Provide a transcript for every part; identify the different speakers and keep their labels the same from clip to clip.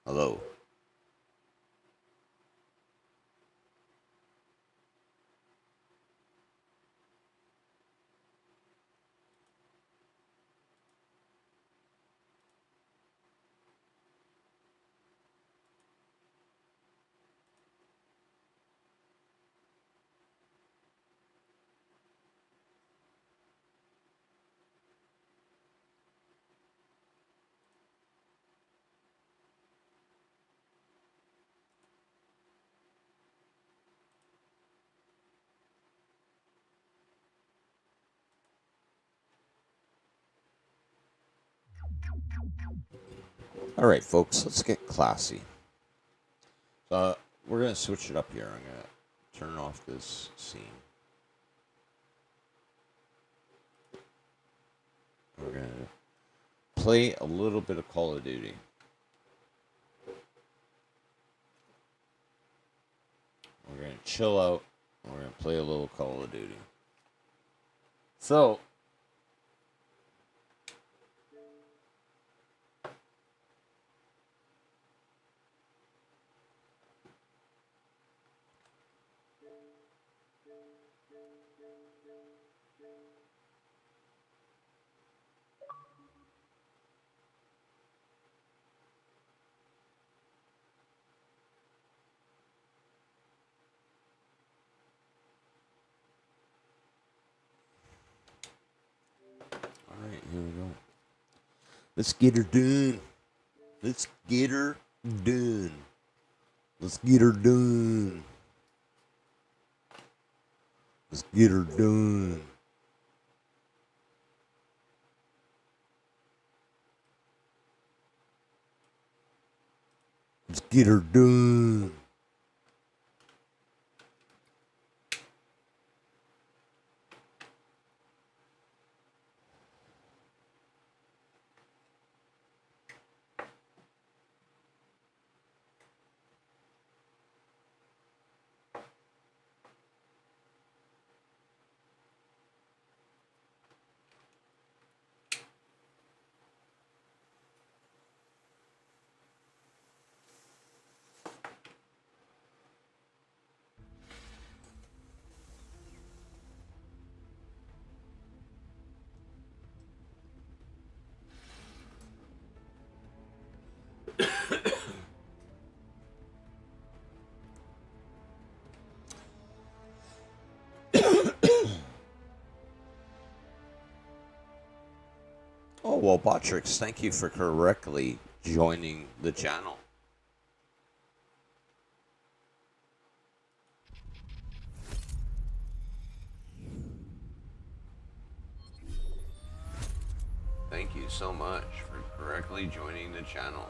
Speaker 1: Hello. All right, folks, let's get classy. We're going to switch it up here. I'm going to turn off this scene. We're going to play a little bit of Call of Duty. We're going to chill out. And we're going to play a little Call of Duty. So, all right, here we go. Let's get her done. Let's get her done. Let's get her done. Let's get her done. Let's get her done. Oh, well, Botrix, thank you for correctly joining the channel. Thank you so much for correctly joining the channel.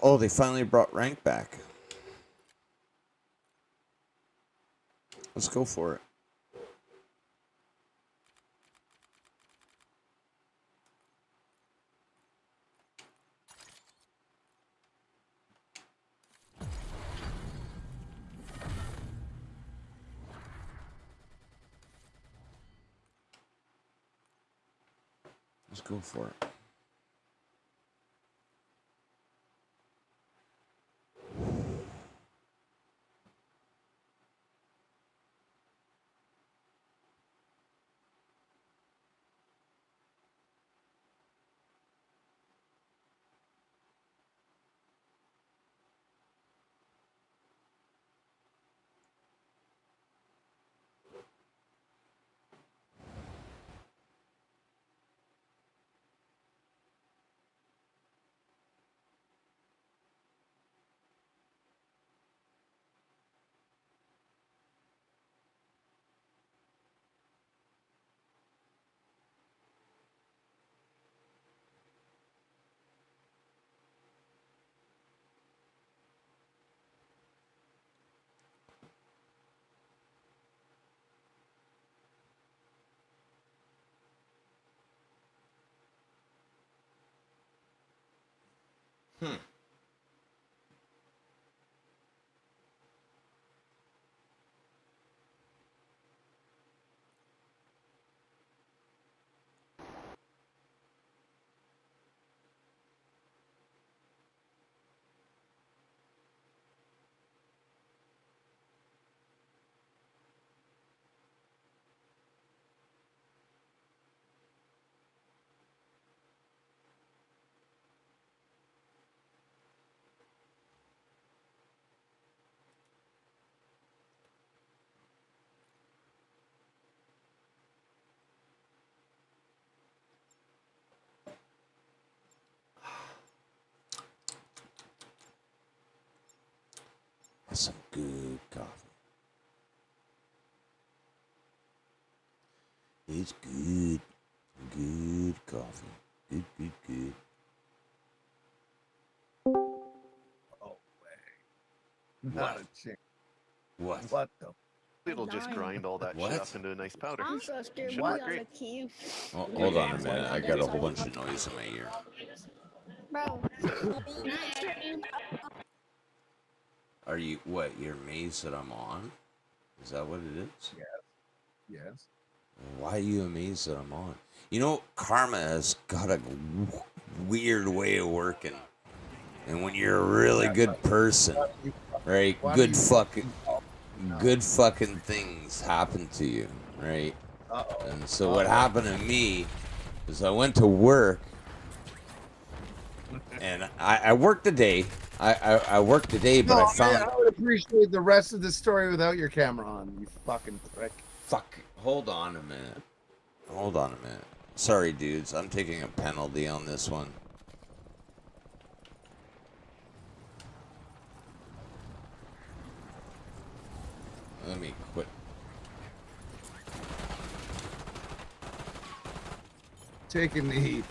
Speaker 1: Oh, they finally brought rank back. Let's go for it. Let's go for it. That's some good coffee. It's good. Good coffee. Good, good, good.
Speaker 2: Oh, way. Not a chance.
Speaker 1: What?
Speaker 2: What the?
Speaker 3: It'll just grind all that
Speaker 1: What?
Speaker 3: shit up into a nice powder.
Speaker 4: I'm so scared.
Speaker 3: Should
Speaker 4: We
Speaker 3: work
Speaker 4: got
Speaker 3: great.
Speaker 4: the key.
Speaker 1: Oh, hold on a minute. I got a whole bunch of noise in my ear.
Speaker 4: Bro.
Speaker 1: Are you, what, you're amazed that I'm on? Is that what it is?
Speaker 2: Yes.
Speaker 1: Why are you amazed that I'm on? You know, karma has got a weird way of working. And when you're a really good person, right, good fucking things happen to you, right?
Speaker 2: Uh-oh.
Speaker 1: And so what happened to me is I went to work, and I worked the day. I worked the day, but I found...
Speaker 2: I would appreciate the rest of the story without your camera on, you fucking prick.
Speaker 1: Fuck. Hold on a minute. Hold on a minute. Sorry, dudes. I'm taking a penalty on this one. Let me quit.
Speaker 2: Taking the heat.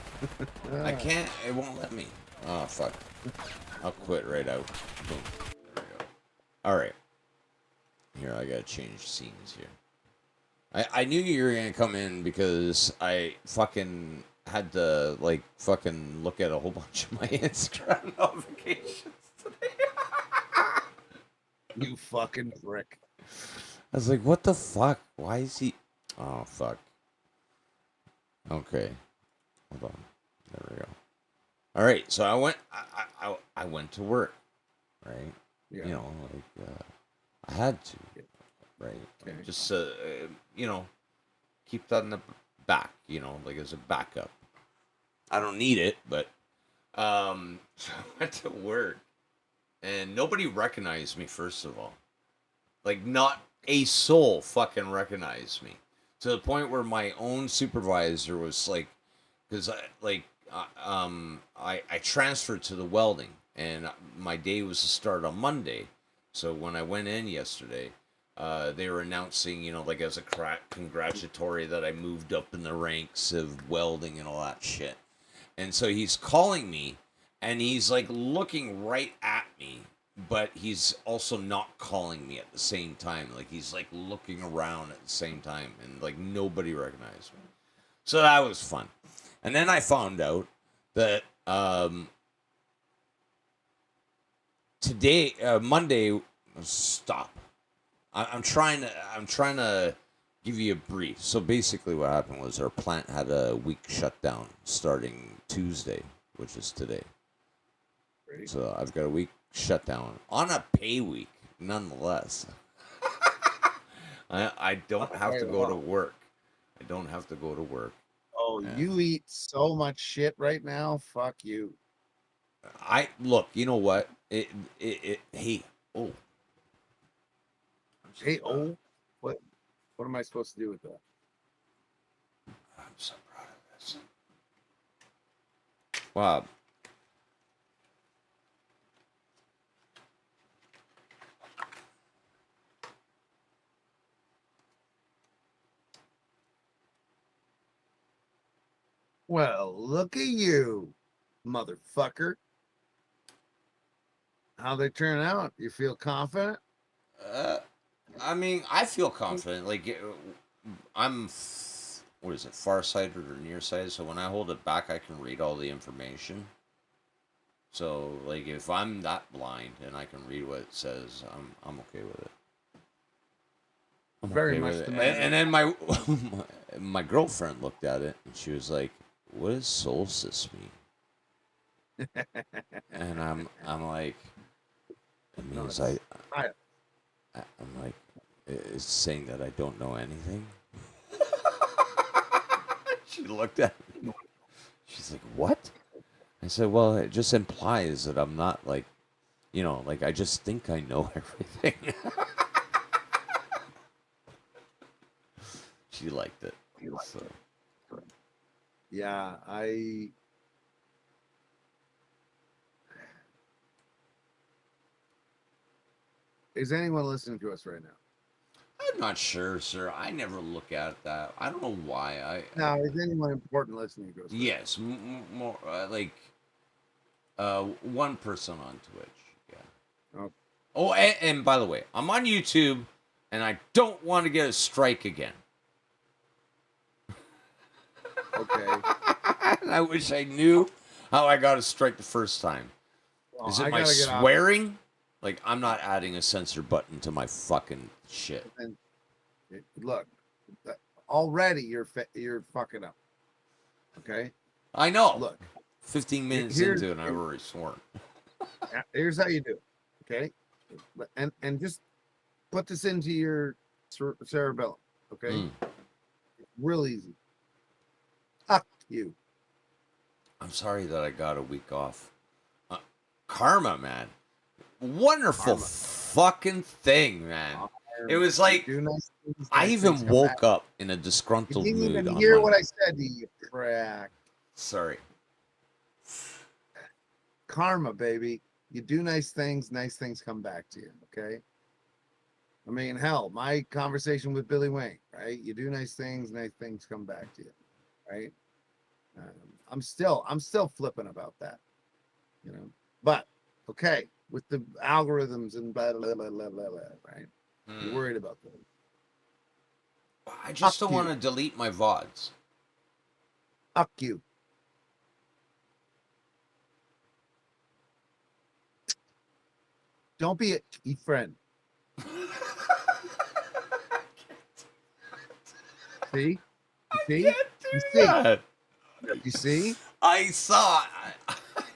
Speaker 1: I can't. It won't let me. Oh, fuck. I'll quit right out. Boom. There we go. All right. Here, I gotta change scenes here. I knew you were gonna come in because I fucking had to, like, fucking look at a whole bunch of my Instagram notifications today.
Speaker 2: You fucking prick.
Speaker 1: I was like, what the fuck? Why is he... Oh, fuck. Okay. Hold on. There we go. All right, so I went to work, right?
Speaker 2: Yeah.
Speaker 1: You know, like, I had to, right?
Speaker 2: Okay.
Speaker 1: Just, you know, keep that in the back, you know, like as a backup. I don't need it, but, so I went to work, and nobody recognized me, first of all. Like, not a soul fucking recognized me. To the point where my own supervisor was like, because I transferred to the welding, and my day was to start on Monday. So when I went in yesterday, they were announcing, you know, like as a congratulatory that I moved up in the ranks of welding and all that shit. And so he's calling me, and he's like looking right at me, but he's also not calling me at the same time. Like he's like looking around at the same time, and like nobody recognized me. So that was fun. And then I found out that today, Monday, stop. I'm trying to give you a brief. So basically, what happened was our plant had a week shutdown starting Tuesday, which is today.
Speaker 2: Great.
Speaker 1: So I've got a week shutdown on a pay week, nonetheless. I don't have to go to work. I don't have to go to work.
Speaker 2: Oh,
Speaker 1: Yeah.
Speaker 2: you eat so much shit right now. Fuck you.
Speaker 1: I look. You know what? Hey, oh.
Speaker 2: Hey, oh, what am I supposed to do with that?
Speaker 1: I'm so proud of this. Wow.
Speaker 2: Well, look at you, motherfucker. How they turn out? You feel confident?
Speaker 1: I mean, I feel confident. Like, I'm, what is it, farsighted or nearsighted? So when I hold it back, I can read all the information. So, like, if I'm that blind and I can read what it says, I'm okay with it. I'm
Speaker 2: Very
Speaker 1: okay
Speaker 2: much
Speaker 1: with
Speaker 2: the
Speaker 1: it.
Speaker 2: man.
Speaker 1: And then my my girlfriend looked at it and she was like, "What does solstice mean?" And I'm like, it
Speaker 2: No,
Speaker 1: means
Speaker 2: it's-
Speaker 1: I'm like, it's saying that I don't know anything. She looked at me. She's like, "What?" I said, "Well, it just implies that I'm not like, like I just think I know everything." She liked it. So.
Speaker 2: Yeah, is anyone listening to us right now?
Speaker 1: I'm not sure, sir. I never look at that. I don't know why.
Speaker 2: Now, is anyone important listening to us? Right
Speaker 1: Yes, more like one person on Twitch. Yeah.
Speaker 2: now?
Speaker 1: Oh, and by the way, I'm on YouTube, and I don't want to get a strike again.
Speaker 2: Okay.
Speaker 1: And I wish I knew how I got a strike the first time.
Speaker 2: Well,
Speaker 1: Is it
Speaker 2: I
Speaker 1: my
Speaker 2: gotta get off.
Speaker 1: swearing? Like, I'm not adding a censor button to my fucking shit.
Speaker 2: And look, already you're fucking up. Okay.
Speaker 1: I know.
Speaker 2: Look,
Speaker 1: 15 minutes
Speaker 2: here's-
Speaker 1: into it, and I've already sworn.
Speaker 2: here's how you do it. Okay, and just put this into your cerebellum. Okay,
Speaker 1: Mm.
Speaker 2: real easy. Fuck you.
Speaker 1: I'm sorry that I got a week off. Karma, man. Wonderful
Speaker 2: Karma.
Speaker 1: fucking thing, man. It was like,
Speaker 2: Do nice things,
Speaker 1: I
Speaker 2: nice
Speaker 1: even
Speaker 2: things come
Speaker 1: woke
Speaker 2: back.
Speaker 1: up in a
Speaker 2: You
Speaker 1: disgruntled
Speaker 2: didn't
Speaker 1: mood.
Speaker 2: even
Speaker 1: On
Speaker 2: hear what
Speaker 1: Monday.
Speaker 2: I said to you, crack.
Speaker 1: Sorry.
Speaker 2: Karma, baby. You do nice things come back to you. Okay. I mean, hell, my conversation with Billy Wayne, right? You do nice things come back to you, right? I'm still flipping about that, But okay, with the algorithms and blah blah blah blah blah, blah right? You're worried about that.
Speaker 1: I just
Speaker 2: Fuck
Speaker 1: don't want
Speaker 2: you.
Speaker 1: to delete my VODs.
Speaker 2: Fuck you. Don't be a key friend. See? You see? You see?
Speaker 1: that.
Speaker 2: You see?
Speaker 1: I saw.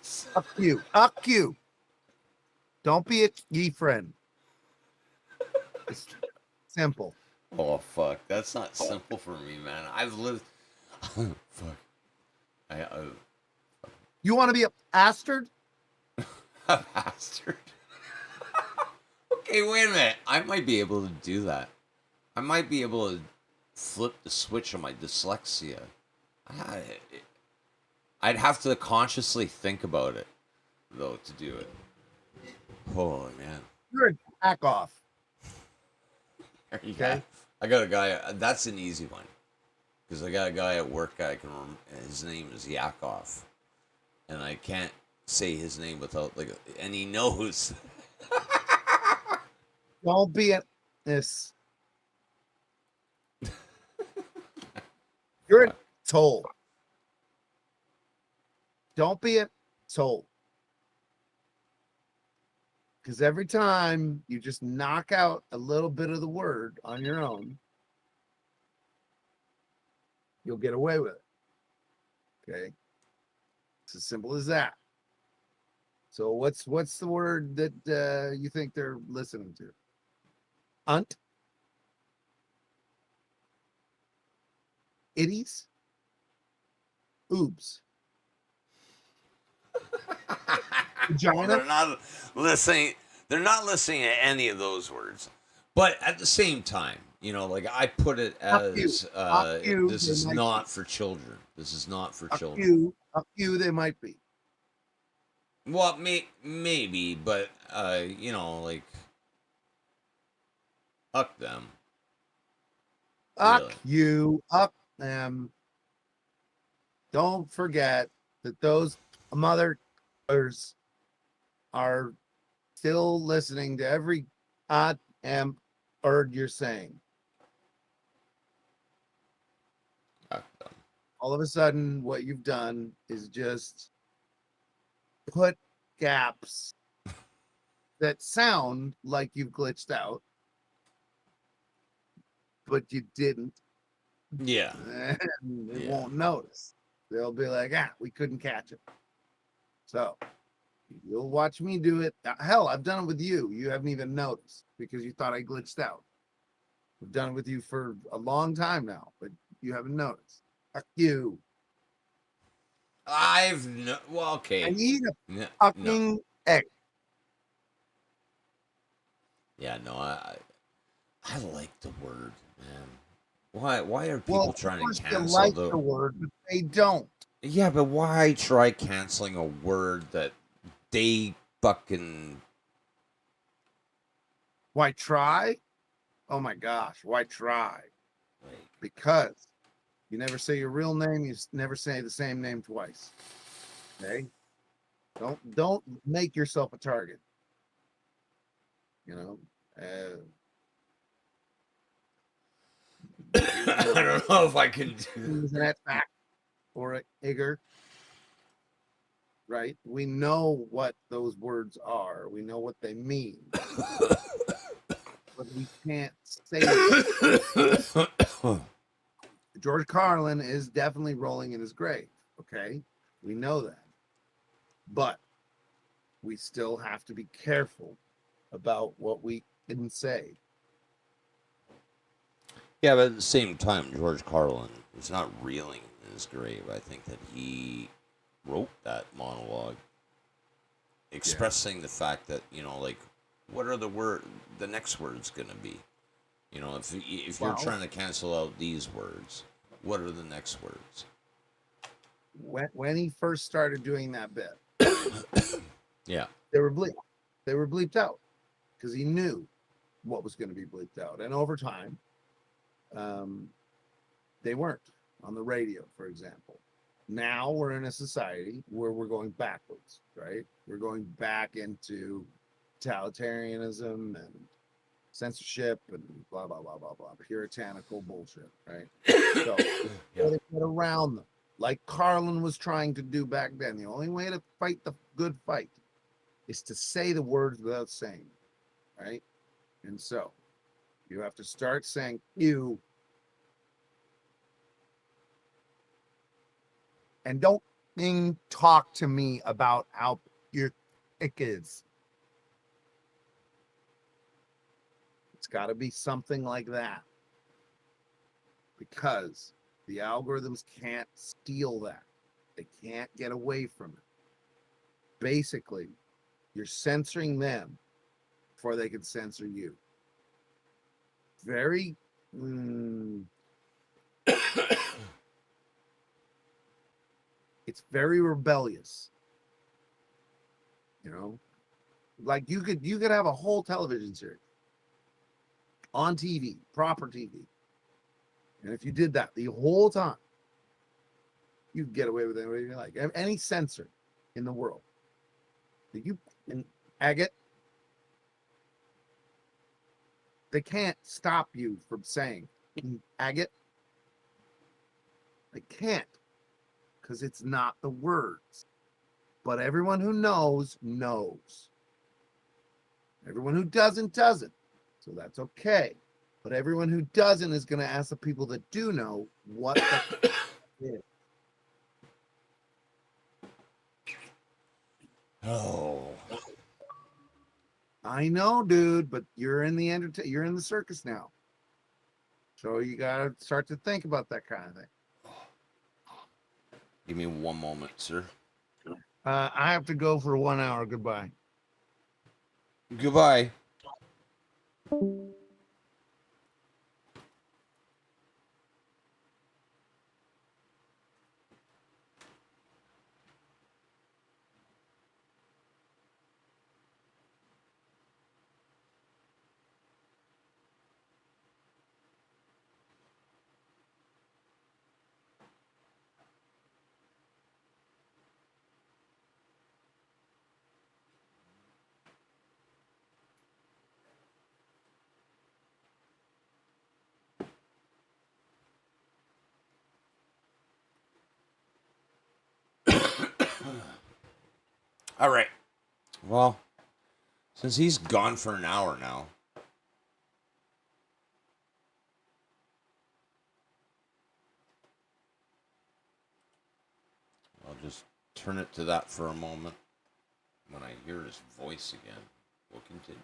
Speaker 2: Fuck you. Fuck you. Don't be a key friend. It's simple.
Speaker 1: Oh fuck, that's not simple for me, man. I've lived. Fuck. I
Speaker 2: You want to be a bastard?
Speaker 1: a bastard. Okay, wait a minute. I might be able to do that. I might be able to flip the switch on my dyslexia. I'd have to consciously think about it, though, to do it. Holy man.
Speaker 2: You're a jack off.
Speaker 1: There you
Speaker 2: Okay.
Speaker 1: go. I got a guy. That's an easy one. Because I got a guy at work. His name is Yakov. And I can't say his name without and he knows.
Speaker 2: Don't be a this. You're a toll. Don't be a toll. Because every time you just knock out a little bit of the word on your own, you'll get away with it. Okay. It's as simple as that. So what's the word that you think they're listening to? Unt? Itties? Oobs?
Speaker 1: Well,
Speaker 2: Vagina?
Speaker 1: they're not listening. They're not listening to any of those words. But at the same time, I put it
Speaker 2: Fuck you.
Speaker 1: as
Speaker 2: Fuck you.
Speaker 1: this
Speaker 2: They
Speaker 1: is
Speaker 2: might
Speaker 1: not
Speaker 2: be.
Speaker 1: for children. This is not for
Speaker 2: Fuck
Speaker 1: children.
Speaker 2: you. Fuck you. They might be.
Speaker 1: Well, maybe, but fuck them.
Speaker 2: Fuck
Speaker 1: Really.
Speaker 2: you. Up them. Don't forget that those mothers are still listening to every odd word you're saying.
Speaker 1: Fuck them.
Speaker 2: All of a sudden, what you've done is just put gaps that sound like you've glitched out, but you didn't.
Speaker 1: Yeah.
Speaker 2: And they
Speaker 1: Yeah.
Speaker 2: won't notice. They'll be like, we couldn't catch it. So you'll watch me do it. Hell, I've done it with you. You haven't even noticed because you thought I glitched out. I've done it with you for a long time now, but you haven't noticed. Fuck you.
Speaker 1: Well,
Speaker 2: I
Speaker 1: okay.
Speaker 2: need a
Speaker 1: No.
Speaker 2: fucking egg.
Speaker 1: Yeah, no, I like the word, man. Why are people
Speaker 2: Well, of
Speaker 1: trying
Speaker 2: course
Speaker 1: to
Speaker 2: you
Speaker 1: cancel
Speaker 2: like the word, but they don't.
Speaker 1: Yeah, but why try canceling a word that they fucking
Speaker 2: Why try? Oh my gosh, why try?
Speaker 1: like
Speaker 2: Because you never say your real name, you never say the same name twice. Okay? Don't make yourself a target. You know?
Speaker 1: I don't know if I can do
Speaker 2: Is that fact or a igger? Right? We know what those words are. We know what they mean, but we can't say it. George Carlin is definitely rolling in his grave. Okay, we know that, but we still have to be careful about what we can say.
Speaker 1: Yeah, but at the same time, George Carlin is not reeling in his grave. I think that he wrote that monologue expressing the fact that, what are the next words going to be? If you're
Speaker 2: Well,
Speaker 1: trying to cancel out these words, what are the next words?
Speaker 2: when he first started doing that bit,
Speaker 1: Yeah.
Speaker 2: they were bleeped. They were bleeped out because he knew what was going to be bleeped out, and over time, they weren't on the radio, for example. Now we're in a society where we're going backwards, right? We're going back into totalitarianism and censorship and blah blah blah blah blah, puritanical bullshit, right? So
Speaker 1: Yeah.
Speaker 2: to get around them, like Carlin was trying to do back then. The only way to fight the good fight is to say the words without saying, right? And so you have to start saying you, and don't talk to me about how your pick is. It's got to be something like that because the algorithms can't steal that. They can't get away from it. Basically, you're censoring them before they can censor you. Very it's very rebellious. Like you could have a whole television series on TV, proper TV. And if you did that the whole time, you'd get away with anything you like. Any censor in the world You and agate. They can't stop you from saying agate. They can't because it's not the words. But everyone who knows, knows. Everyone who doesn't, doesn't. So that's okay. But everyone who doesn't is going to ask the people that do know what the is.
Speaker 1: Oh.
Speaker 2: I know, dude, but you're in the you're in the circus now. So you gotta start to think about that kind of thing.
Speaker 1: Give me one moment, sir.
Speaker 2: I have to go for 1 hour. Goodbye.
Speaker 1: Goodbye. All right. Well, since he's gone for an hour now, I'll just turn it to that for a moment. When I hear his voice again, we'll continue.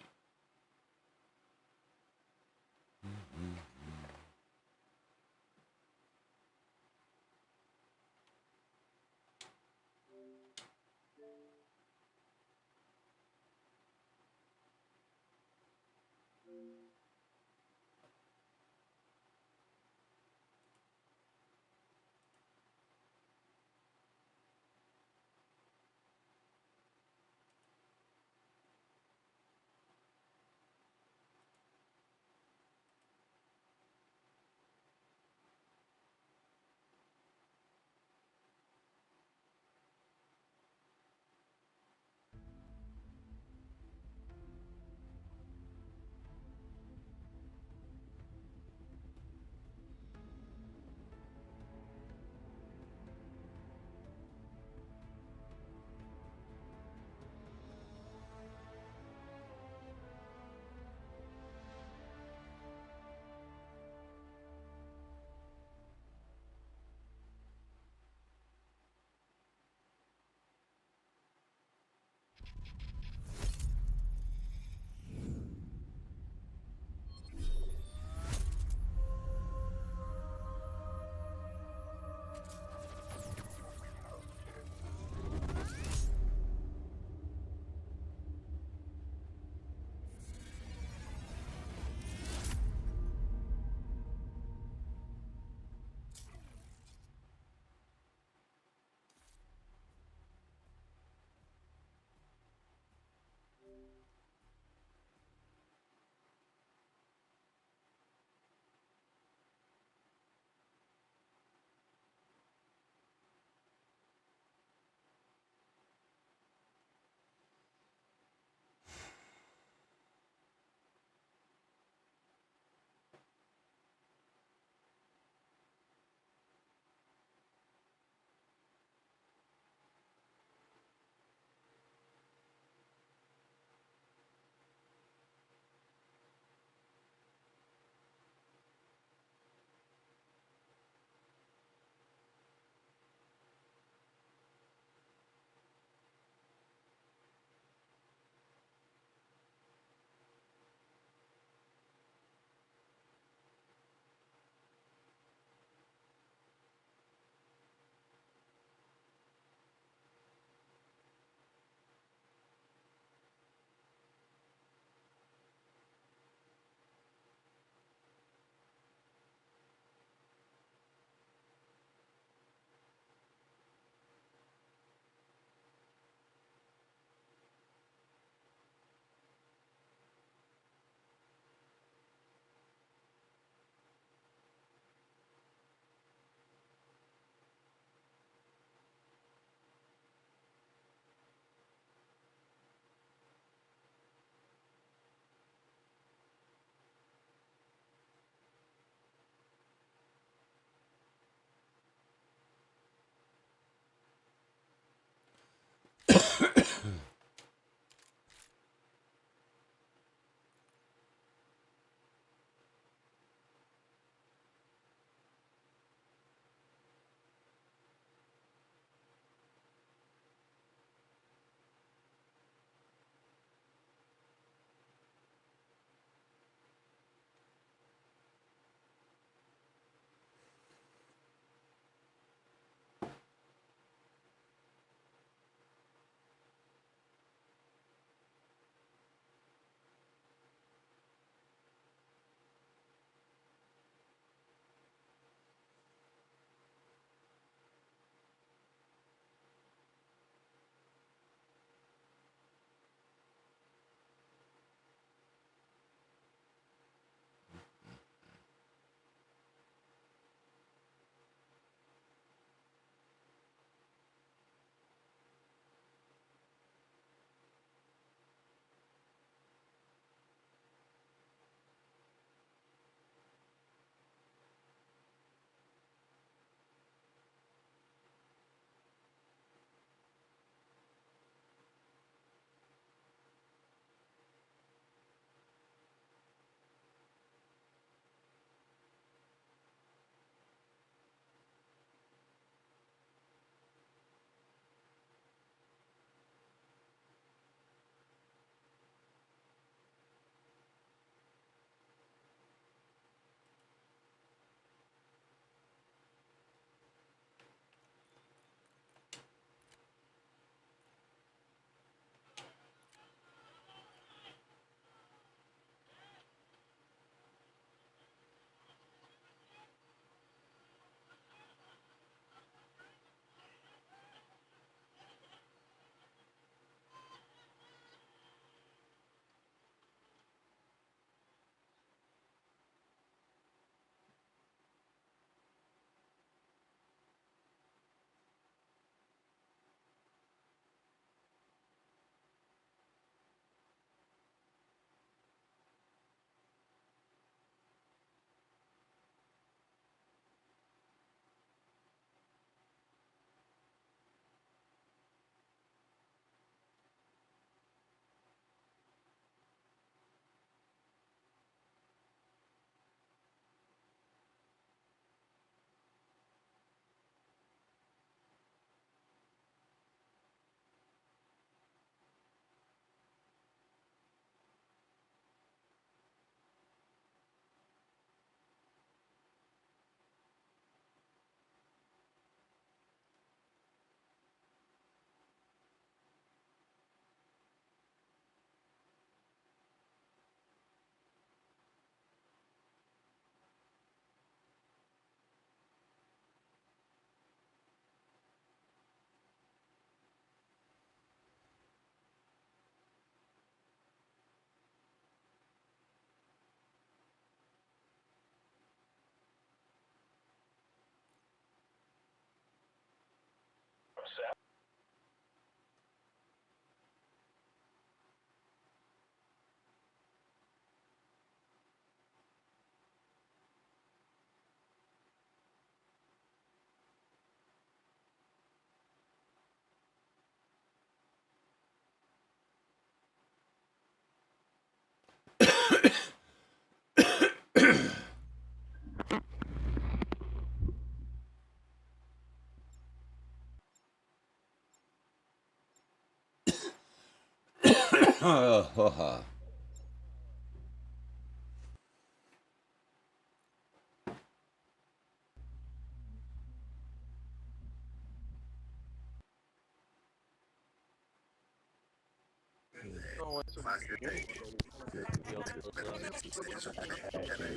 Speaker 5: I'll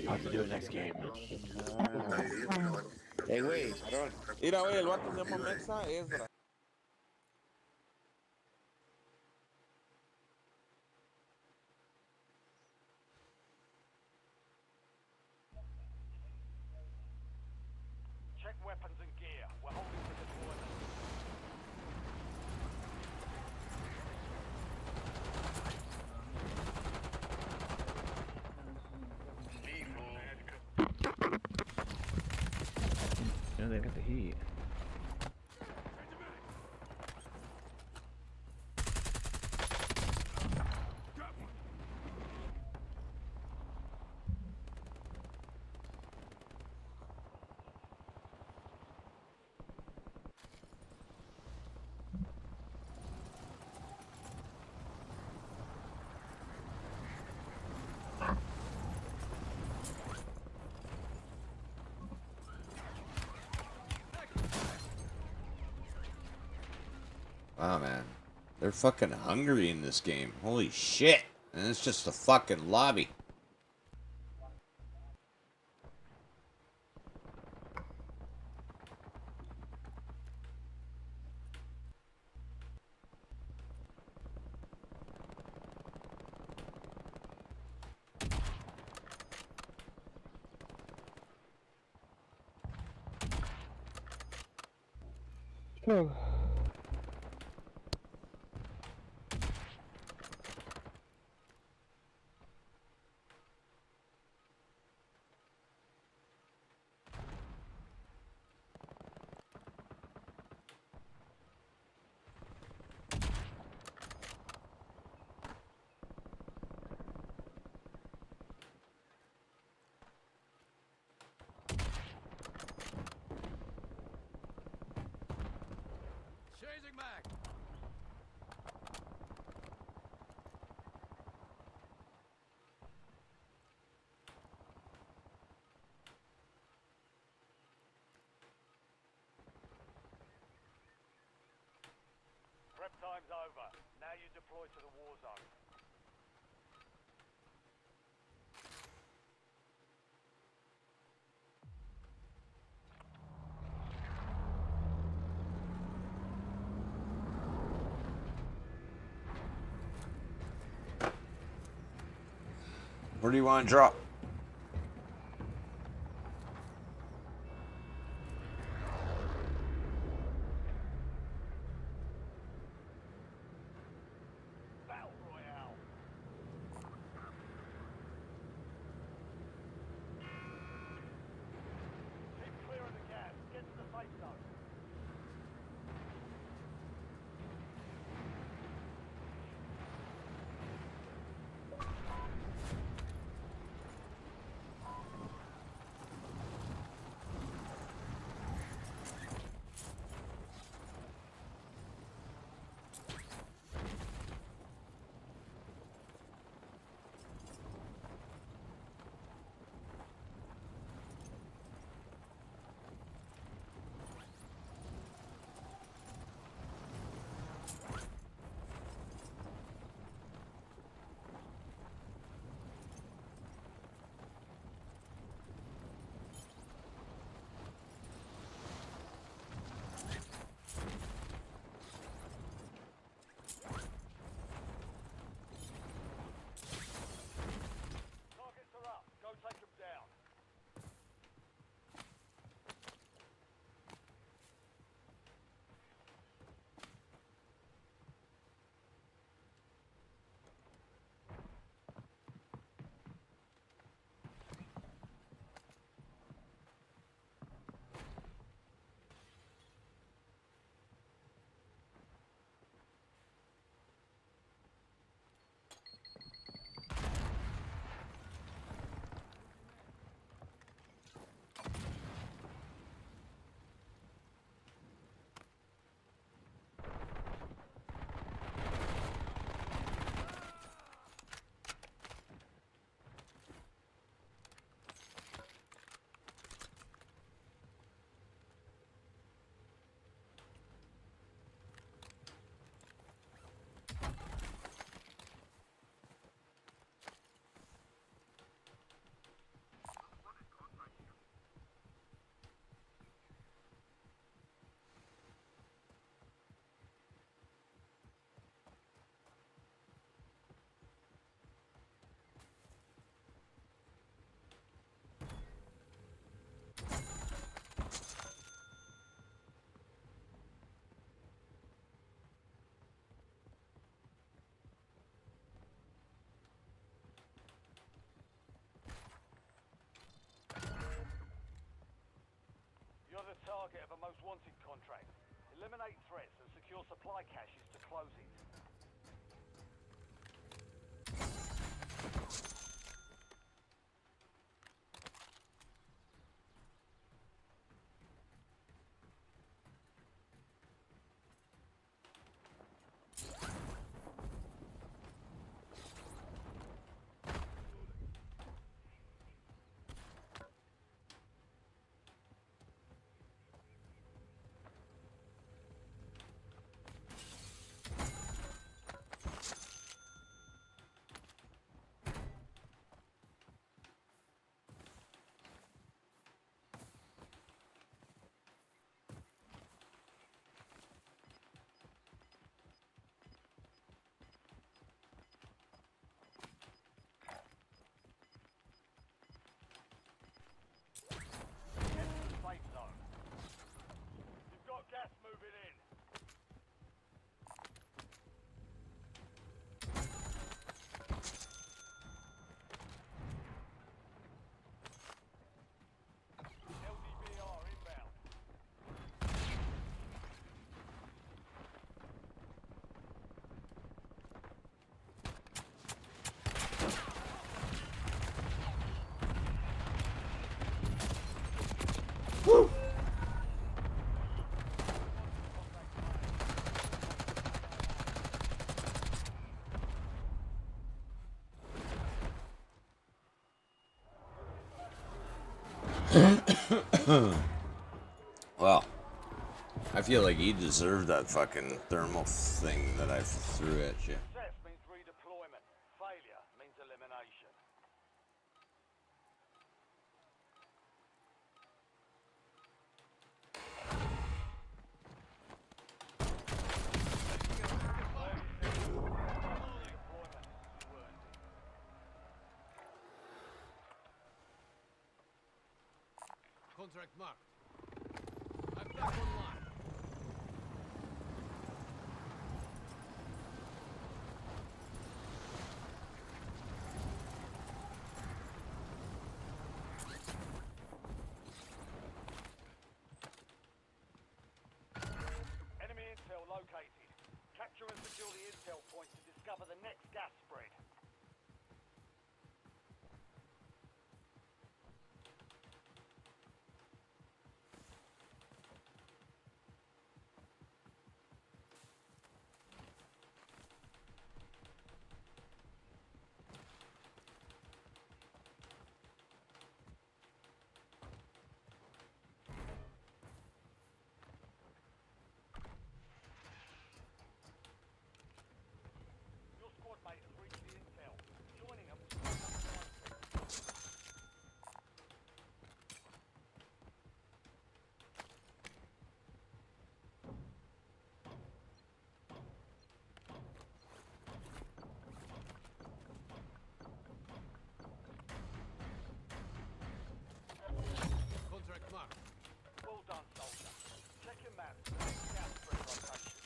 Speaker 5: have to do it next game.
Speaker 6: Güey, Aarón. Mira, güey, el vato se llama Mexa Ezra.
Speaker 7: Check weapons and gear. We're holding for deployment.
Speaker 5: You know, they got the heat.
Speaker 1: Wow, man. They're fucking hungry in this game. Holy shit. And it's just a fucking lobby.
Speaker 7: Chasing back. Prep time's over. Now you deploy to the war zone.
Speaker 1: Where do you want to drop?
Speaker 7: Battle Royale. Keep clear of the gas. Get to the safe zone. target of a most wanted contract. Eliminate threats and secure supply caches to close it. Safe zone. You've got gas moving in. LDBR inbound.
Speaker 1: Well, I feel like you deserve that fucking thermal thing that I threw at you.
Speaker 7: Success means redeployment. Failure means elimination.
Speaker 8: Contract marked. I'm back online.
Speaker 7: Enemy intel located. Capture and secure the intel point to discover the next gas spread. Your squad mate has reached the intel. Joining them will pick up the line.
Speaker 8: Contract marked.
Speaker 7: Well done, soldier. Check your maps for the next gas spread location.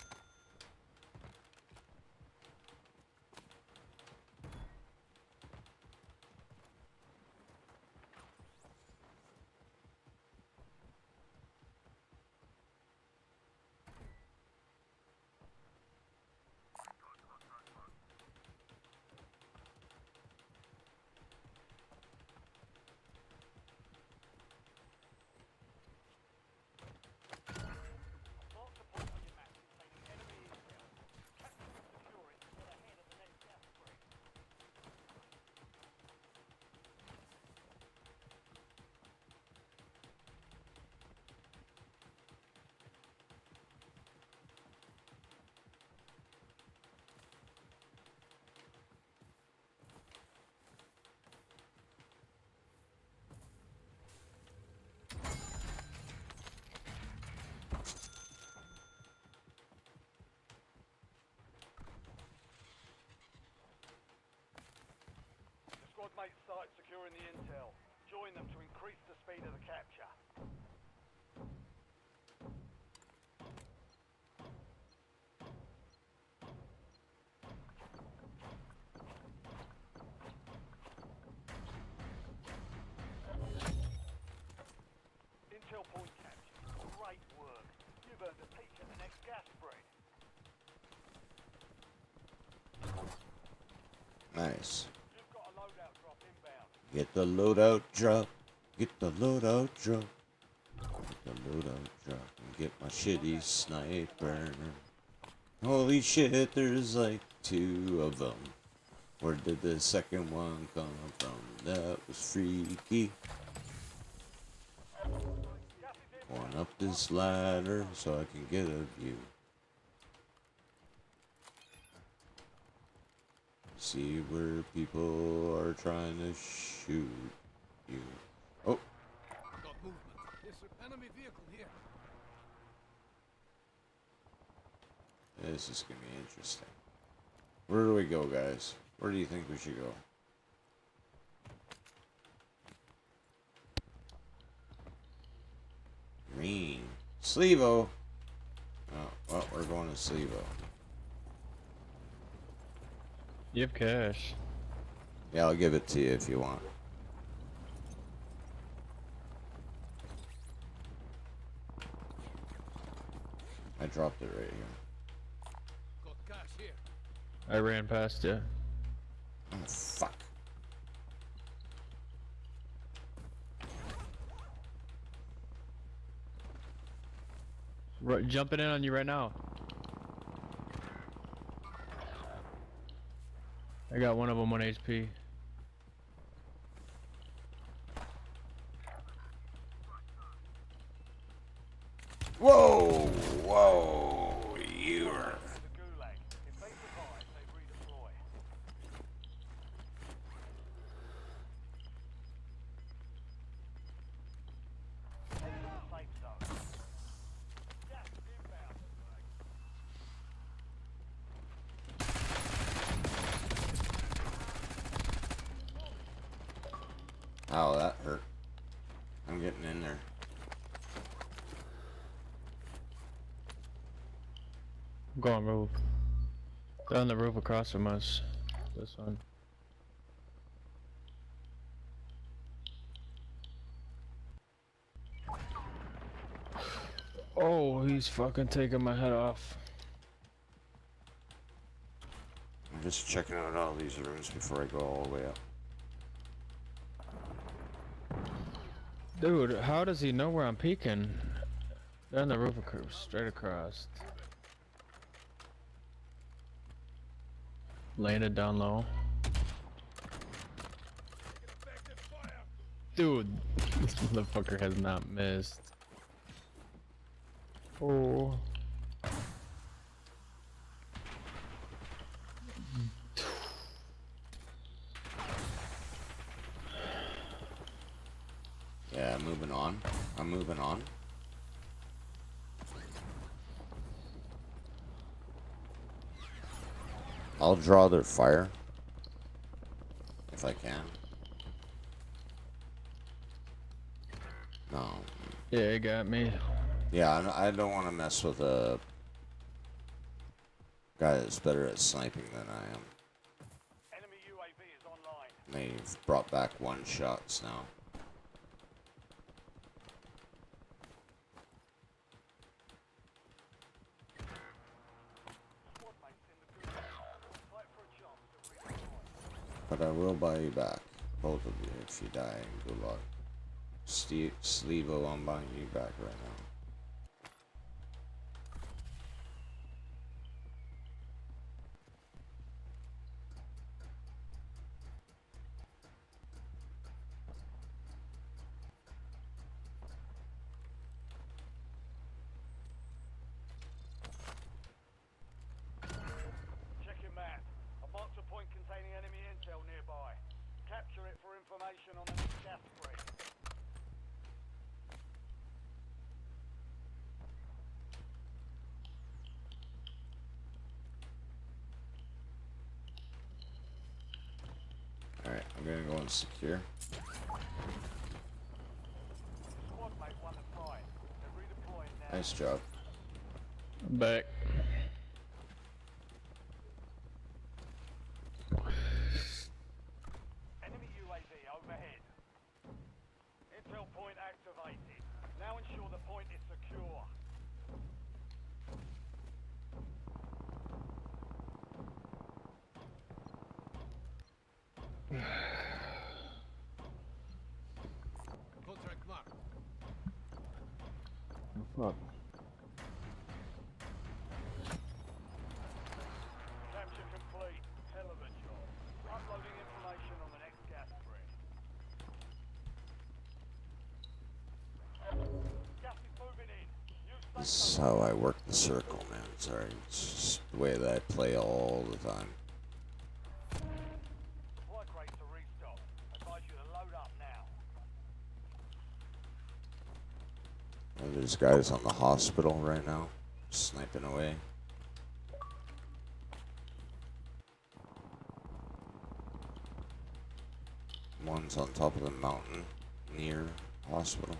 Speaker 7: Mark the point on your map containing enemy intel. Capture and secure it to get ahead of the next gas spread. The squad mate's site securing the intel. Join them to increase the speed of the capture. Intel point captured.
Speaker 1: Nice.
Speaker 7: You've got a loadout drop inbound.
Speaker 1: Get the loadout drop. Get the loadout drop. Get the loadout drop. And get my shitty sniper. Holy shit, there's like 2 of them. Where did the second one come from? That was freaky. Going up this ladder so I can get a view. See where people are trying to shoot you. Oh,
Speaker 8: Got movement. Yes, sir. Enemy vehicle here.
Speaker 1: this is gonna be interesting. Where do we go, guys? Where do you think we should go? Green. Slevo. Oh, well, we're going to Slevo.
Speaker 5: You have cash.
Speaker 1: Yeah, I'll give it to you if you want. I dropped it right here.
Speaker 8: Got cash here.
Speaker 5: I ran past you.
Speaker 1: Oh, fuck.
Speaker 5: Right, jumping in on you right now. I got one of them 1 HP.
Speaker 1: Whoa! Whoa! You are...
Speaker 7: The Gulag. If they survive, they redeploy. Head to the safe zone. Gas is inbound.
Speaker 1: Ow, that hurt. I'm getting in there.
Speaker 5: Go on roof. They're on the roof across from us. This one. Oh, he's fucking taking my head off.
Speaker 1: I'm just checking out all these rooms before I go all the way up.
Speaker 5: Dude, how does he know where I'm peeking? They're on the roof straight across. Landed down low. Dude, this motherfucker has not missed. Oh.
Speaker 1: Yeah, moving on. I'm moving on. I'll draw their fire. If I can. No.
Speaker 5: Yeah, it got me.
Speaker 1: Yeah, I don't want to mess with a guy that's better at sniping than I am.
Speaker 7: Enemy UAV is online.
Speaker 1: They've brought back 1 shots now.
Speaker 7: Squad mates in the Gulag. Fight for a chance to redeploy.
Speaker 1: But I will buy you back. Both of you if you die in Gulag. Slevo, I'm buying you back right now.
Speaker 7: Check your map. I marked a point containing enemy intel nearby. Capture it for information on the next gas spread.
Speaker 1: Alright, I'm gonna go and secure.
Speaker 7: Squad mate won the fight. They're redeploying now.
Speaker 1: Nice job.
Speaker 5: I'm back.
Speaker 7: Enemy UAV overhead. Intel point activated. Now ensure the point is secure.
Speaker 1: This is how I work the circle, man. Sorry, it's just the way that I play all the time.
Speaker 7: Supply crates to restock. Advise you to load up now.
Speaker 1: There's guys on the hospital right now, sniping away. One's on top of the mountain near hospital.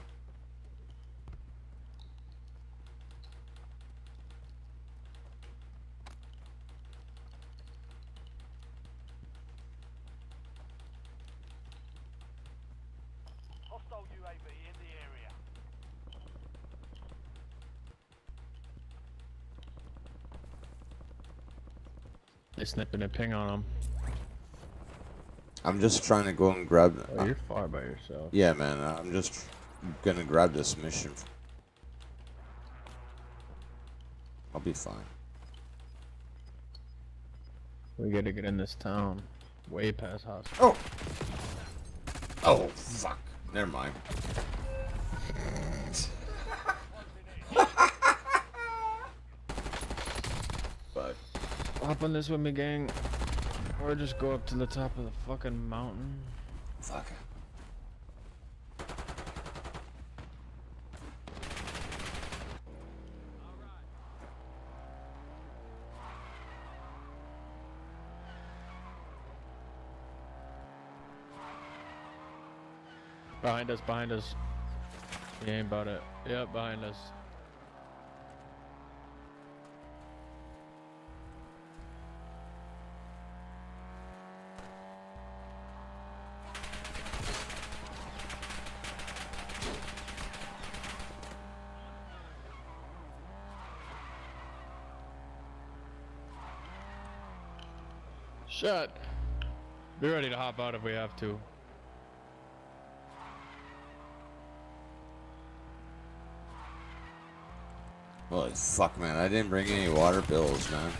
Speaker 7: Hostile UAV in the area.
Speaker 5: They snipping a ping on them.
Speaker 1: I'm just trying to go and grab.
Speaker 5: Oh, you're far by yourself.
Speaker 1: Yeah, man. I'm just gonna grab this mission. I'll be fine.
Speaker 5: We gotta get in this town. Way past hospital.
Speaker 1: Oh, fuck. Never mind. But
Speaker 5: Hop on this with me, gang. Or just go up to the top of the fucking mountain.
Speaker 1: fuck.
Speaker 5: Behind us, behind us. He ain't about it. Yep, behind us. Shut. Be ready to hop out if we have to.
Speaker 1: Holy fuck, man. I didn't bring any water bills, man.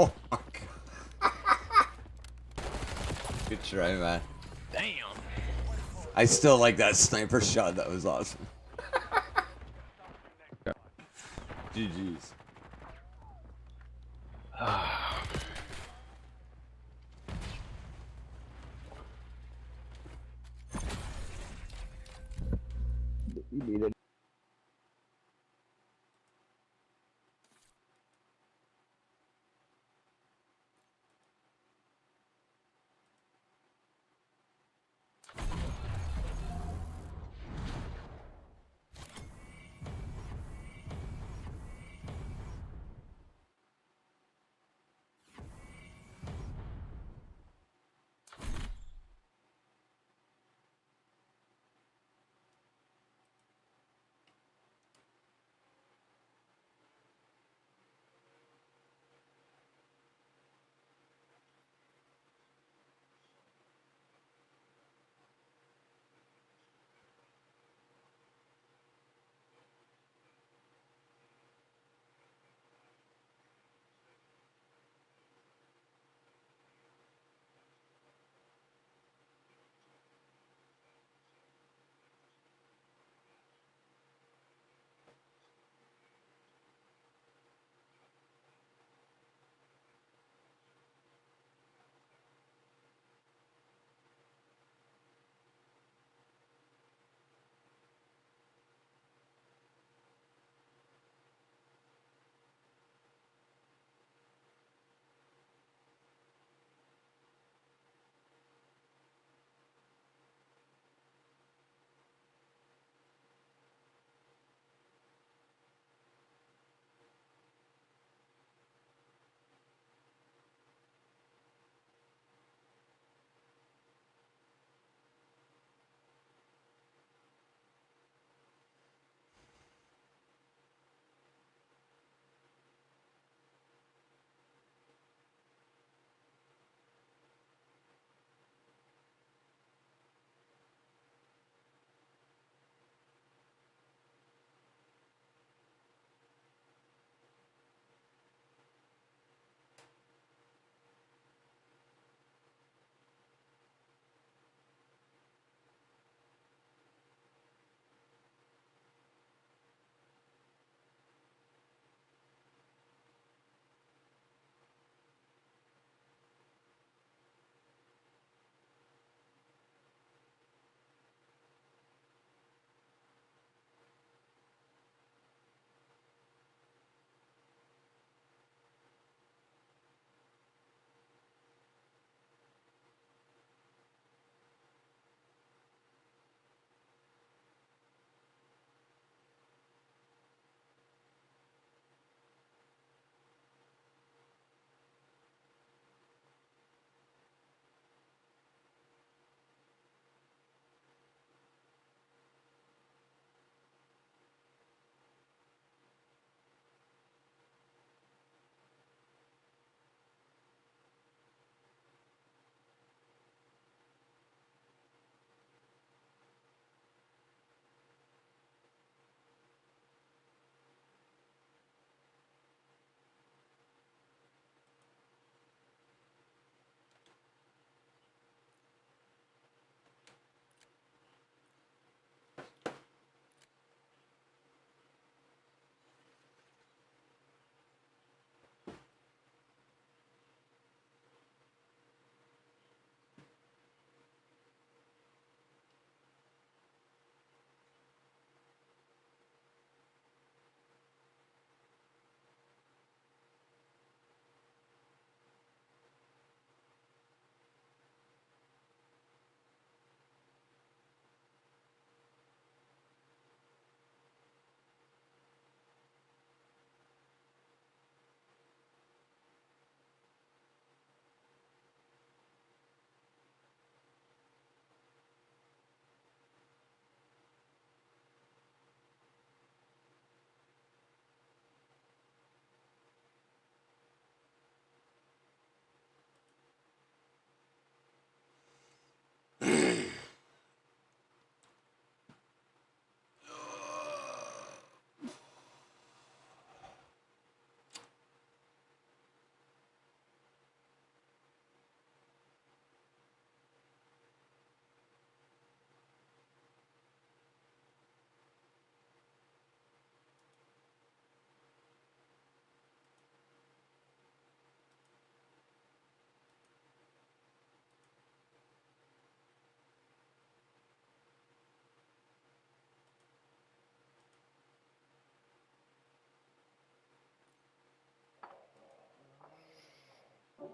Speaker 1: Oh my god. Good try, man.
Speaker 5: Damn.
Speaker 1: I still like that sniper shot. That was awesome. GG's.
Speaker 5: You beat it.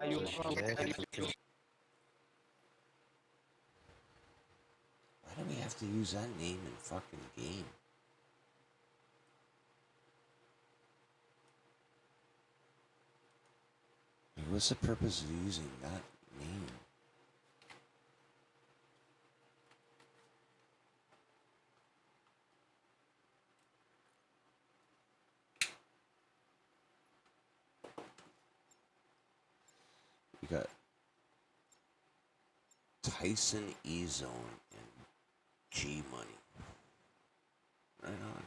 Speaker 1: Why do we have to use that name in fucking game? Like, what's the purpose of using that name? We got Tyson E-Zone and G Money. Right on.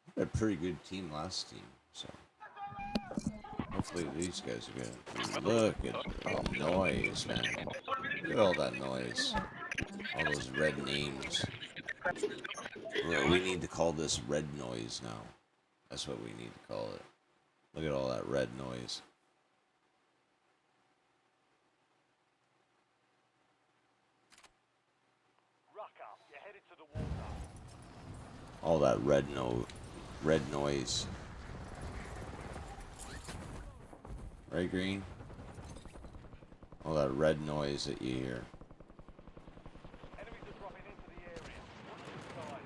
Speaker 1: We had a pretty good team last team, so hopefully these guys are good. Look at the noise, man. Look at all that noise. All those red names. We need to call this red noise now. That's what we need to call it. Look at all that red noise.
Speaker 7: You're headed to the water.
Speaker 1: All that red noise. Right, Green? All that red noise that you hear.
Speaker 7: Enemies are dropping into the area. Watch your side.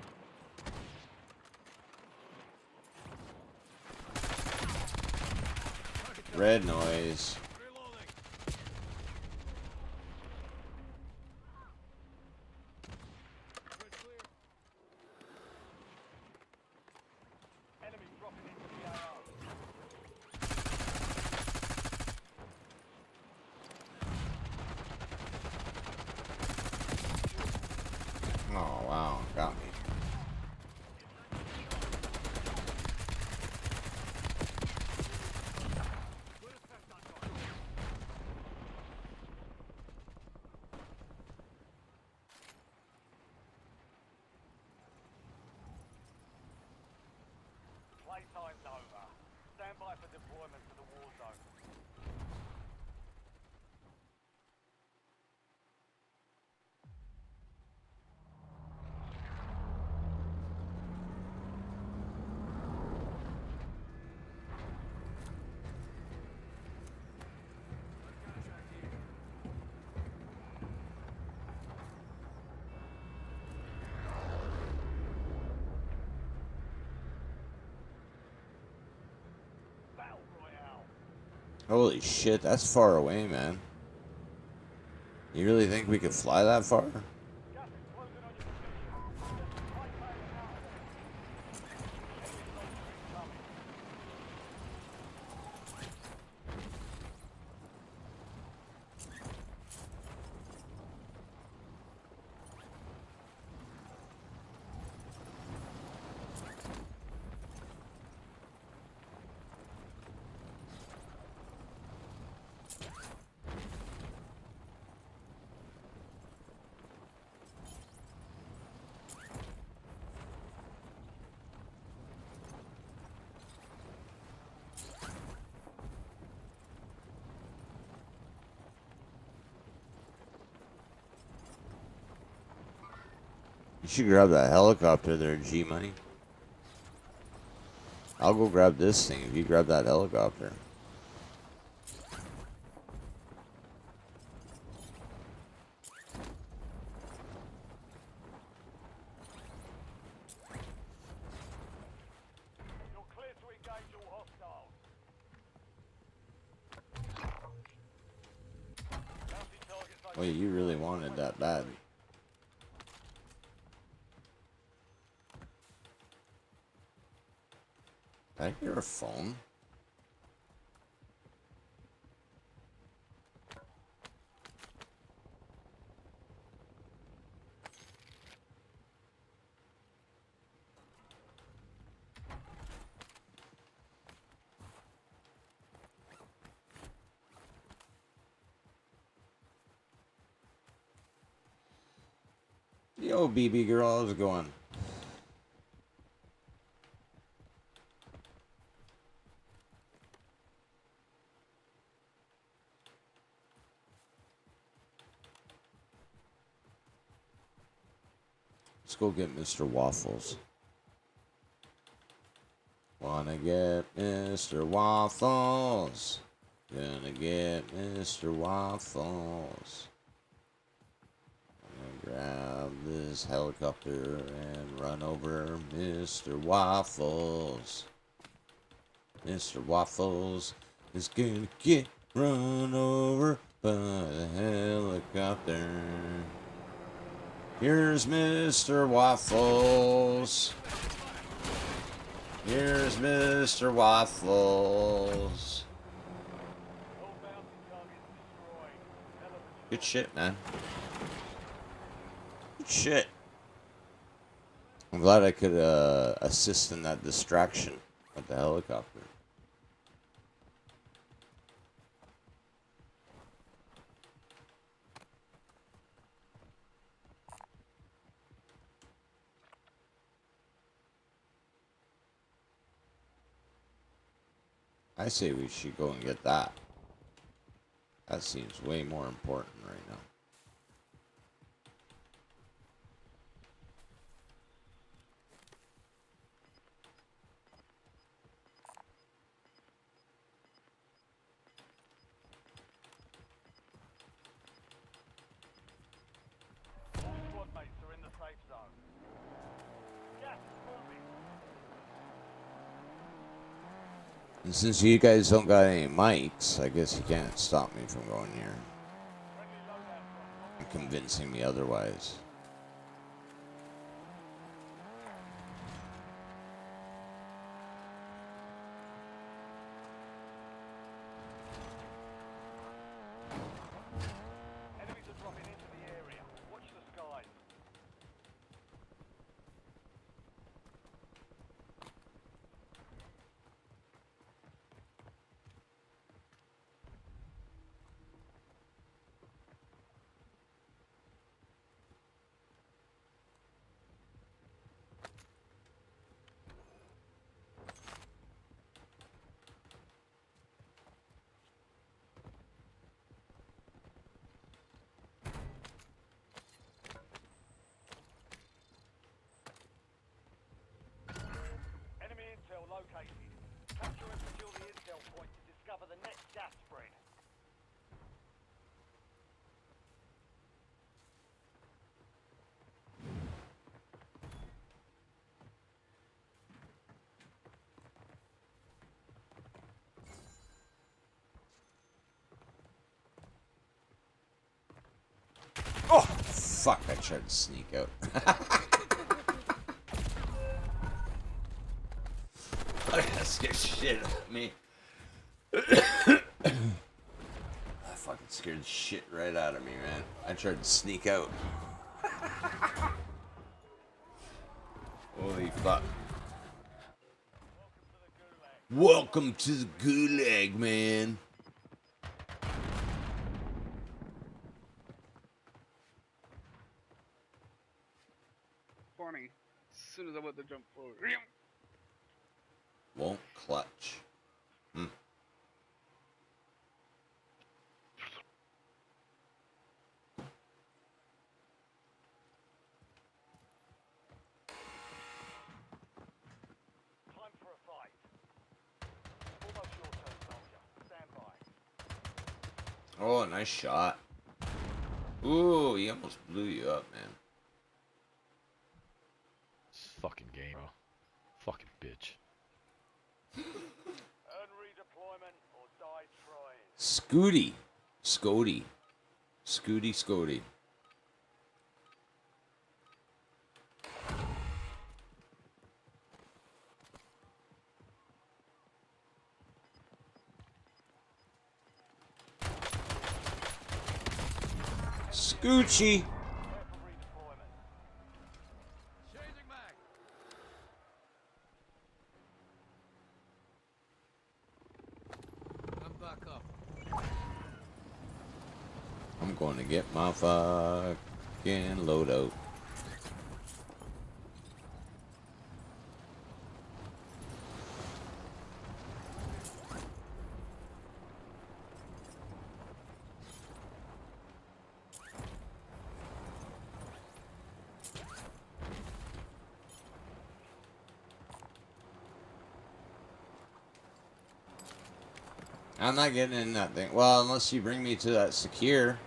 Speaker 1: Red noise.
Speaker 8: Reloading. Bridge clear.
Speaker 7: Enemy dropping into the AO.
Speaker 1: Oh, wow. Got me.
Speaker 7: Playtime's over. Stand by for deployment to the war zone. Battle Royale.
Speaker 1: Holy shit, that's far away, man. You really think we could fly that far?
Speaker 7: Gas is closing on your position. High fire out of there. Enemy soldier incoming.
Speaker 1: You should grab that helicopter there, G Money. I'll go grab this thing if you grab that helicopter.
Speaker 7: You're clear to engage all hostiles. Bounty targets over.
Speaker 1: Wait, you really wanted that bad. I hear a phone. Yo, BB girl, how's it going? Let's go get Mr. Waffles. Wanna get Mr. Waffles. Gonna get Mr. Waffles. I'm gonna grab this helicopter and run over Mr. Waffles. Mr. Waffles is gonna get run over by the helicopter. Here's Mr. Waffles. Here's Mr. Waffles. Good shit, man. Good shit. I'm glad I could assist in that distraction with the helicopter. I say we should go and get that. That seems way more important right now.
Speaker 7: All squad mates are in the safe zone. Gas is moving.
Speaker 1: And since you guys don't got any mics, I guess you can't stop me from going here
Speaker 7: Friendly loadout drop.
Speaker 1: and convincing me otherwise.
Speaker 7: Enemies are dropping into the area. Watch the skies. Enemy intel located. Capture and secure the intel point to discover the next gas spread.
Speaker 1: Oh, fuck, I tried to sneak out. That scared shit out of me. That fucking scared shit right out of me, man. I tried to sneak out. Holy fuck. Welcome to the gulag, man.
Speaker 8: Funny. As soon as I went to jump forward.
Speaker 1: Won't clutch.
Speaker 7: Time for a fight. Almost your turn, soldier. Stand by.
Speaker 1: Oh, nice shot. Ooh, he almost blew you up, man.
Speaker 9: This fucking game, bro. Fucking bitch.
Speaker 7: Earn redeployment or die trying.
Speaker 1: Scooty. Scody. Scooty Scody. Scoochie.
Speaker 7: Prepare for redeployment.
Speaker 8: Changing back. I'm back up.
Speaker 1: I'm going to get my fucking loadout. I'm not getting in that thing. Well, unless you bring me to that secure.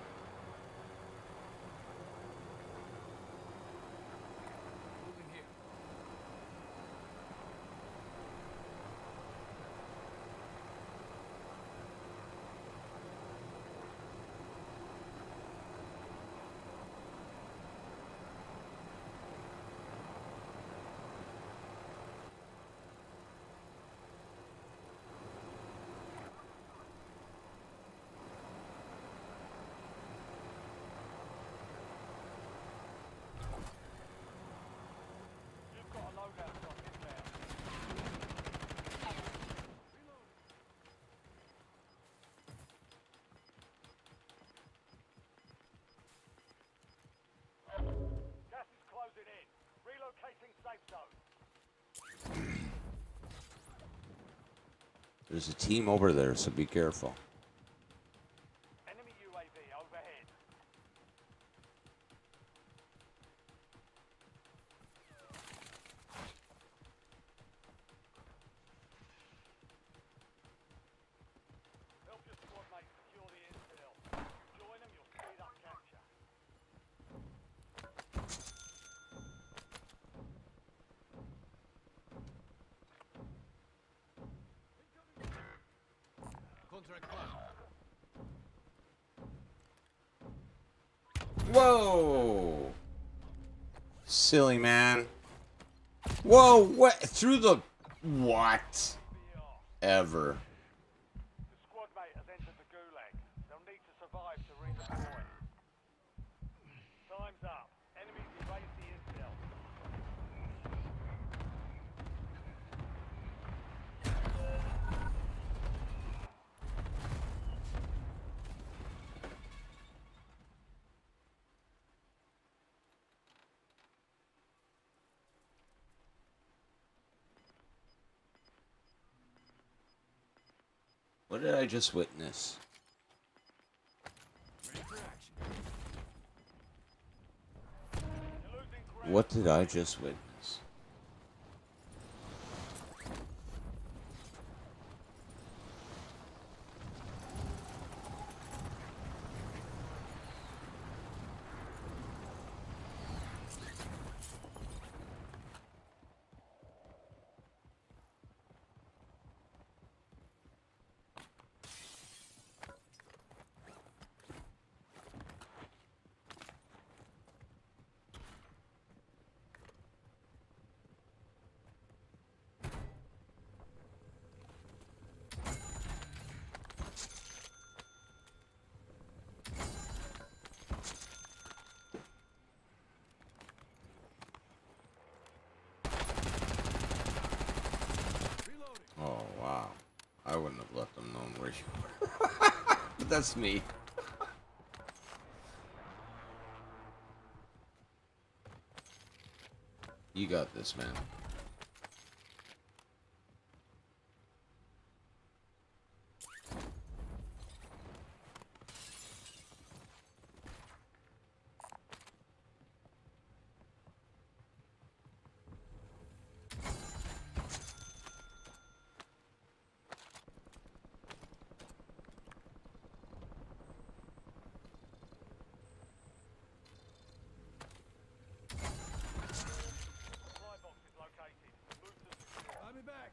Speaker 7: You've got a loadout drop inbound. Gas is closing in. Relocating safe zone.
Speaker 1: There's a team over there, so be careful.
Speaker 7: Enemy UAV overhead. Help your squad mates secure the intel. Join them, you'll speed up capture.
Speaker 1: Whoa! Silly man. Whoa, what? Through the... What? Ever.
Speaker 7: The squad mate has entered the gulag. They'll need to survive to redeploy. Time's up. Enemies erase the intel.
Speaker 1: What did I just witness?
Speaker 7: You're losing ground.
Speaker 1: What did I just witness? Oh, wow. I wouldn't have let them know where you were. But that's me. You got this, man.
Speaker 7: Supply box is located. Move to secure.
Speaker 8: I'll be back.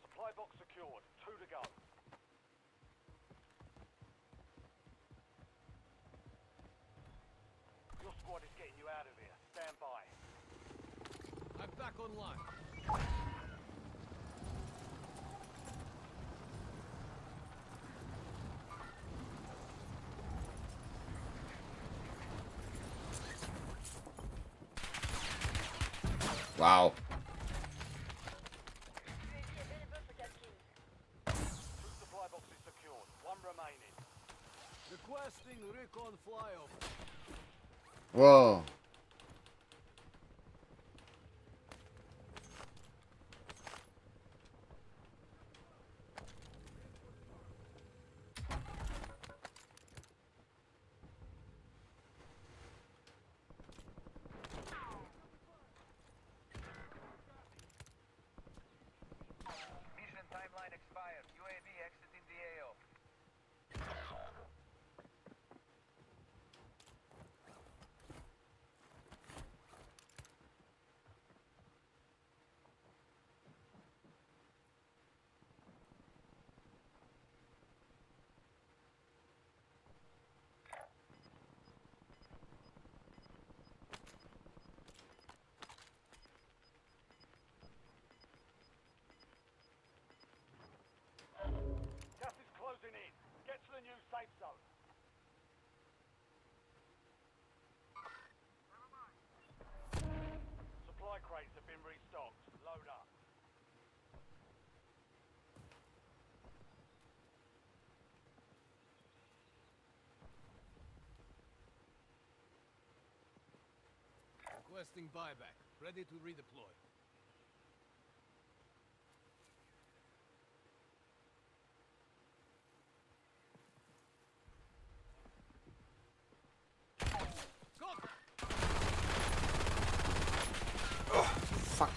Speaker 7: Supply box secured. 2 to go. Your squad is getting you out of here. Stand by.
Speaker 8: I'm back online.
Speaker 1: Wow.
Speaker 7: 2 supply boxes secured. 1 remaining.
Speaker 8: Requesting recon flyover.
Speaker 1: Whoa.
Speaker 7: Gas is closing in. Get to the new safe zone. Supply crates have been restocked. Load up.
Speaker 8: Requesting buyback. Ready to redeploy.
Speaker 1: Fuck.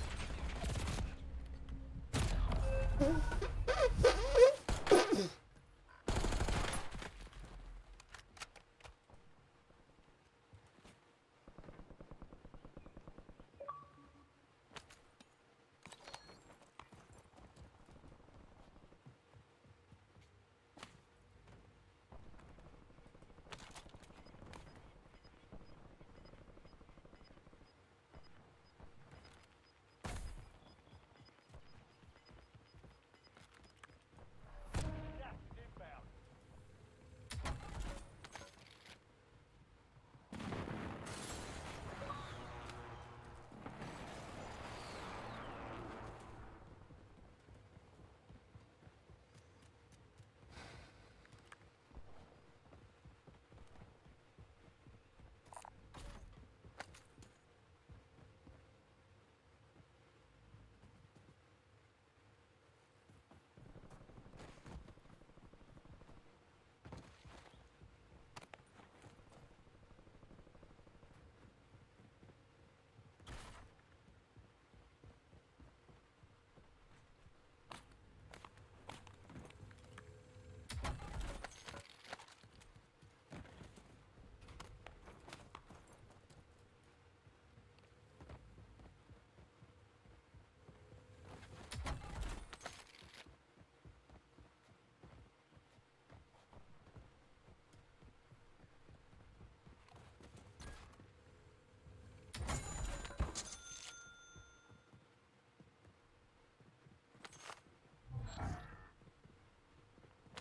Speaker 7: Gas is inbound.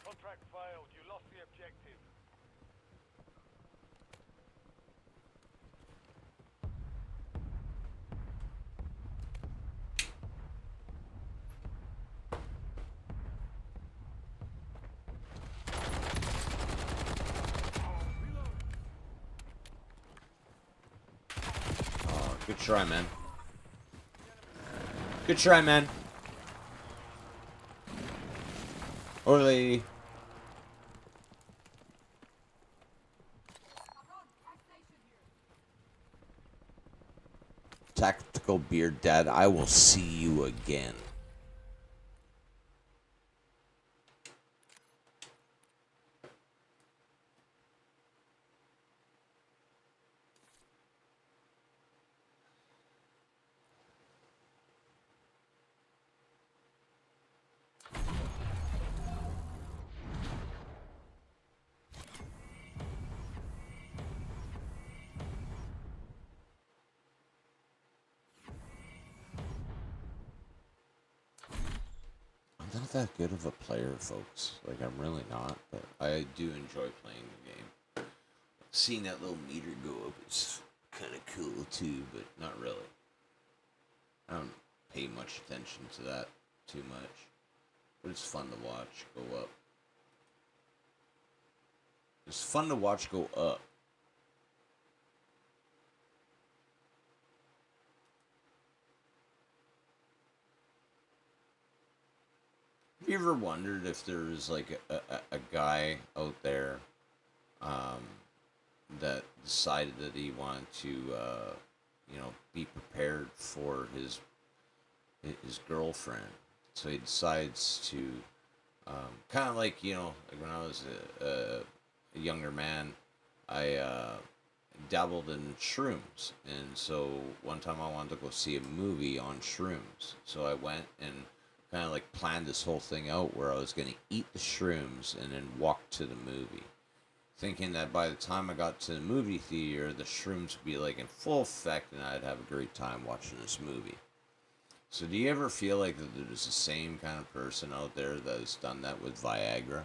Speaker 7: Contract failed. You lost the objective.
Speaker 1: Oh, good try, man. Good try, man. Orly. Tactical beard dad, I will see you again. I'm not that good of a player, folks. Like, I'm really not, but I do enjoy playing the game. Seeing that little meter go up is kind of cool too, but not really. I don't pay much attention to that too much, but it's fun to watch go up. It's fun to watch go up. Have you ever wondered if there's like a guy out there that decided that he wanted to, be prepared for his girlfriend So he decides to, kind of like, you know, like when I was a younger man, I dabbled in shrooms. And so one time I wanted to go see a movie on shrooms. So I went and kind of like planned this whole thing out where I was going to eat the shrooms and then walk to the movie, thinking that by the time I got to the movie theater, the shrooms would be like in full effect and I'd have a great time watching this movie. So do you ever feel like that there's the same kind of person out there that has done that with Viagra?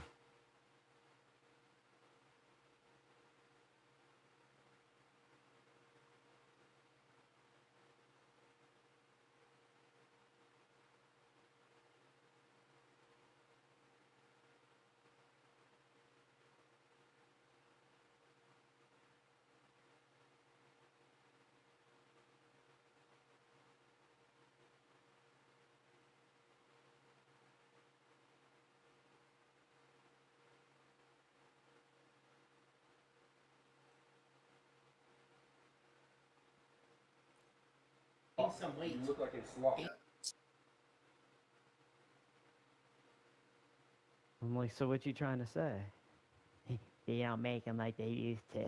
Speaker 10: I'm like, so what you trying to say? They don't make them like they used to.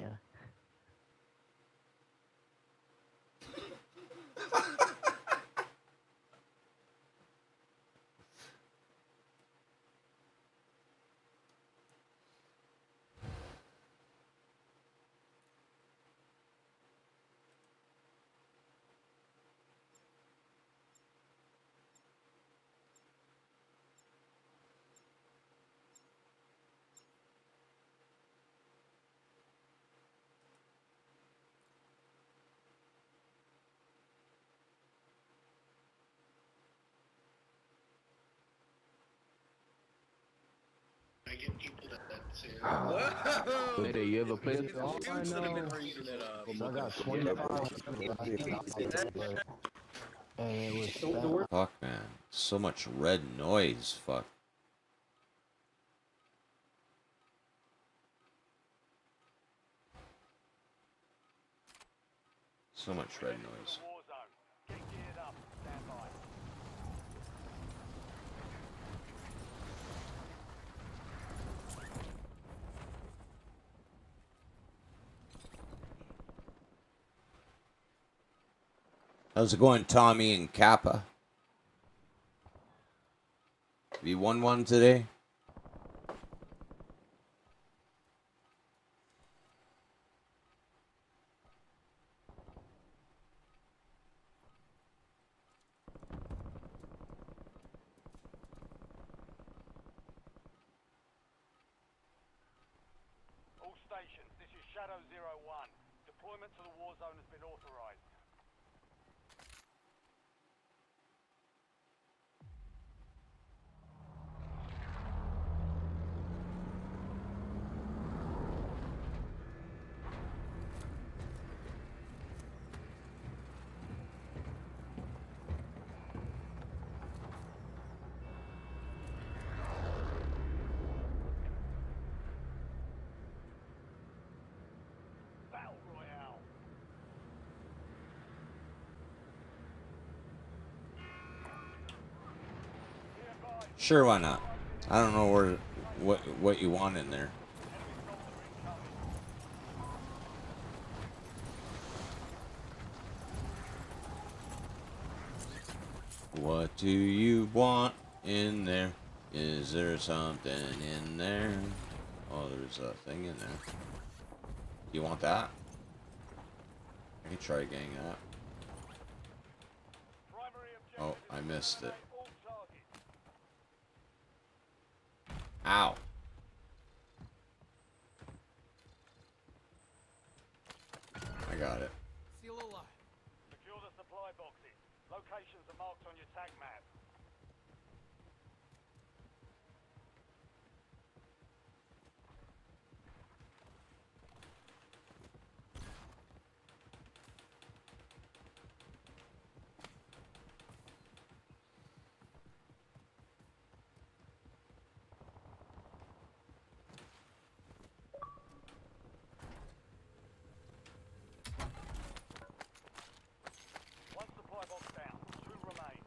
Speaker 8: Mayday, you ever played this?
Speaker 11: All I know, I got 25 and it was spent.
Speaker 1: Fuck, man. So much red noise. Fuck. So much red noise.
Speaker 7: War zone. Get geared up. Stand by.
Speaker 1: How's it going, Tommy and Kappa? Have you won one today?
Speaker 7: All stations, this is Shadow 01. Deployment to the war zone has been authorized. Battle Royale.
Speaker 1: Sure, why not? I don't know what you want in there. What do you want in there? Is there something in there? Oh, there's a thing in there. You want that? I can try getting that. Oh, I missed it. Ow. I got it.
Speaker 8: Still alive.
Speaker 7: Secure the supply boxes. Locations are marked on your tag map. One supply box down. 2 remain.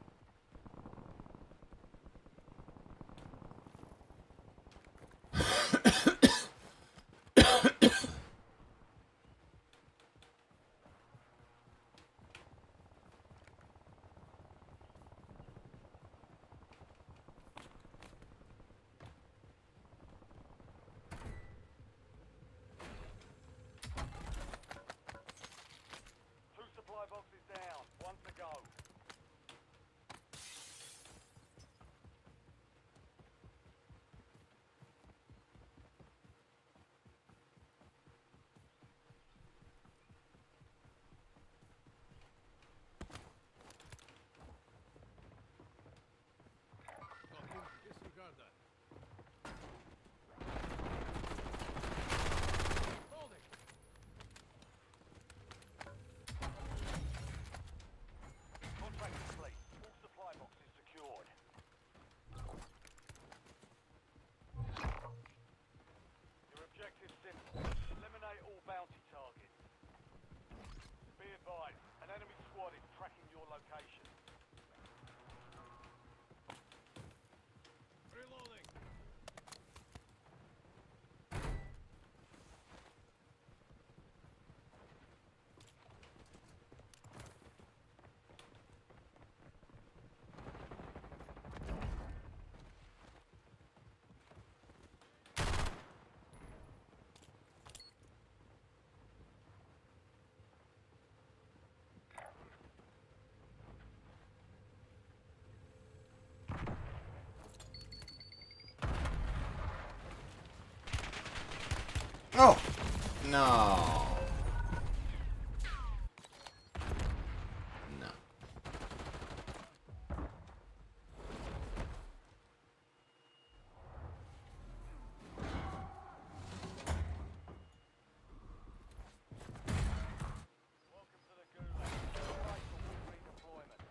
Speaker 1: Oh! No. No.
Speaker 7: Welcome to the Gulag. Prepare for redeployment.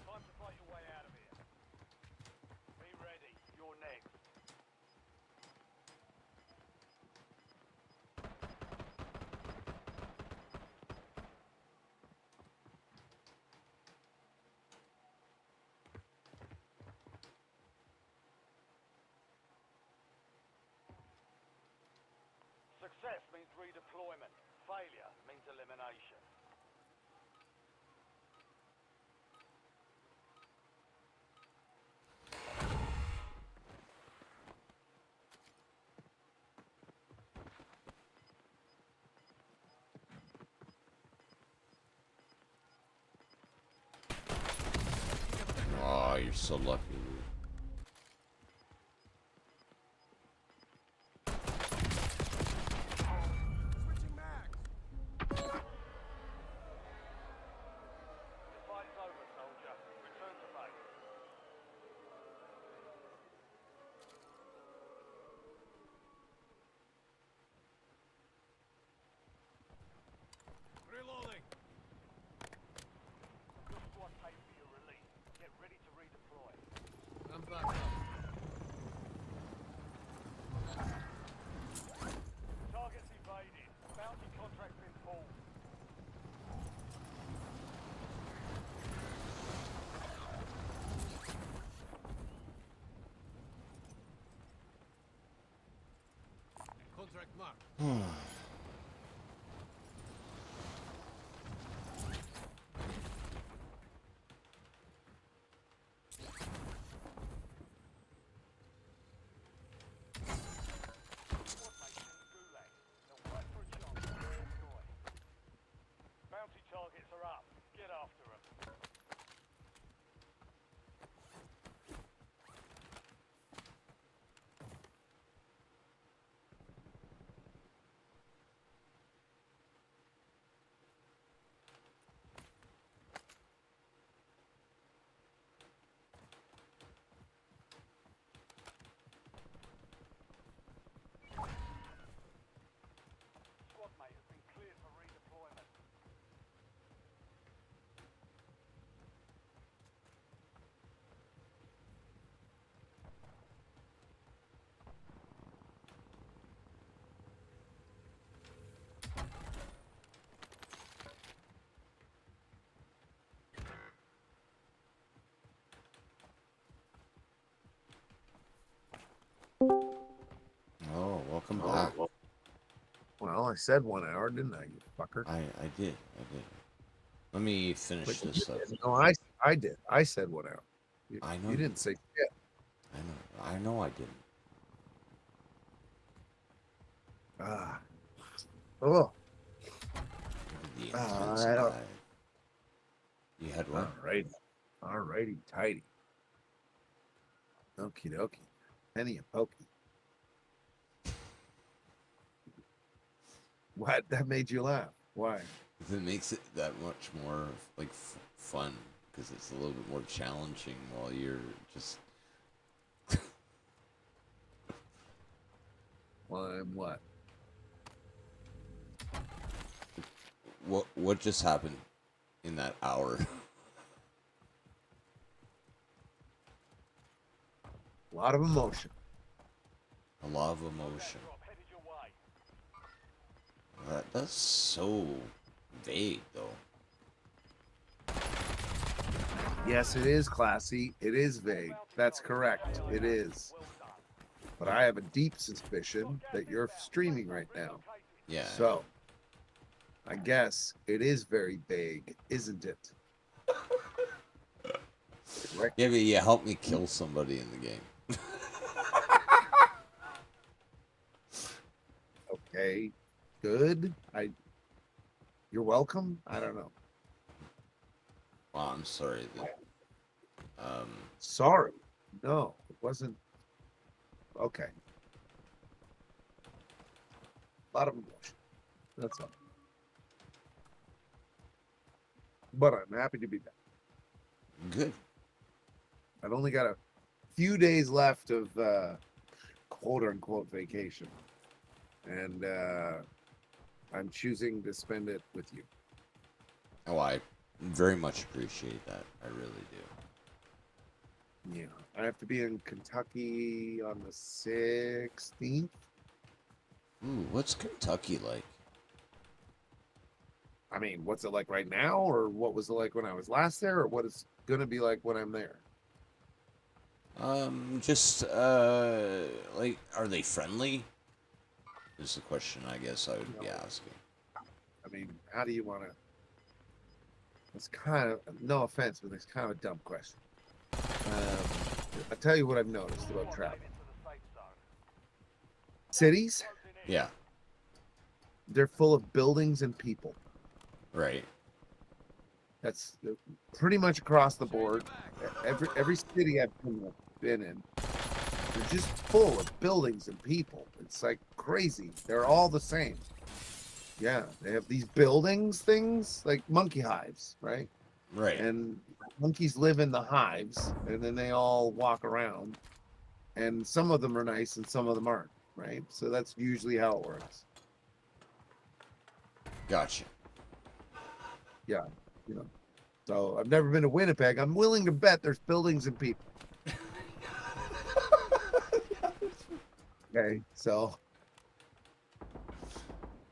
Speaker 7: Time to fight your way out of here. Be ready. You're next. Success means redeployment. Failure means elimination.
Speaker 1: Oh, you're so lucky.
Speaker 7: The fight's over, soldier. Return to base. Reloading. Your squad paid for your release. Get ready to redeploy. I'm back up. Targets evaded. Bounty contract been pulled. Contract marked. Bounty targets are up. Get after them. Squad mate has been cleared for redeployment.
Speaker 1: Oh, welcome back.
Speaker 2: Well, I said 1 hour, didn't I, you fucker?
Speaker 1: I did. Let me finish
Speaker 2: But you
Speaker 1: this up.
Speaker 2: didn't. No, I did. I said 1 hour.
Speaker 1: I know
Speaker 2: You didn't say shit.
Speaker 1: I know I didn't.
Speaker 2: Ah. Oh.
Speaker 1: The
Speaker 2: I
Speaker 1: intense
Speaker 2: don't-
Speaker 1: guy. You had what?
Speaker 2: Alrighty, tidy. Okie dokie. Penny and pokey. What? That made you laugh. Why?
Speaker 1: It makes it that much more like fun because it's a little bit more challenging while you're just.
Speaker 2: Well, I'm what?
Speaker 1: What just happened in that hour?
Speaker 2: A lot of emotion.
Speaker 1: A lot of emotion. That's so vague, though.
Speaker 2: Yes, it is classy. It is vague. That's correct. It is. But I have a deep suspicion that you're streaming right now.
Speaker 1: Yeah.
Speaker 2: So, I guess it is very vague, isn't it? Right.
Speaker 1: Yeah, but you help me kill somebody in the game.
Speaker 2: Okay, good. You're welcome. I don't know.
Speaker 1: Well, I'm sorry that.
Speaker 2: Sorry. No, it wasn't. Okay. A lot of emotion. That's all. But I'm happy to be back.
Speaker 1: Good.
Speaker 2: I've only got a few days left of quote unquote vacation. And I'm choosing to spend it with you.
Speaker 1: Oh, I very much appreciate that. I really do.
Speaker 2: Yeah. I have to be in Kentucky on the 16th.
Speaker 1: Ooh, what's Kentucky like?
Speaker 2: I mean, what's it like right now, or what was it like when I was last there, or what it's gonna be like when I'm there?
Speaker 1: Just like, are they friendly? Is the question I guess I would be asking.
Speaker 2: I mean, how do you want to? It's kind of, no offense, but it's kind of a dumb question. I'll tell you what I've noticed about travel. Cities,
Speaker 1: Yeah.
Speaker 2: they're full of buildings and people.
Speaker 1: Right.
Speaker 2: That's pretty much across the board. Every city I've been in, they're just full of buildings and people. It's like crazy. They're all the same. Yeah, they have these buildings, things like monkey hives, right?
Speaker 1: Right.
Speaker 2: And monkeys live in the hives, and then they all walk around. And some of them are nice, and some of them aren't, right? So that's usually how it works.
Speaker 1: Gotcha.
Speaker 2: Yeah, you know. So I've never been to Winnipeg. I'm willing to bet there's buildings and people. Okay, so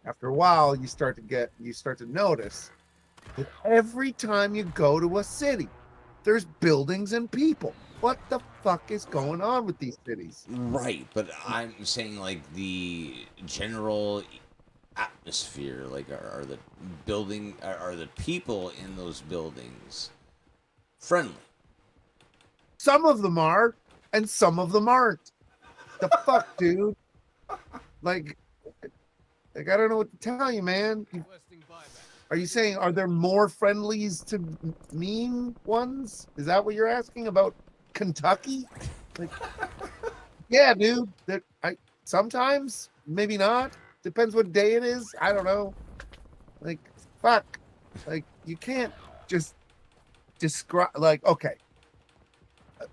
Speaker 2: after a while, you start to notice that every time you go to a city, there's buildings and people. What the fuck is going on with these cities?
Speaker 1: Right, but I'm saying like the general atmosphere, like are the building, are the people in those buildings friendly?
Speaker 2: Some of them are, and some of them aren't. The fuck, dude? Like I don't know what to tell you, man. Are you saying, are there more friendlies to mean ones? Is that what you're asking about Kentucky? Like, yeah, dude. Sometimes, maybe not. Depends what day it is. I don't know. Like, fuck. Like, you can't just describe. Like, okay,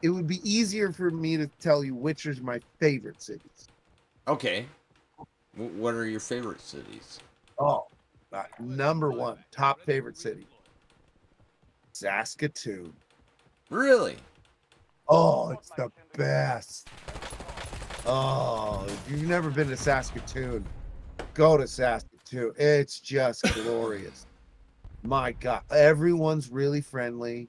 Speaker 2: it would be easier for me to tell you which is my favorite cities.
Speaker 1: Okay. What are your favorite cities?
Speaker 2: Oh, number one, top favorite city, Saskatoon.
Speaker 1: Really?
Speaker 2: Oh, it's the best. Oh, if you've never been to Saskatoon, go to Saskatoon. It's just glorious. My God, everyone's really friendly.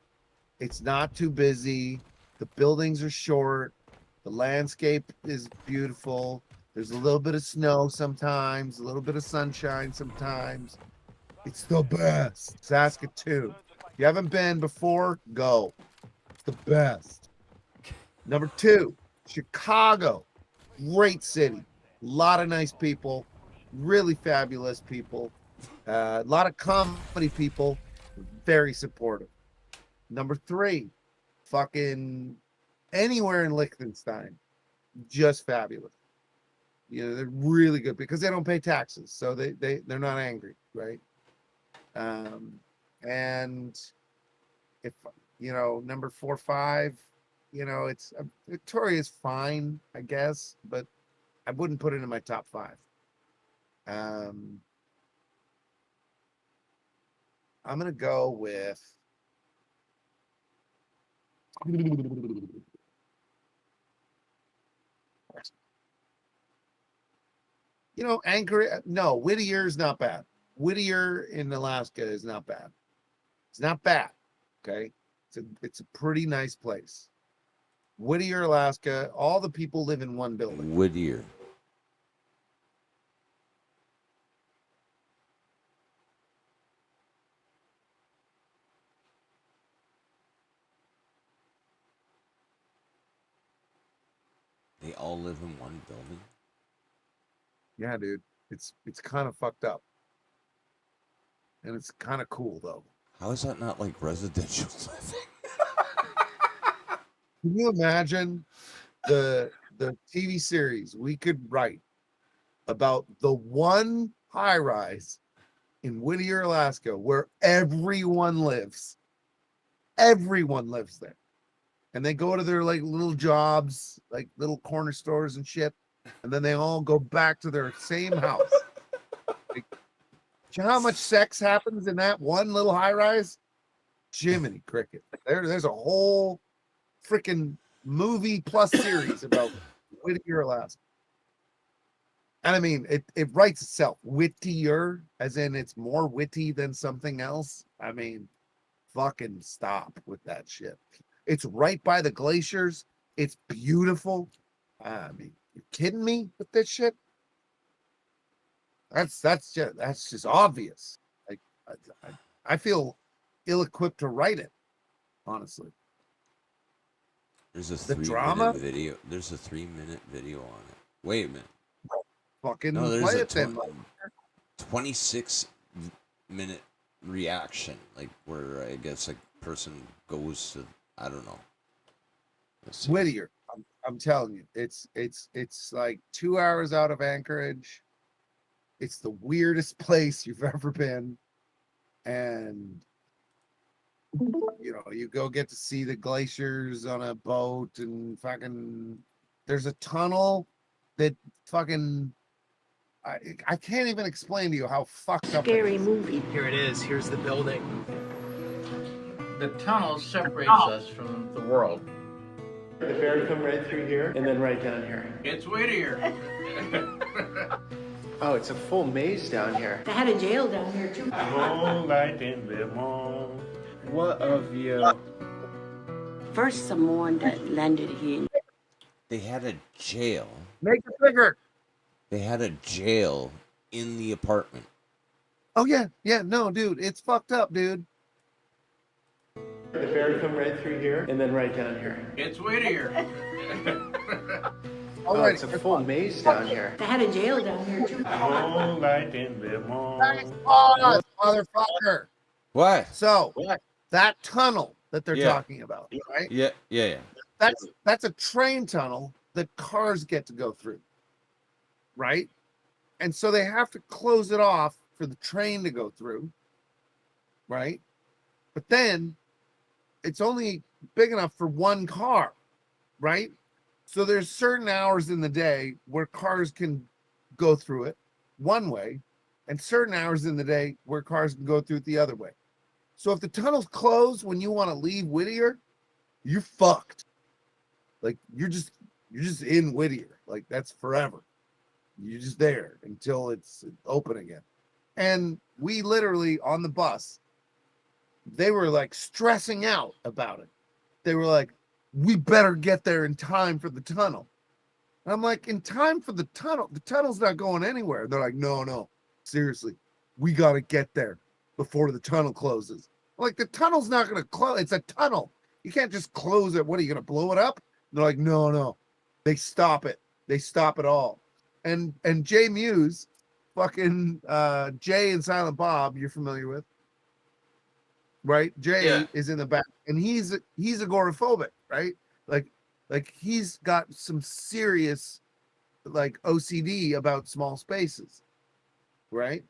Speaker 2: It's not too busy. The buildings are short. The landscape is beautiful. There's a little bit of snow sometimes, a little bit of sunshine sometimes. It's the best. Saskatoon. If you haven't been before, go. It's the best. Number two, Chicago. Great city. A lot of nice people. Really fabulous people. A lot of comedy people. Very supportive. Number three, fucking anywhere in Liechtenstein. Just fabulous. You know, they're really good because they don't pay taxes, so they're not angry, right? And if you know, number 4, 5, you know, it's Victoria's fine, I guess, but I wouldn't put it in my top 5. I'm gonna go with Anchorage. No, Whittier is not bad. Whittier in Alaska is not bad. It's not bad. Okay. It's a pretty nice place. Whittier, Alaska. All the people live in one building.
Speaker 1: Whittier. live in one building?
Speaker 2: Yeah, dude. It's kind of fucked up. And it's kind of cool though.
Speaker 1: How is that not like residential living?
Speaker 2: Can you imagine the TV series we could write about the one high rise in Whittier, Alaska, where everyone lives? Everyone lives there. And they go to their like little jobs, like little corner stores and shit. And then they all go back to their same house. Like, do you know how much sex happens in that one little high rise? Jiminy Cricket. There's a whole freaking movie plus series about Whittier, Alaska. And I mean, it writes itself. Whittier, as in it's more witty than something else. I mean, fucking stop with that shit. It's right by the glaciers. It's beautiful. I mean, you kidding me with this shit? That's just obvious. Like I feel ill-equipped to write it, honestly.
Speaker 1: There's a
Speaker 2: The
Speaker 1: 3
Speaker 2: drama?
Speaker 1: minute video. There's a 3-minute video on it. Wait a minute.
Speaker 2: Fucking
Speaker 1: No, there's
Speaker 2: play
Speaker 1: a
Speaker 2: it then.
Speaker 1: 26-minute reaction, like where I guess a person goes to, I don't know. Let's see.
Speaker 2: Whittier, I'm telling you, it's like 2 hours out of Anchorage. It's the weirdest place you've ever been, and you know, you go get to see the glaciers on a boat, and fucking there's a tunnel that fucking I can't even explain to you how fucked up.
Speaker 12: Scary
Speaker 2: it is.
Speaker 12: movie.
Speaker 13: Here it is. Here's the building.
Speaker 12: The tunnel separates us from the world.
Speaker 13: The ferry come right through here and then right down here.
Speaker 12: It's Whittier.
Speaker 13: Oh, it's a full maze down here.
Speaker 12: They had a jail down here too.
Speaker 6: Moonlight in the morning.
Speaker 13: What of you?
Speaker 12: First, someone that landed here.
Speaker 1: They had a jail.
Speaker 2: Make it bigger.
Speaker 1: They had a jail in the apartment.
Speaker 2: Oh yeah, no, dude, it's fucked up, dude.
Speaker 13: The ferry come right through here and then right down here.
Speaker 12: It's Whittier.
Speaker 13: Oh, it's a full maze down here.
Speaker 12: They had a jail down here too.
Speaker 6: Moonlight in the morning.
Speaker 2: Pause, motherfucker.
Speaker 1: What?
Speaker 2: So that tunnel that they're
Speaker 1: Yeah.
Speaker 2: talking about, right?
Speaker 1: Yeah.
Speaker 2: That's a train tunnel that cars get to go through, right? And so they have to close it off for the train to go through, right? But then it's only big enough for one car, right? So there's certain hours in the day where cars can go through it one way, and certain hours in the day where cars can go through it the other way. So if the tunnel's closed when you want to leave Whittier, you're fucked. Like you're just in Whittier. Like that's forever. You're just there until it's open again. And we literally on the bus, they were like stressing out about it. They were like, we better get there in time for the tunnel. And I'm like, in time for the tunnel? The tunnel's not going anywhere. They're like, no, seriously, we got to get there before the tunnel closes. I'm like, the tunnel's not going to close. It's a tunnel. You can't just close it. What are you going to blow it up? They're like, no. They stop it. They stop it all. And Jay Muse, fucking Jay and Silent Bob, you're familiar with, right? Jay is in the back, and he's agoraphobic, right? Like he's got some serious like OCD about small spaces, right?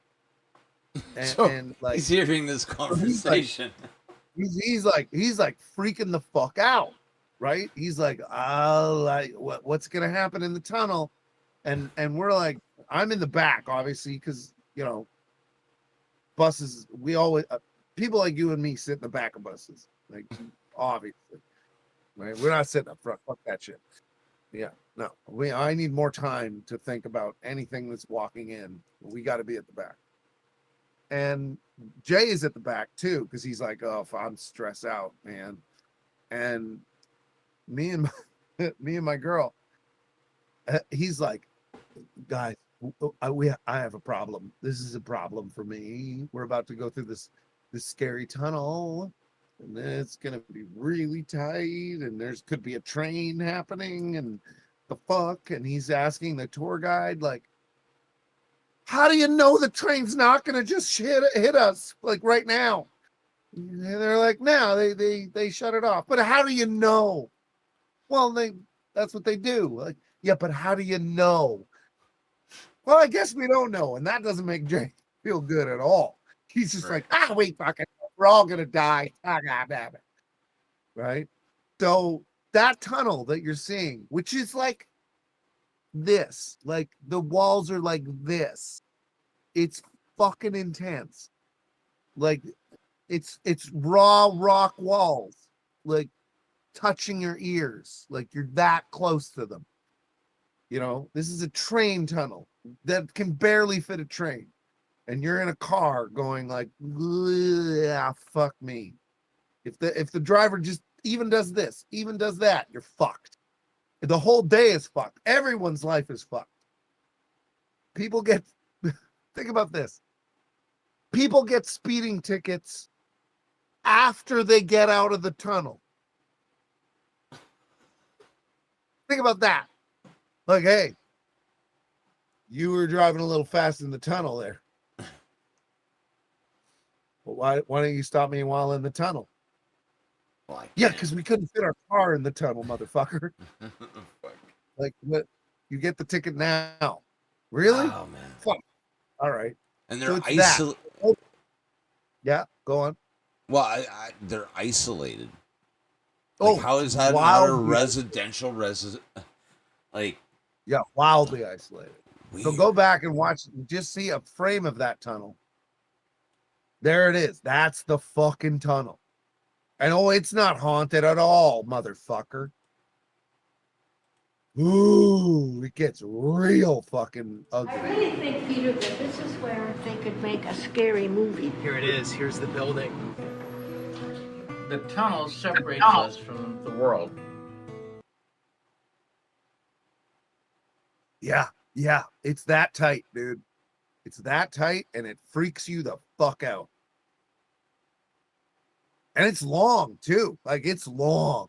Speaker 2: And like
Speaker 1: he's hearing this conversation.
Speaker 2: He's like freaking the fuck out, right? He's like, like what's gonna happen in the tunnel? And we're like, I'm in the back, obviously, because you know, buses. We always people like you and me sit in the back of buses, like obviously, right? We're not sitting up front. Fuck that shit. Yeah, no. I need more time to think about anything that's walking in. We got to be at the back. And Jay is at the back too, because he's like, oh, I'm stressed out, man. And me and my girl, he's like, guys, I have a problem. This is a problem for me. We're about to go through this scary tunnel, and then it's gonna be really tight, and could be a train happening, and the fuck? And he's asking the tour guide, like, how do you know the train's not gonna just hit us like right now? And they're like, no, they shut it off. But how do you know? Well, that's what they do. Like, yeah, but how do you know? Well, I guess we don't know, and that doesn't make Jay feel good at all. He's just like, wait, fucking, we're all gonna die. God damn it. Right? So that tunnel that you're seeing, which is like this, like the walls are like this. It's fucking intense. Like it's raw rock walls, like touching your ears, like you're that close to them. You know, this is a train tunnel that can barely fit a train. And you're in a car going like, fuck me. If the driver just even does this, even does that, you're fucked. The whole day is fucked. Everyone's life is fucked. People get, think about this. People get speeding tickets after they get out of the tunnel. Think about that. Like, hey, you were driving a little fast in the tunnel there. Well, why don't you stop me while in the tunnel? Yeah, because we couldn't fit our car in the tunnel, motherfucker. Like, what? You get the ticket now. Really?
Speaker 1: Oh, man.
Speaker 2: Fuck. All right.
Speaker 1: And they're
Speaker 2: So
Speaker 1: isolated.
Speaker 2: Yeah, go on.
Speaker 1: Well, they're isolated.
Speaker 2: Oh,
Speaker 1: Like, how is that not a residential like?
Speaker 2: Yeah, wildly isolated.
Speaker 1: Weird.
Speaker 2: So go back and watch, just see a frame of that tunnel. There it is. That's the fucking tunnel. And it's not haunted at all, motherfucker. Ooh, it gets real fucking ugly.
Speaker 14: I really think, Peter, that this is where they could make a scary movie.
Speaker 13: Here it is. Here's the building.
Speaker 12: The tunnel separates us from the world.
Speaker 2: Yeah, it's that tight, dude. It's that tight, and it freaks you the fuck out. And it's long too. Like, it's long.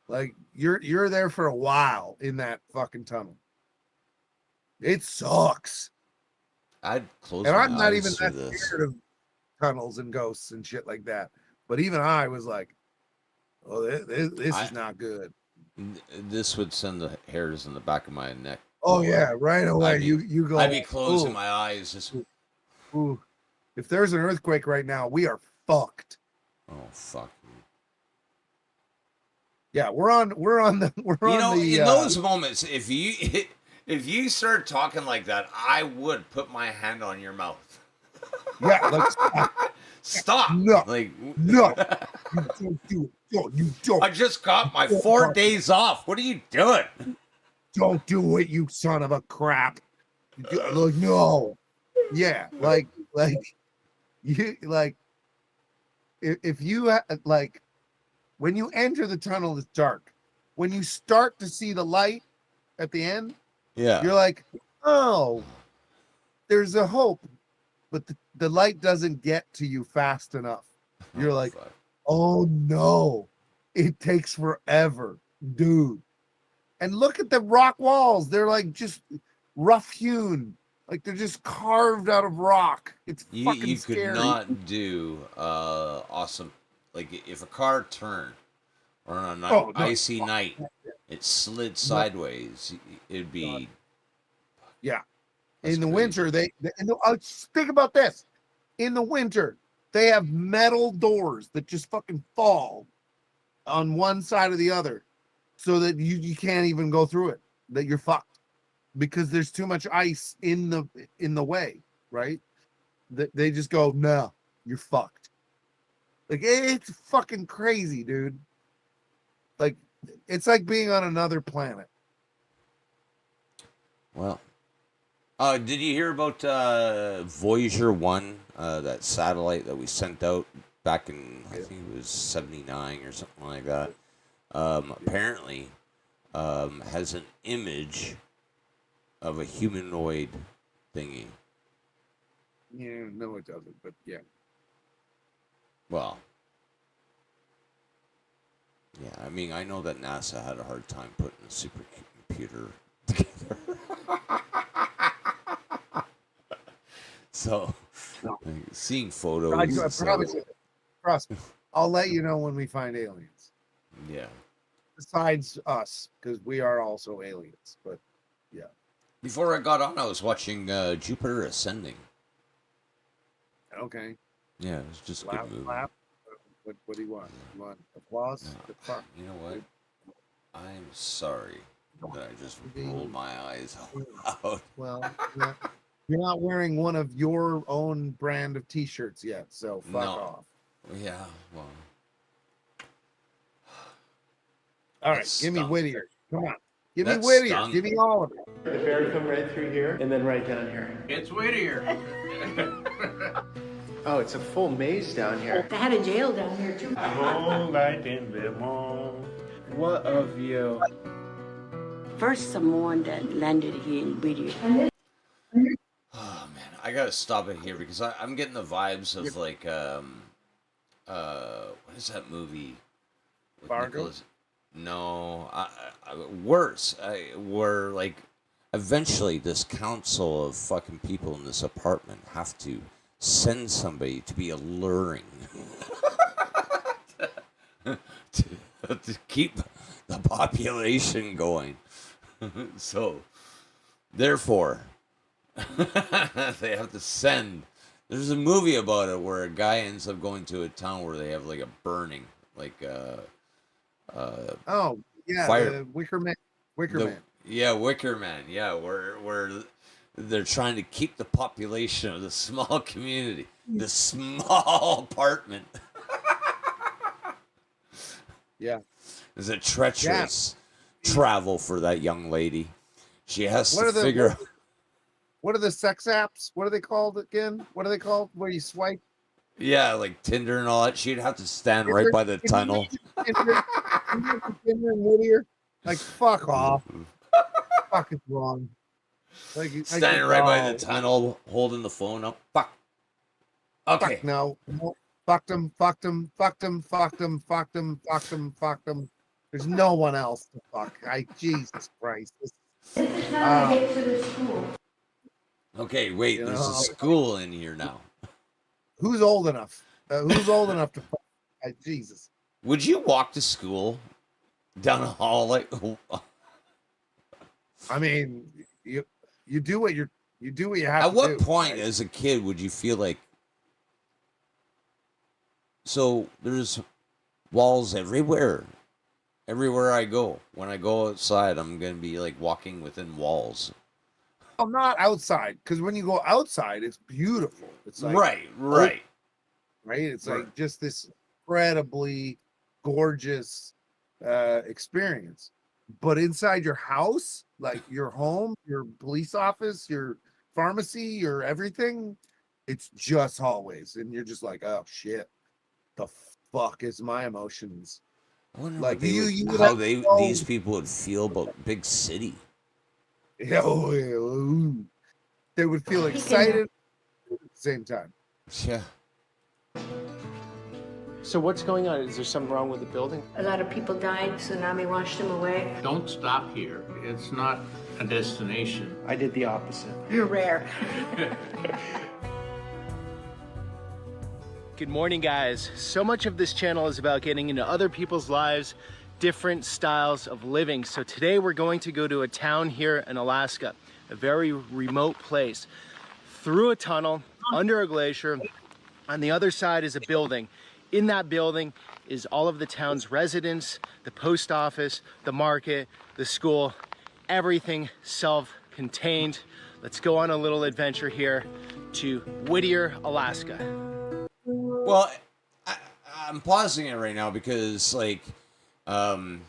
Speaker 2: Like, you're there for a while in that fucking tunnel. It sucks.
Speaker 1: I'd close
Speaker 2: And
Speaker 1: my
Speaker 2: I'm not
Speaker 1: eyes
Speaker 2: even
Speaker 1: for
Speaker 2: that
Speaker 1: this.
Speaker 2: scared of tunnels and ghosts and shit like that. But even I was like, oh, this is not good.
Speaker 1: This would send the hairs in the back of my neck.
Speaker 2: Oh yeah, right away. You go.
Speaker 1: I'd be closing
Speaker 2: ooh,
Speaker 1: my eyes. Just.
Speaker 2: Ooh. If there's an earthquake right now, we are fucked.
Speaker 1: Oh fuck.
Speaker 2: Yeah, we're on the.
Speaker 1: In those moments, if you start talking like that, I would put my hand on your mouth.
Speaker 2: Yeah, like
Speaker 1: stop.
Speaker 2: No,
Speaker 1: like
Speaker 2: no, you don't do it. No, you don't.
Speaker 1: I just got my 4 days off. What are you doing?
Speaker 2: Don't do it, you son of a crap. Like, no. Yeah, like you like if you like when you enter the tunnel, it's dark. When you start to see the light at the end,
Speaker 1: yeah,
Speaker 2: you're like, oh, there's a hope, but the light doesn't get to you fast enough. You're like, oh no, it takes forever, dude. And look at the rock walls. They're like just rough hewn. Like they're just carved out of rock. It's fucking
Speaker 1: you
Speaker 2: scary.
Speaker 1: could not do awesome. Like if a car turned or on an icy night, it slid sideways. It'd be
Speaker 2: yeah.
Speaker 1: That's
Speaker 2: in the
Speaker 1: crazy.
Speaker 2: winter, think about this. In the winter, they have metal doors that just fucking fall on one side or the other, so that you can't even go through it. That you're fucked because there's too much ice in the way, right? That they just go, no, you're fucked. Like it's fucking crazy, dude. Like it's like being on another planet.
Speaker 1: Well, did you hear about Voyager 1, that satellite that we sent out back in, I think it was 79 or something like that? Apparently has an image of a humanoid thingy.
Speaker 2: Yeah, no, it doesn't, but yeah.
Speaker 1: Well, yeah, I mean, I know that NASA had a hard time putting a computer together. So, like, seeing photos.
Speaker 2: I
Speaker 1: and
Speaker 2: promise
Speaker 1: stuff-
Speaker 2: you. Trust me. I'll let you know when we find aliens.
Speaker 1: Yeah.
Speaker 2: Besides us, because we are also aliens. But yeah.
Speaker 1: Before I got on, I was watching Jupiter Ascending.
Speaker 2: Okay.
Speaker 1: Yeah, it was just a
Speaker 2: Clap,
Speaker 1: good movie.
Speaker 2: clap. What do you want? You want applause? The fuck?
Speaker 1: You know what? I'm sorry that I just rolled my eyes out.
Speaker 2: Well, you're not wearing one of your own brand of T-shirts yet, so fuck off.
Speaker 1: Yeah, well.
Speaker 2: All right,
Speaker 1: That
Speaker 2: give me
Speaker 1: stunk.
Speaker 2: Whittier. Come on. Give me
Speaker 1: That
Speaker 2: Whittier.
Speaker 1: stunk.
Speaker 2: Give me all of it.
Speaker 13: The ferry come right through here and then right down here.
Speaker 12: It's Whittier.
Speaker 13: Oh, it's a full maze down here.
Speaker 14: They had a jail down here too.
Speaker 13: What a view.
Speaker 14: First, someone that landed here in Whittier.
Speaker 1: Oh man, I gotta stop it here because I'm getting the vibes of like what is that movie? With
Speaker 2: Fargo?
Speaker 1: Nicholas? No, worse. Where like eventually this council of fucking people in this apartment have to send somebody to be alluring to keep the population going. So, therefore, they have to send. There's a movie about it where a guy ends up going to a town where they have like a burning, like
Speaker 2: Oh, yeah,
Speaker 1: fire.
Speaker 2: the Wicker Man.
Speaker 1: Yeah, Wicker Man. Yeah, where they're trying to keep the population of the small community, the small apartment.
Speaker 2: Yeah.
Speaker 1: It's a treacherous travel for that young lady. She has to
Speaker 2: the
Speaker 1: figure out.
Speaker 2: What are the sex apps? What are they called again? What are they called? Where you swipe?
Speaker 1: Yeah, like Tinder and all that. She'd have to stand right by the tunnel.
Speaker 2: Tinder and Whittier? Like, fuck off. Fuck is wrong. Like,
Speaker 1: Standing right by the tunnel, holding the phone up. Fuck. Okay.
Speaker 2: Fuck no. Fucked him, fucked him, fucked him, fucked him, fucked him, fucked him, fucked him. There's no one else to fuck. Jesus Christ.
Speaker 1: Okay, wait.
Speaker 2: You
Speaker 1: There's
Speaker 2: know,
Speaker 1: a school in here now.
Speaker 2: Who's old enough? Who's old enough to fuck? Jesus.
Speaker 1: Would you walk to school down a hall like?
Speaker 2: I mean, you do what you have to do.
Speaker 1: At what point, as a kid, would you feel like? So there's walls everywhere. Everywhere I go. When I go outside, I'm gonna be like walking within walls.
Speaker 2: I'm not outside, because when you go outside, it's beautiful. It's like
Speaker 1: Right.
Speaker 2: It's like just this incredibly gorgeous experience. But inside your house, like your home, your police office, your pharmacy, your everything, it's just hallways, and you're just like, oh shit, the fuck is my emotions?
Speaker 1: I wonder
Speaker 2: Like
Speaker 1: how these people would feel about big city.
Speaker 2: They would feel excited at the same time.
Speaker 1: Yeah.
Speaker 13: So what's going on? Is there something wrong with the building?
Speaker 14: A lot of people died. Tsunami washed them away.
Speaker 12: Don't stop here. It's not a destination.
Speaker 13: I did the opposite.
Speaker 14: You're rare.
Speaker 13: Good morning, guys. So much of this channel is about getting into other people's lives, different styles of living. So today we're going to go to a town here in Alaska, a very remote place, through a tunnel, under a glacier. On the other side is a building. In that building is all of the town's residents, the post office, the market, the school, everything self-contained. Let's go on a little adventure here to Whittier, Alaska.
Speaker 1: Well, I'm pausing it right now because, like, when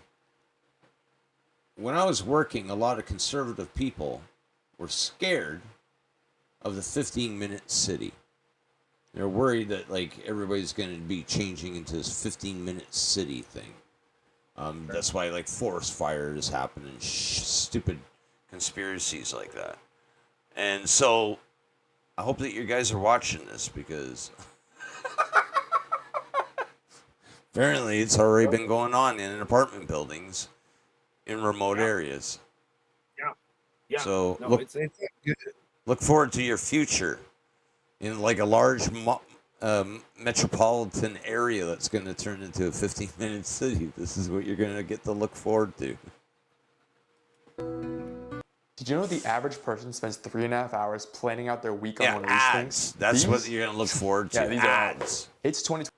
Speaker 1: I was working, a lot of conservative people were scared of the 15-minute city. They're worried that, like, everybody's going to be changing into this 15-minute city thing. That's why, like, forest fires happen and stupid conspiracies like that. And so, I hope that you guys are watching this because apparently it's already been going on in apartment buildings in remote areas.
Speaker 2: Yeah.
Speaker 1: So
Speaker 2: No, it's good.
Speaker 1: look forward to your future in like a large metropolitan area that's going to turn into a 15-minute city. This is what you're going to get to look forward to.
Speaker 15: Did you know the average person spends 3.5 hours planning out their week on one of these
Speaker 1: ads.
Speaker 15: things?
Speaker 1: That's what you're going to look forward to.
Speaker 15: Yeah, these
Speaker 1: ads.
Speaker 15: Are it's 2020.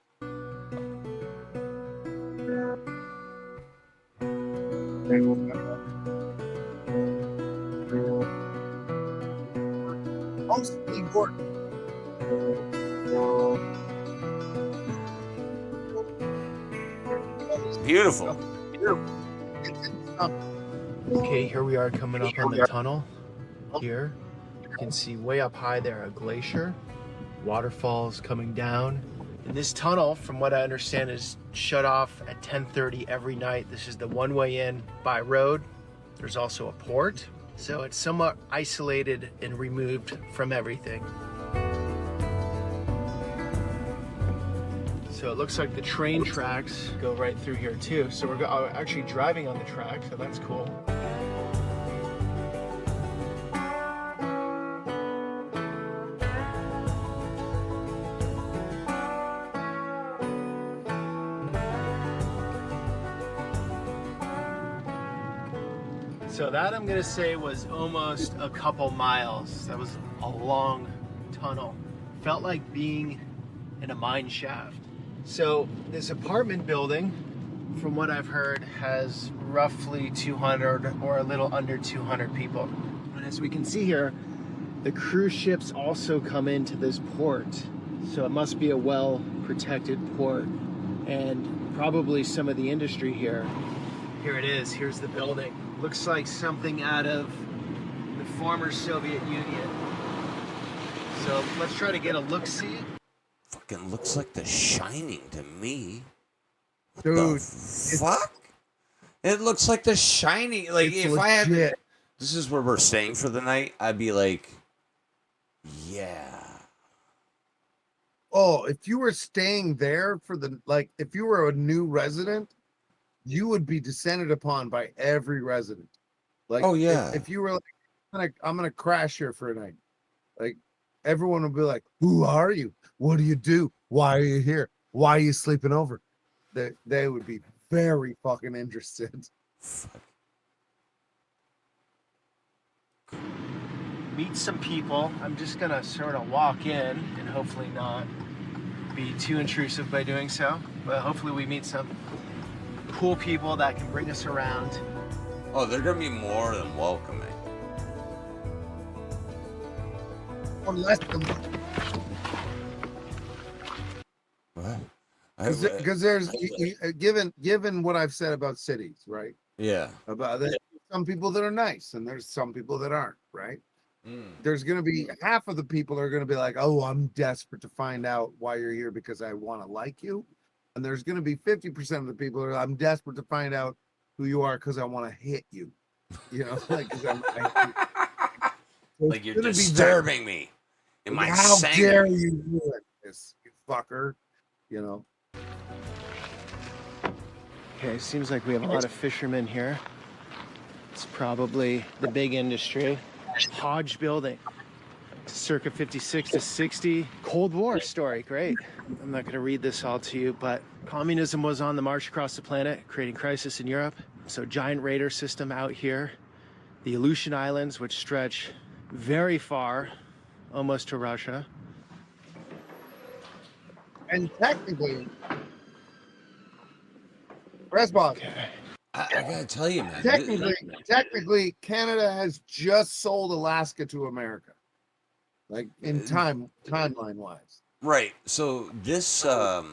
Speaker 2: Mostly important.
Speaker 1: Beautiful.
Speaker 13: Okay, here we are coming up on the tunnel. Here, you can see way up high there a glacier, waterfalls coming down. And this tunnel, from what I understand, is shut off at 10:30 every night. This is the one way in by road. There's also a port, so it's somewhat isolated and removed from everything. So it looks like the train tracks go right through here too. So we're actually driving on the track, so that's cool. So that, I'm gonna say, was almost a couple miles. That was a long tunnel. Felt like being in a mine shaft. So this apartment building, from what I've heard, has roughly 200 or a little under 200 people. And as we can see here, the cruise ships also come into this port. So it must be a well-protected port, and probably some of the industry here. Here it is, here's the building. Looks like something out of the former Soviet Union. So let's try to get a look-see.
Speaker 1: Fucking looks like The Shining to me. What
Speaker 2: Dude,
Speaker 1: the fuck? It looks like The Shining. Like,
Speaker 2: it's
Speaker 1: if I had,
Speaker 2: legit.
Speaker 1: this is where we're staying for the night, I'd be like, yeah.
Speaker 2: Oh, if you were staying there for the, like, if you were a new resident, you would be descended upon by every resident. Like,
Speaker 1: Oh, yeah.
Speaker 2: if you were like, I'm gonna crash here for a night, like, everyone would be like, who are you? What do you do? Why are you here? Why are you sleeping over? They would be very fucking interested.
Speaker 1: Fuck.
Speaker 13: Meet some people. I'm just gonna sort of walk in and hopefully not be too intrusive by doing so, but hopefully we meet some cool people that can bring us around.
Speaker 1: Oh, they're gonna be more than welcoming.
Speaker 2: Or less than
Speaker 1: What?
Speaker 2: because there's given what I've said about cities, right?
Speaker 1: Yeah.
Speaker 2: About there's some people that are nice and there's some people that aren't, right? There's gonna be half of the people are gonna be like, oh, I'm desperate to find out why you're here because I want to like you. And there's gonna be 50% of the people that are, I'm desperate to find out who you are because I want to hit you. You know, like, 'cause
Speaker 1: Like you're disturbing me in my
Speaker 2: how
Speaker 1: sanctity.
Speaker 2: dare you ruin this, you fucker? You know.
Speaker 13: Okay, seems like we have a lot of fishermen here. It's probably the big industry. Hodge Building, circa 56 to 60. Cold War story, great. I'm not gonna read this all to you, but communism was on the march across the planet, creating crisis in Europe. So giant radar system out here. The Aleutian Islands, which stretch very far, almost to Russia.
Speaker 2: And technically, Resbog.
Speaker 1: I gotta tell you, man.
Speaker 2: Technically, Canada has just sold Alaska to America, like in timeline wise.
Speaker 1: Right. So this was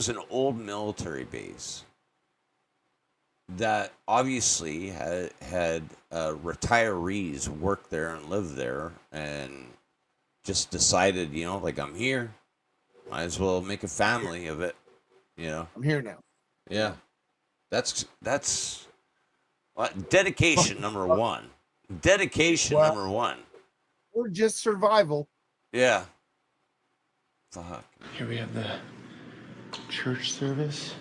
Speaker 1: an old military base that obviously had retirees work there and live there, and just decided, you know, like, I'm here, might as well make a family of it. You know,
Speaker 2: I'm here now.
Speaker 1: Yeah. That's dedication number one. Dedication number one.
Speaker 2: Or just survival.
Speaker 1: Yeah. Fuck.
Speaker 13: Here we have the church service.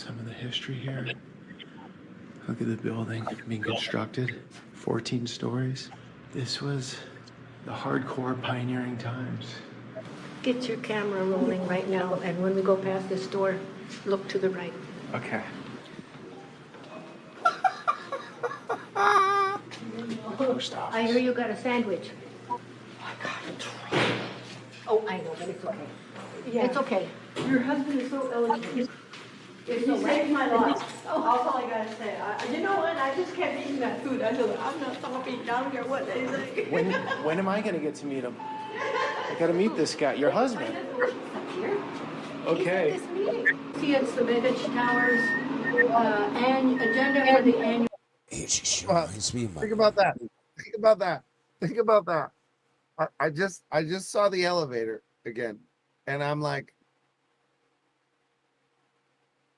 Speaker 13: some of the history here. Look at the building being constructed, 14 stories. This was the hardcore pioneering times.
Speaker 14: Get your camera rolling right now, and when we go past this door, look to the right.
Speaker 13: Okay. Post office.
Speaker 14: I hear you got a sandwich. Oh, I know, but it's okay.
Speaker 16: Yeah.
Speaker 14: It's okay. Your husband is so elegant.
Speaker 16: If you saved my life, that's all I gotta say. You know what? I just kept eating that food. I said, I'm not stopping. I don't care what they say.
Speaker 13: When am I gonna get to meet him? I gotta meet this guy, your husband. Okay.
Speaker 14: See, it's the Village Towers and agenda for the annual.
Speaker 2: Think about that. Think about that. Think about that. I just saw the elevator again, and I'm like,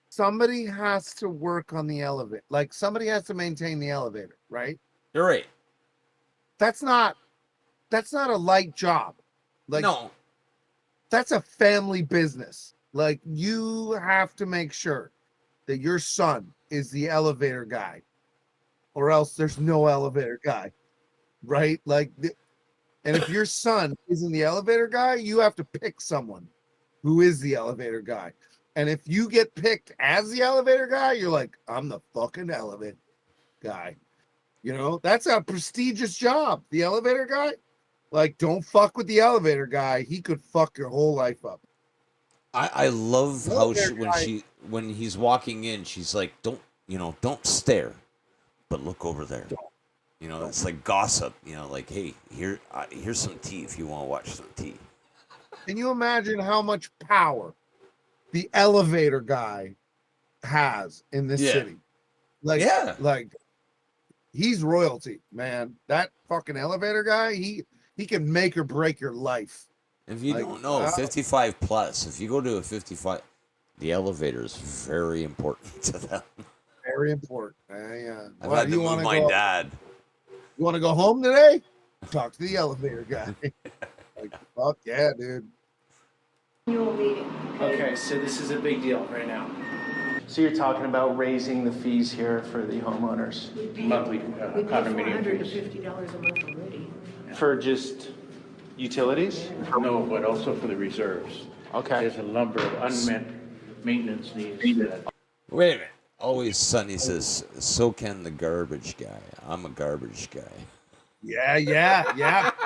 Speaker 2: somebody has to work on the elevator. Like somebody has to maintain the elevator, right?
Speaker 1: You're right.
Speaker 2: That's not a light job. Like,
Speaker 1: no,
Speaker 2: that's a family business. Like, you have to make sure that your son is the elevator guy, or else there's no elevator guy, right? Like, and if your son isn't the elevator guy, you have to pick someone who is the elevator guy. And if you get picked as the elevator guy, you're like, I'm the fucking elevator guy. You know, that's a prestigious job. The elevator guy, like, don't fuck with the elevator guy. He could fuck your whole life up.
Speaker 1: I love how when he's walking in, she's like, don't stare, but look over there. You know, it's like gossip. You know, like, hey, here's some tea if you want to watch some tea.
Speaker 2: Can you imagine how much power the elevator guy has in this city? Like, like, he's royalty, man. That fucking elevator guy, he can make or break your life.
Speaker 1: If you don't know, 55 plus, if you go to a 55, the elevator is very important to them.
Speaker 2: Very important. Yeah.
Speaker 1: I've had to move my dad.
Speaker 2: You want to go home today? Talk to the elevator guy. Like, fuck yeah, dude.
Speaker 14: Annual meeting.
Speaker 13: Okay, so this is a big deal right now. So you're talking about raising the fees here for the homeowners?
Speaker 12: Monthly
Speaker 14: We pay $450 a month already.
Speaker 13: For just utilities?
Speaker 12: No, but also for the reserves.
Speaker 13: Okay.
Speaker 12: There's a number of unmet maintenance needs.
Speaker 1: Wait a minute. Always Sonny says, so can the garbage guy. I'm a garbage guy.
Speaker 2: Yeah.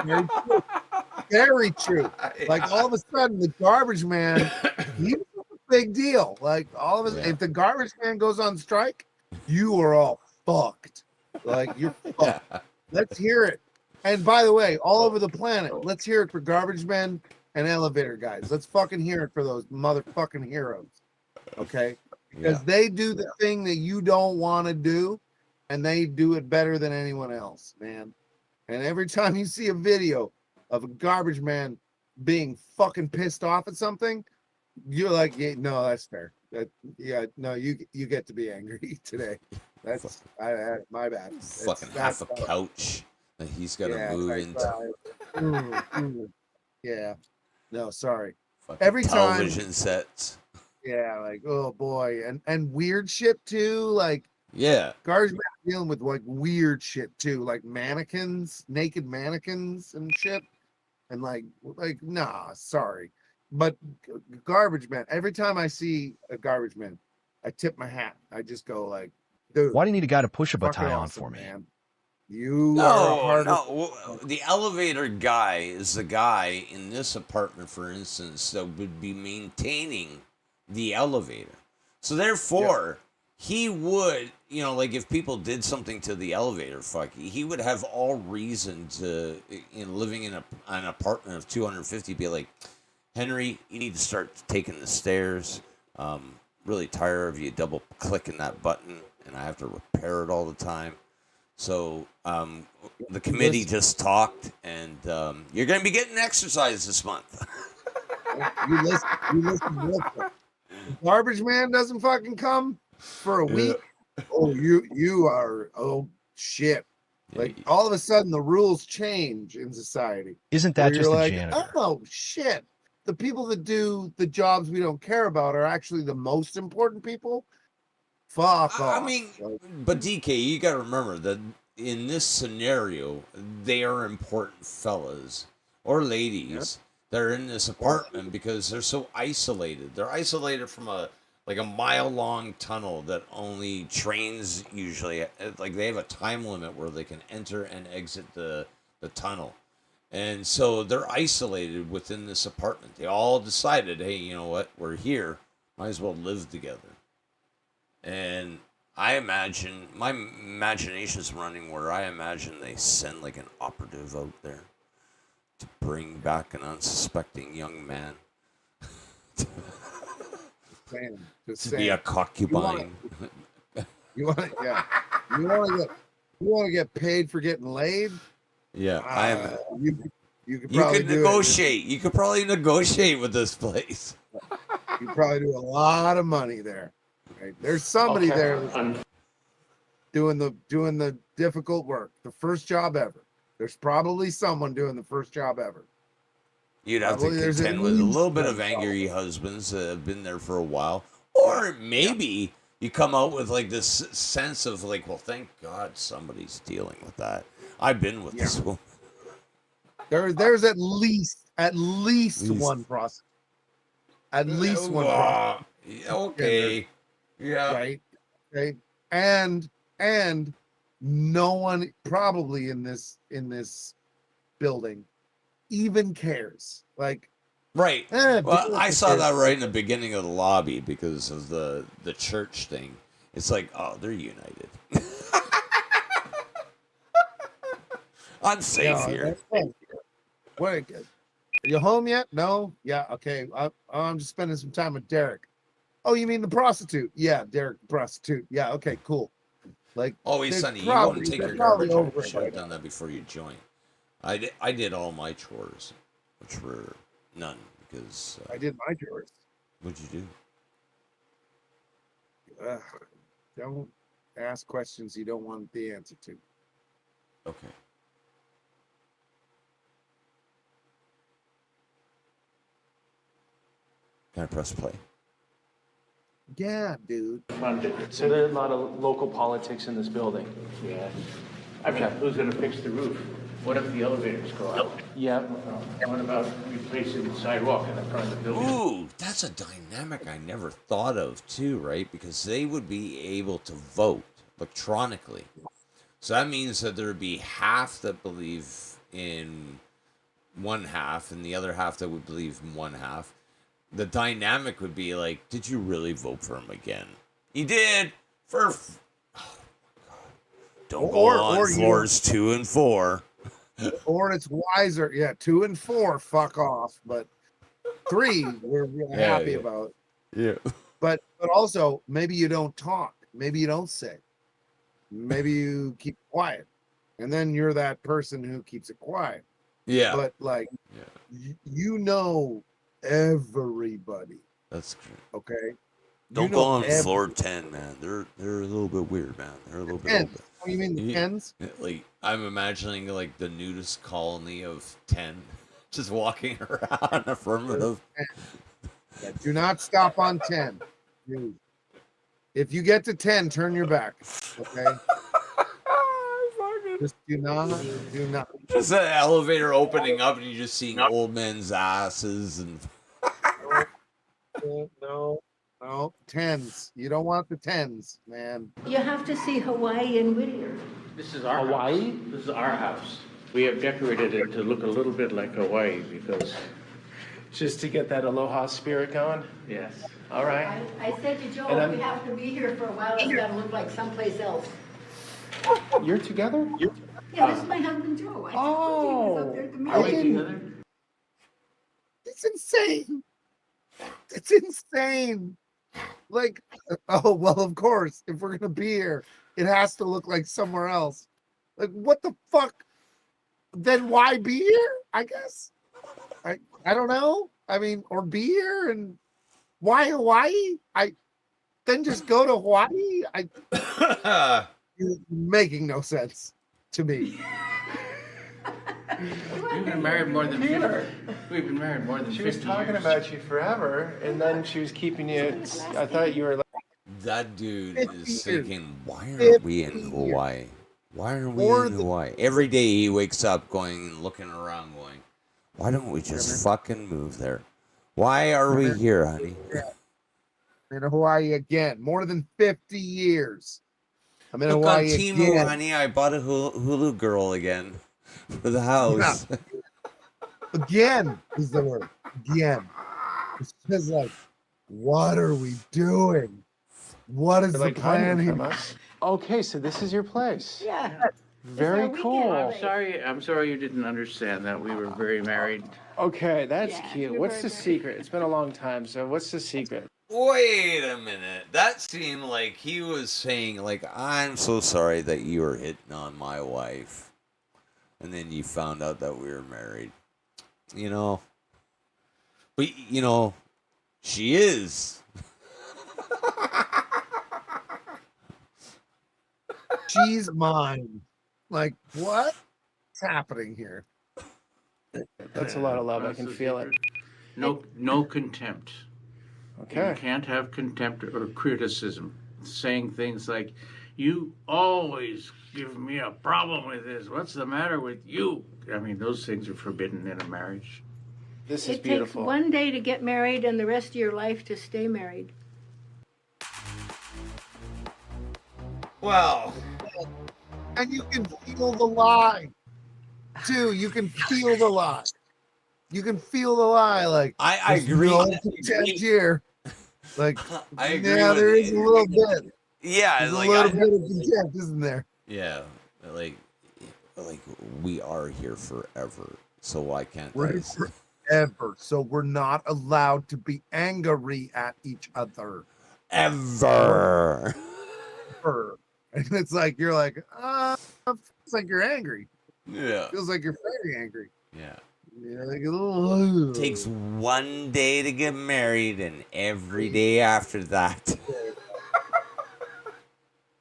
Speaker 2: Very true. Very true. Like, all of a sudden, the garbage man, he's a big deal. Like, all of us, if the garbage man goes on strike, you are all fucked. Like, you're fucked. Let's hear it. And by the way, all over the planet, let's hear it for garbage men and elevator guys. Let's fucking hear it for those motherfucking heroes. Okay? Because they do the thing that you don't want to do, and they do it better than anyone else, man. And every time you see a video of a garbage man being fucking pissed off at something, you're like, yeah, no, that's fair. You get to be angry today. That's my bad.
Speaker 1: Fucking half a couch that he's got to move into.
Speaker 2: Yeah. No, sorry.
Speaker 1: Fucking
Speaker 2: every
Speaker 1: television
Speaker 2: time,
Speaker 1: sets.
Speaker 2: Yeah, like, oh boy, and weird shit too. Like, garbage man dealing with like weird shit too, like mannequins, naked mannequins and shit, and like nah, sorry, but garbage man. Every time I see a garbage man, I tip my hat. I just go like, dude,
Speaker 17: why do you need a guy to push a
Speaker 2: fucking
Speaker 17: baton
Speaker 2: awesome,
Speaker 17: for me?
Speaker 2: Man. You are
Speaker 1: no. The elevator guy is the guy in this apartment, for instance, that would be maintaining the elevator. So therefore, he would, like if people did something to the elevator, he would have all reason to, living in an apartment of 250, be like, Henry, you need to start taking the stairs. Really tired of you double clicking that button, and I have to repair it all the time. So the committee just talked, and you're going to be getting exercise this month.
Speaker 2: You listen real quick. The garbage man doesn't fucking come for a week. Oh, you are, oh shit. Like, all of a sudden the rules change in society.
Speaker 17: Isn't that just the
Speaker 2: like,
Speaker 17: janitor?
Speaker 2: Oh shit. The people that do the jobs we don't care about are actually the most important people. Fuck off.
Speaker 1: I mean, but DK, you got to remember that in this scenario, they are important fellas or ladies that are in this apartment because they're so isolated. They're isolated from a mile-long tunnel that only trains usually, like they have a time limit where they can enter and exit the tunnel. And so they're isolated within this apartment. They all decided, hey, you know what? We're here. Might as well live together. And I imagine, my imagination's running where I imagine they send like an operative out there to bring back an unsuspecting young man.
Speaker 2: Just
Speaker 1: to be a concubine.
Speaker 2: You want to get paid for getting laid?
Speaker 1: Yeah,
Speaker 2: you could probably
Speaker 1: negotiate. You could probably negotiate with this place.
Speaker 2: You probably do a lot of money there. Right? There's somebody there doing the difficult work, the first job ever. There's probably someone doing the first job ever.
Speaker 1: You'd have to contend with a little bit of angry husbands that have been there for a while, or maybe you come out with like this sense of like, well, thank God somebody's dealing with that. I've been with this one.
Speaker 2: There's at least one process. At least one process.
Speaker 1: Okay. Yeah.
Speaker 2: Right. Okay. And no one probably in this building even cares. Like,
Speaker 1: right. Well, I saw that right in the beginning of the lobby because of the church thing. It's like, oh, they're united. I'm safe here.
Speaker 2: What? You home yet? No. Yeah. Okay. I'm just spending some time with Derek. Oh, you mean the prostitute? Yeah, Derek, the prostitute. Yeah. Okay. Cool. Like,
Speaker 1: always Sonny, you go and take your garbage out. You should have done that before you joined. I did all my chores, which were none because
Speaker 2: I did my chores.
Speaker 1: What'd you do?
Speaker 2: Don't ask questions you don't want the answer to.
Speaker 1: Okay. Can I press play?
Speaker 2: Yeah, dude.
Speaker 13: So there are a lot of local politics in this building.
Speaker 12: Yeah. I mean, who's gonna fix the roof? What if the elevators go out?
Speaker 13: Yeah.
Speaker 12: What about replacing the sidewalk in the front of the building?
Speaker 1: Ooh, that's a dynamic I never thought of too, right? Because they would be able to vote electronically. So that means that there would be half that believe in one half and the other half that would believe in one half. The dynamic would be like, did you really vote for him again? He did for... Oh my God. Don't go on floors 2 and 4.
Speaker 2: Or it's wiser. Yeah, 2 and 4, fuck off. But 3, we're really happy about.
Speaker 1: Yeah.
Speaker 2: But also, maybe you don't talk. Maybe you don't say. Maybe you keep quiet. And then you're that person who keeps it quiet.
Speaker 1: Yeah.
Speaker 2: But like, you know everybody.
Speaker 1: That's true.
Speaker 2: Okay.
Speaker 1: Don't go on floor 10, man. They're a little bit weird, man. They're a little bit open.
Speaker 2: Oh, you mean the 10s?
Speaker 1: Like, I'm imagining like the nudist colony of 10 just walking around affirmative.
Speaker 2: Yeah, do not stop on 10. Dude. If you get to 10, turn your back. Okay. Just do not.
Speaker 1: Just an elevator opening up and you're just seeing old men's asses and.
Speaker 2: No, 10s. You don't want the 10s, man.
Speaker 14: You have to see Hawaii and Whittier.
Speaker 12: This is our Hawaii? This is our house. We have decorated it to look a little bit like Hawaii because...
Speaker 13: Just to get that aloha spirit going?
Speaker 12: Yes.
Speaker 13: All right.
Speaker 16: I said to Joe, if we have to be here for a while, it's got to look like someplace else.
Speaker 13: You're together?
Speaker 16: Yeah, this is my husband Joe. I told you he was up there at the meeting.
Speaker 12: Are we together?
Speaker 2: It's insane. It's insane. Like, oh, well, of course, if we're going to be here, it has to look like somewhere else. Like, what the fuck? Then why be here? I guess. I don't know. I mean, or be here and why Hawaii? Then just go to Hawaii. You're making no sense to me.
Speaker 12: We've been married more than 50. We've been married more than 50
Speaker 13: She was talking
Speaker 12: years.
Speaker 13: about you forever, and then she was keeping you. I thought you were like.
Speaker 1: That dude
Speaker 2: 50
Speaker 1: is
Speaker 2: years.
Speaker 1: thinking, why aren't
Speaker 2: 50
Speaker 1: we in
Speaker 2: years.
Speaker 1: Hawaii? Why aren't we
Speaker 2: More
Speaker 1: in
Speaker 2: than
Speaker 1: Hawaii? Every day he wakes up going and looking around going, why don't we just fucking move there? Why are we here, honey?
Speaker 2: in Hawaii again. More than 50 years. I'm in
Speaker 1: Look on
Speaker 2: Hawaii
Speaker 1: Temu,
Speaker 2: again.
Speaker 1: honey, I bought a Hulu girl again for the
Speaker 2: Yeah.
Speaker 1: house.
Speaker 2: Again is the word. Again. It's just like, what are we doing? What is
Speaker 13: They're
Speaker 2: the
Speaker 13: like hiding
Speaker 2: plan
Speaker 13: from
Speaker 2: here?
Speaker 13: us. Okay, so this is your place.
Speaker 14: Yeah.
Speaker 13: Very
Speaker 14: weekend
Speaker 13: cool.
Speaker 14: away.
Speaker 12: I'm sorry you didn't understand that we were very married.
Speaker 13: Okay, that's
Speaker 14: Yeah,
Speaker 13: cute.
Speaker 14: you're
Speaker 13: What's
Speaker 14: very
Speaker 13: the
Speaker 14: married.
Speaker 13: secret? It's been a long time, so what's the secret?
Speaker 1: Wait a minute. That seemed like he was saying, like, I'm so sorry that you were hitting on my wife. And then you found out that we were married. You know? But, you know, she is.
Speaker 2: She's mine. Like, what's happening here?
Speaker 13: That's a lot of love. I can feel it.
Speaker 12: No contempt.
Speaker 13: Okay.
Speaker 12: You can't have contempt or criticism. Saying things like, you always give me a problem with this. What's the matter with you? I mean, those things are forbidden in a marriage.
Speaker 13: This is
Speaker 14: It takes
Speaker 13: beautiful.
Speaker 14: one day to get married and the rest of your life to stay married.
Speaker 1: Well.
Speaker 2: And you can feel the lie. Too, you can feel the lie. You can feel the lie. Like,
Speaker 1: I
Speaker 2: there's
Speaker 1: agree.
Speaker 2: no contempt here. Like,
Speaker 1: I agree
Speaker 2: yeah,
Speaker 1: with
Speaker 2: there
Speaker 1: you.
Speaker 2: is a little bit.
Speaker 1: Yeah,
Speaker 2: There's
Speaker 1: like,
Speaker 2: a little bit of contempt, isn't there?
Speaker 1: yeah, like we are here forever. So why can't
Speaker 2: We're
Speaker 1: I?
Speaker 2: here forever. So we're not allowed to be angry at each other.
Speaker 1: Ever.
Speaker 2: Ever. And it's like, you're like, it's like you're angry.
Speaker 1: Yeah.
Speaker 2: Feels like you're very angry.
Speaker 1: Yeah.
Speaker 2: Yeah, like a little.
Speaker 1: Takes one day to get married, and every day after that.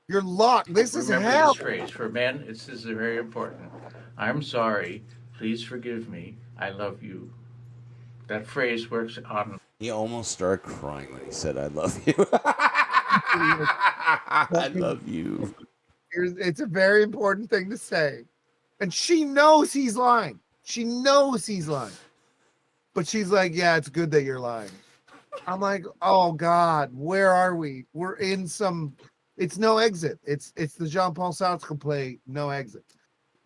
Speaker 2: You're locked. This is
Speaker 12: Remember
Speaker 2: hell.
Speaker 12: this phrase. For men, this is very important. I'm sorry. Please forgive me. I love you. That phrase works on...
Speaker 1: He almost started crying when he said, I love you. I love you.
Speaker 2: It's a very important thing to say. And she knows he's lying. She knows he's lying. But she's like, yeah, it's good that you're lying. I'm like, oh God, where are we? We're in some, it's no exit. It's the Jean-Paul Sartre play, no exit.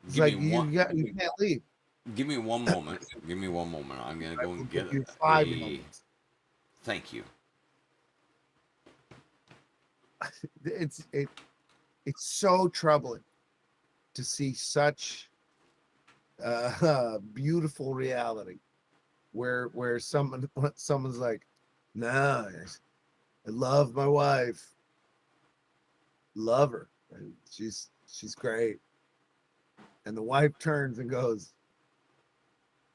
Speaker 2: It's like, you can't leave.
Speaker 1: Give me one moment. Give me one moment. I'm going to go and get
Speaker 2: you 5 moments.
Speaker 1: Thank you.
Speaker 2: It's so troubling to see such beautiful reality where someone's like, no, I love my wife, love her, she's great, and the wife turns and goes,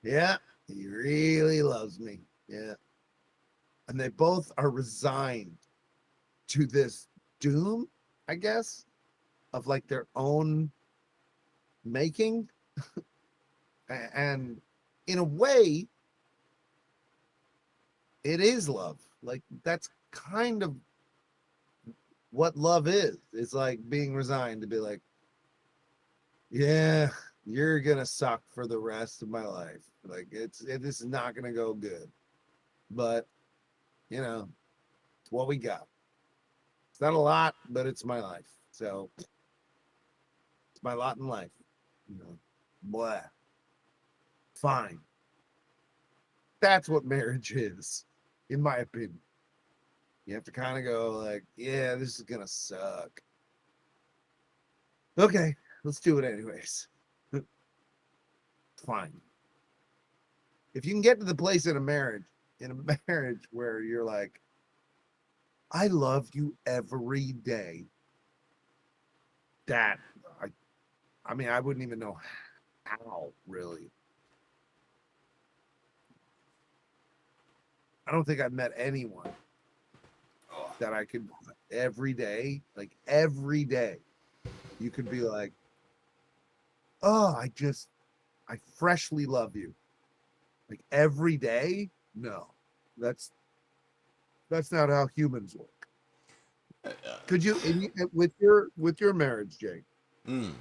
Speaker 2: yeah, he really loves me, yeah, and they both are resigned to this doom, I guess, of like their own making. And in a way, it is love. Like, that's kind of what love is. It's like being resigned to be like, yeah, you're gonna suck for the rest of my life. Like, this is not gonna go good, but you know, it's what we got. It's not a lot, but it's my life. So it's my lot in life. You know, blah. Fine. That's what marriage is, in my opinion. You have to kind of go like, yeah, this is gonna suck. Okay, let's do it anyways. Fine. If you can get to the place in a marriage where you're like, I love you every day. That I mean, I wouldn't even know how, really. I don't think I've met anyone that I could every day, like every day, you could be like, oh, I freshly love you. Like every day? No, that's not how humans work. Could you, with your marriage, Jake?
Speaker 1: Mm.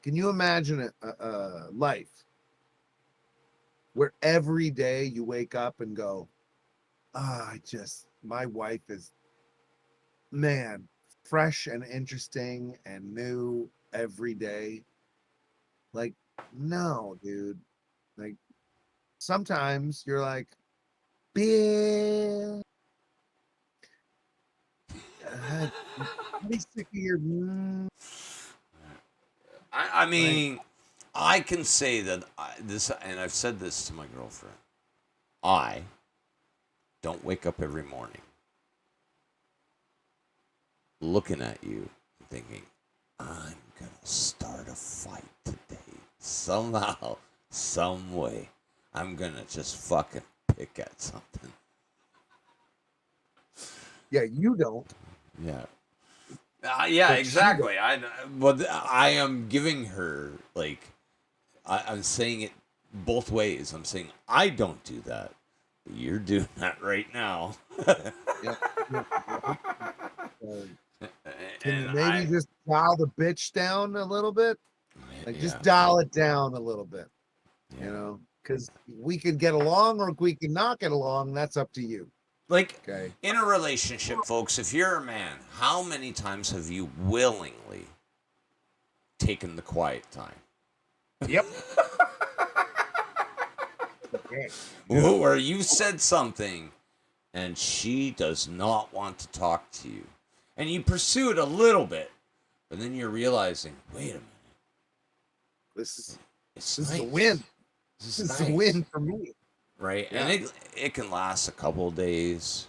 Speaker 2: Can you imagine a life where every day you wake up and go, my wife is, man, fresh and interesting and new every day? Like, no, dude. Like, sometimes you're like, Bill, I'm pretty sick of your.
Speaker 1: I mean, I can say that and I've said this to my girlfriend. I don't wake up every morning looking at you and thinking, I'm gonna start a fight today. Somehow, some way, I'm gonna just fucking pick at something.
Speaker 2: Yeah, you don't.
Speaker 1: Yeah. Yeah,
Speaker 2: But
Speaker 1: exactly. But I am giving her, like, I'm saying it both ways. I'm saying I don't do that. But you're doing that right now.
Speaker 2: Yeah. Can you maybe just dial the bitch down a little bit? Like, just dial it down a little bit. You know, because we can get along or we can not get along. That's up to you.
Speaker 1: Like, in a relationship, folks, if you're a man, how many times have you willingly taken the quiet time?
Speaker 2: Yep.
Speaker 1: Where you said something and she does not want to talk to you. And you pursue it a little bit, but then you're realizing, wait a minute.
Speaker 2: This
Speaker 1: is
Speaker 2: a win.
Speaker 1: This
Speaker 2: is
Speaker 1: nice.
Speaker 2: a win for me.
Speaker 1: Right?
Speaker 2: Yeah.
Speaker 1: And it can last a couple of days.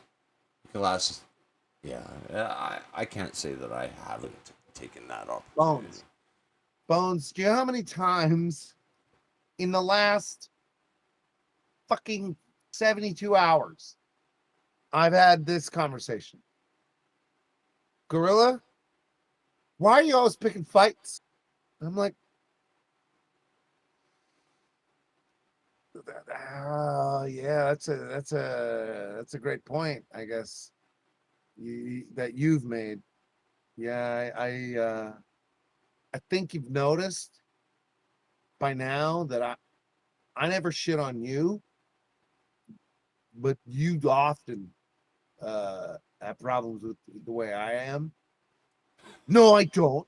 Speaker 1: It can last, I can't say that I haven't taken that opportunity.
Speaker 2: Bones, do you know how many times in the last fucking 72 hours I've had this conversation? Gorilla, why are you always picking fights? I'm like, yeah, that's a great point, I guess, that you've made. Yeah, I think you've noticed by now that I never shit on you, but you often have problems with the way I am. No, I don't.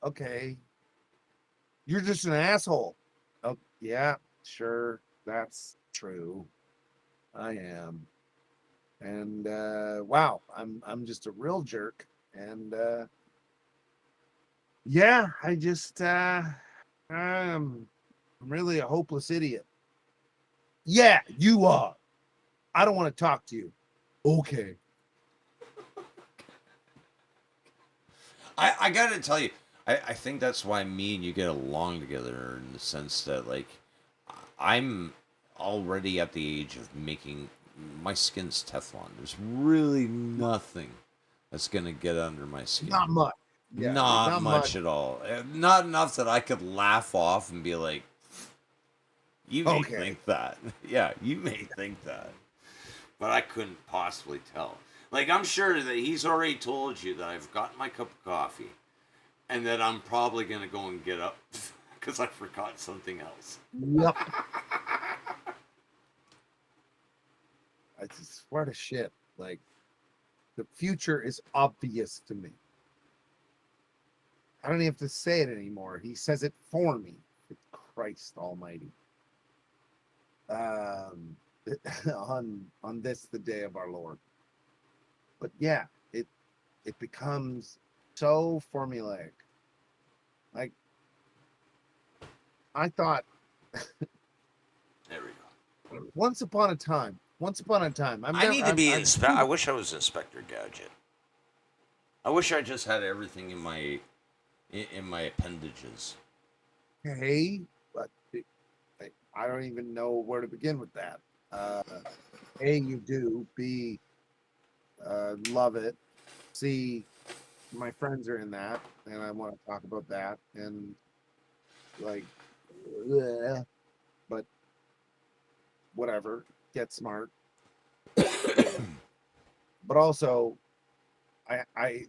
Speaker 2: Okay. You're just an asshole. Oh, yeah, sure. That's true. I am. And wow, I'm just a real jerk. And yeah, I'm really a hopeless idiot. Yeah, you are. I don't want to talk to you. Okay.
Speaker 1: I gotta tell you, I think that's why me and you get along together, in the sense that, like, I'm already at the age of making my skin's Teflon. There's really nothing that's gonna get under my skin.
Speaker 2: Not much. Yeah,
Speaker 1: not much at all. Not enough that I could laugh off and be like, you may think that. Yeah, you may think that. But I couldn't possibly tell. Like, I'm sure that he's already told you that I've gotten my cup of coffee and that I'm probably going to go and get up because I forgot something else.
Speaker 2: Yep. I just swear to shit. Like, the future is obvious to me. I don't even have to say it anymore. He says it for me. Christ almighty. On this, the day of our Lord. But yeah, it becomes so formulaic. Like, I thought
Speaker 1: There we go.
Speaker 2: once upon a time.
Speaker 1: I need to be Inspector. I wish I was Inspector Gadget. I wish I just had everything in my appendages.
Speaker 2: Hey, but I don't even know where to begin with that. A, you do. B, love it. C, my friends are in that, and I want to talk about that. And like, but whatever. Get smart. but also, I've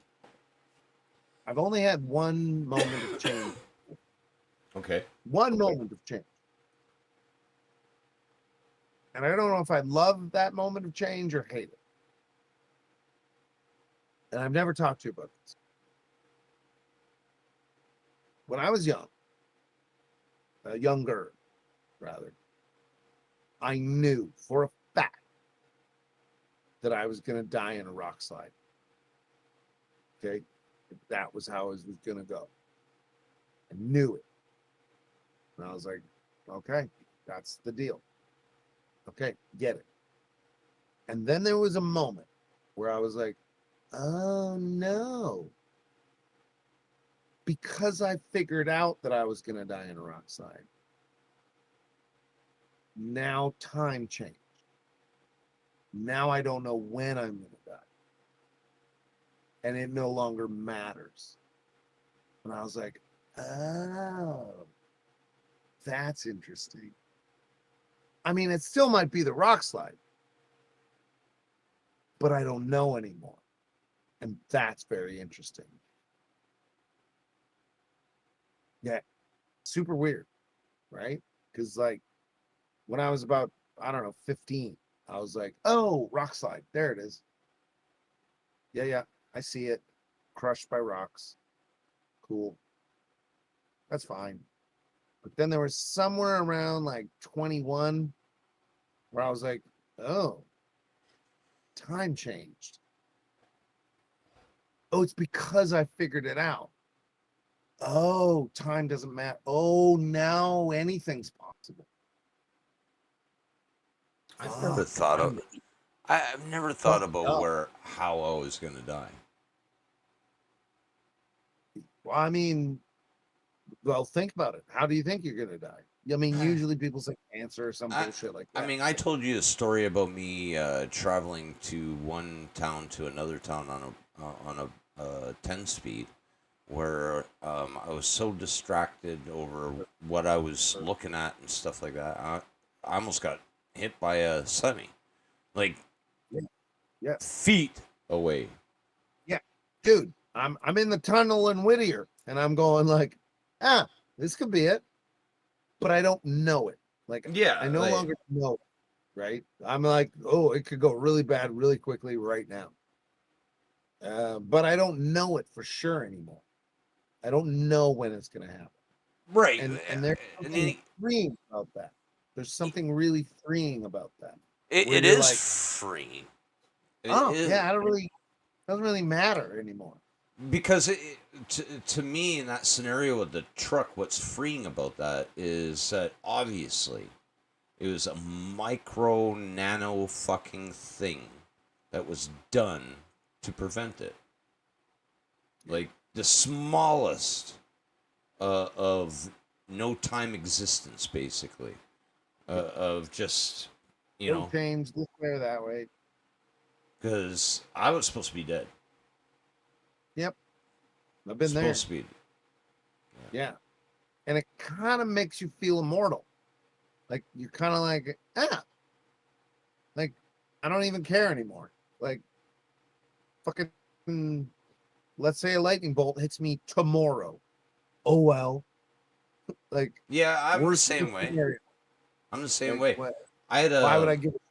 Speaker 2: only had one moment of change.
Speaker 1: Okay.
Speaker 2: One moment of change. And I don't know if I love that moment of change or hate it. And I've never talked to you about this. When I was younger, rather, I knew for a fact that I was going to die in a rock slide. Okay? That was how it was going to go. I knew it. And I was like, okay, that's the deal. Okay, get it. And then there was a moment where I was like, oh no. Because I figured out that I was going to die in a rock slide. Now time changed. Now I don't know when I'm going to die. And it no longer matters. And I was like, oh, that's interesting. I mean, it still might be the rock slide, but I don't know anymore. And that's very interesting. Yeah, super weird, right? Because, like, when I was about, I don't know, 15, I was like, oh, rock slide. There it is. Yeah, I see it. Crushed by rocks. Cool. That's fine. But then there was somewhere around like 21 where I was like, oh, time changed. Oh, it's because I figured it out. Oh, time doesn't matter. Oh, now anything's possible.
Speaker 1: I've never thought of. I've never thought about how I was gonna die.
Speaker 2: Well, I mean, well, think about it. How do you think you're gonna die? I mean, usually people say cancer or some bullshit like that.
Speaker 1: I mean, I told you a story about me traveling to one town to another town on a 10-speed, where I was so distracted over what I was looking at and stuff like that. I almost got hit by a semi, like feet away.
Speaker 2: Yeah, dude, I'm in the tunnel in Whittier, and I'm going like, this could be it, but I don't know it. Like, I no longer know it, right? I'm like, oh, it could go really bad really quickly right now. But I don't know it for sure anymore. I don't know when it's going to happen.
Speaker 1: Right.
Speaker 2: And there's something freeing about that. There's something really freeing about that.
Speaker 1: It is like, freeing.
Speaker 2: Yeah, doesn't really matter anymore.
Speaker 1: Because to me, in that scenario with the truck, what's freeing about that is that obviously it was a micro nano fucking thing that was done to prevent it. Like the smallest of no time existence, basically, of just, you know.
Speaker 2: Change this way or that way.
Speaker 1: Because I was supposed to be dead.
Speaker 2: Yep. I've been there.
Speaker 1: Supposed to be.
Speaker 2: Yeah. And it kind of makes you feel immortal. Like, you're kind of like, like, I don't even care anymore. Like, fucking, let's say a lightning bolt hits me tomorrow. Oh, well. Like,
Speaker 1: yeah, I'm the same way.
Speaker 2: Scenario.
Speaker 1: I'm the same
Speaker 2: like,
Speaker 1: way.
Speaker 2: What?
Speaker 1: I had
Speaker 2: Why would I give it?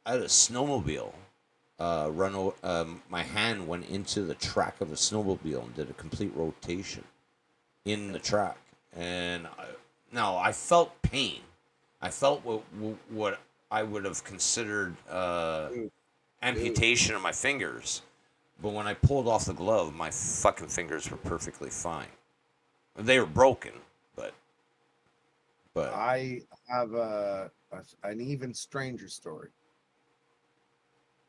Speaker 1: I had a snowmobile my hand went into the track of a snowmobile and did a complete rotation in the track. And I felt pain. I felt what I would have considered amputation of my fingers. But when I pulled off the glove, my fucking fingers were perfectly fine. They were broken, but
Speaker 2: I have an even stranger story.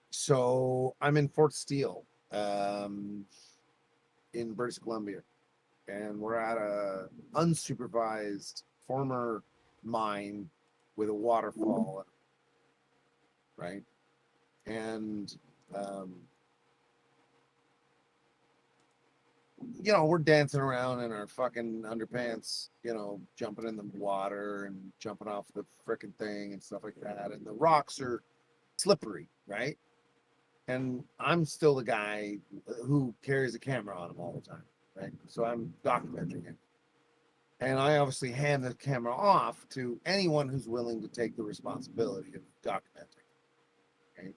Speaker 2: So I'm in Fort Steele, in British Columbia, and we're at a unsupervised former mine with a waterfall, right? And you know, we're dancing around in our fucking underpants, you know, jumping in the water and jumping off the frickin' thing and stuff like that. And the rocks are slippery, right? And I'm still the guy who carries a camera on him all the time, right? So I'm documenting it. And I obviously hand the camera off to anyone who's willing to take the responsibility of documenting. Okay?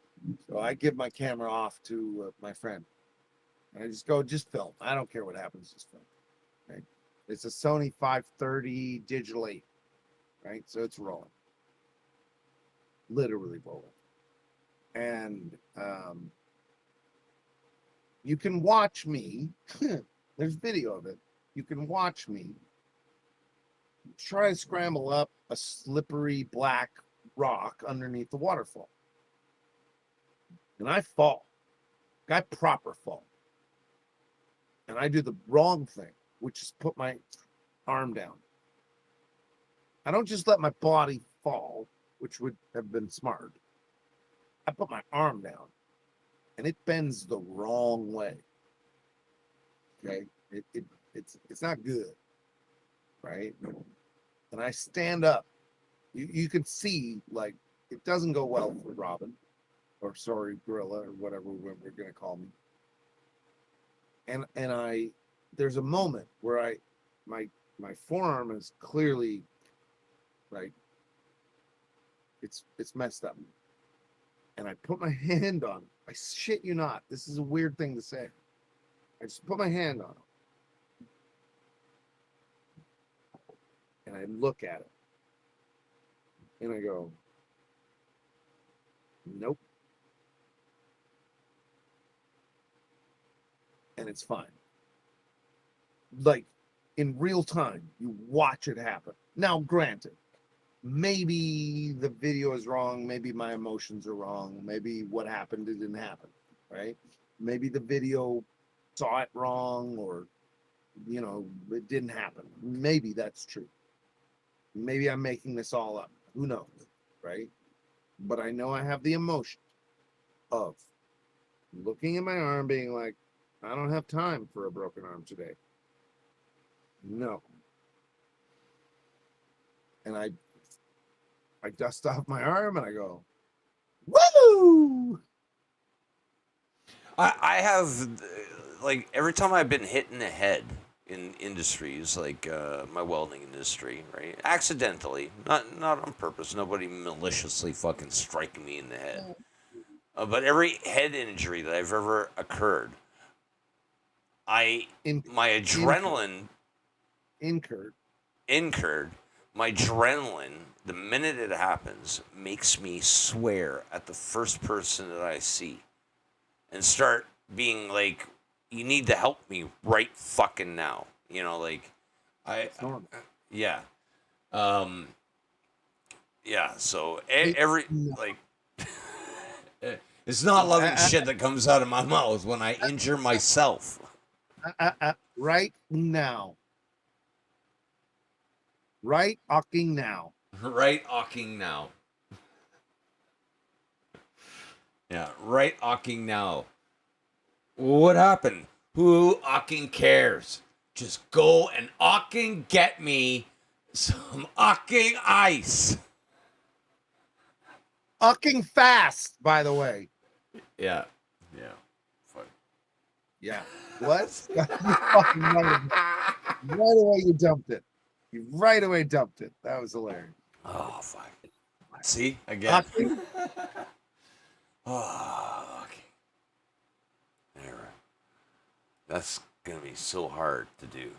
Speaker 2: So I give my camera off to my friend. And I just go, just film. I don't care what happens, just film. Right? It's a Sony 530 digital 8, right? So it's rolling. Literally rolling. And you can watch me. There's video of it. You can watch me try to scramble up a slippery black rock underneath the waterfall. And I fall. I proper fall. And I do the wrong thing, which is put my arm down. I don't just let my body fall, which would have been smart. I put my arm down, and it bends the wrong way. Okay, it's not good, right? And I stand up. You can see, like, it doesn't go well for Robin, or sorry, Gorilla, or whatever we're gonna call me. And I there's a moment where my forearm is clearly, like, it's messed up. And I put my hand on it. I shit you not. This is a weird thing to say. I just put my hand on it. And I look at it. And I go, nope. And it's fine. Like, in real time, you watch it happen. Now, granted, maybe the video is wrong. Maybe my emotions are wrong. Maybe what happened didn't happen, right? Maybe the video saw it wrong, or, you know, it didn't happen. Maybe that's true. Maybe I'm making this all up. Who knows, right? But I know I have the emotion of looking at my arm being like, I don't have time for a broken arm today. No. And I dust off my arm and I go, woo!
Speaker 1: I have, like, every time I've been hit in the head in industries, like my welding industry, right? Accidentally, not on purpose. Nobody maliciously fucking striking me in the head. But every head injury that I've ever occurred, my adrenaline
Speaker 2: incurred.
Speaker 1: My adrenaline, the minute it happens, makes me swear at the first person that I see and start being like, you need to help me right fucking now. You know, like, yeah. Yeah, so every, like, it's not loving shit that comes out of my mouth when I injure myself.
Speaker 2: Right now. Right fucking now.
Speaker 1: Right fucking now. Yeah, right fucking now. What happened? Who fucking cares? Just go and fucking get me some fucking ice.
Speaker 2: Fucking fast, by the way.
Speaker 1: Yeah. Yeah. Fuck.
Speaker 2: Yeah. What? You fucking right away you dumped it. You right away dumped it. That was hilarious.
Speaker 1: Oh, fuck. See? Again.
Speaker 2: Oh,
Speaker 1: okay. There. That's gonna be so hard to do.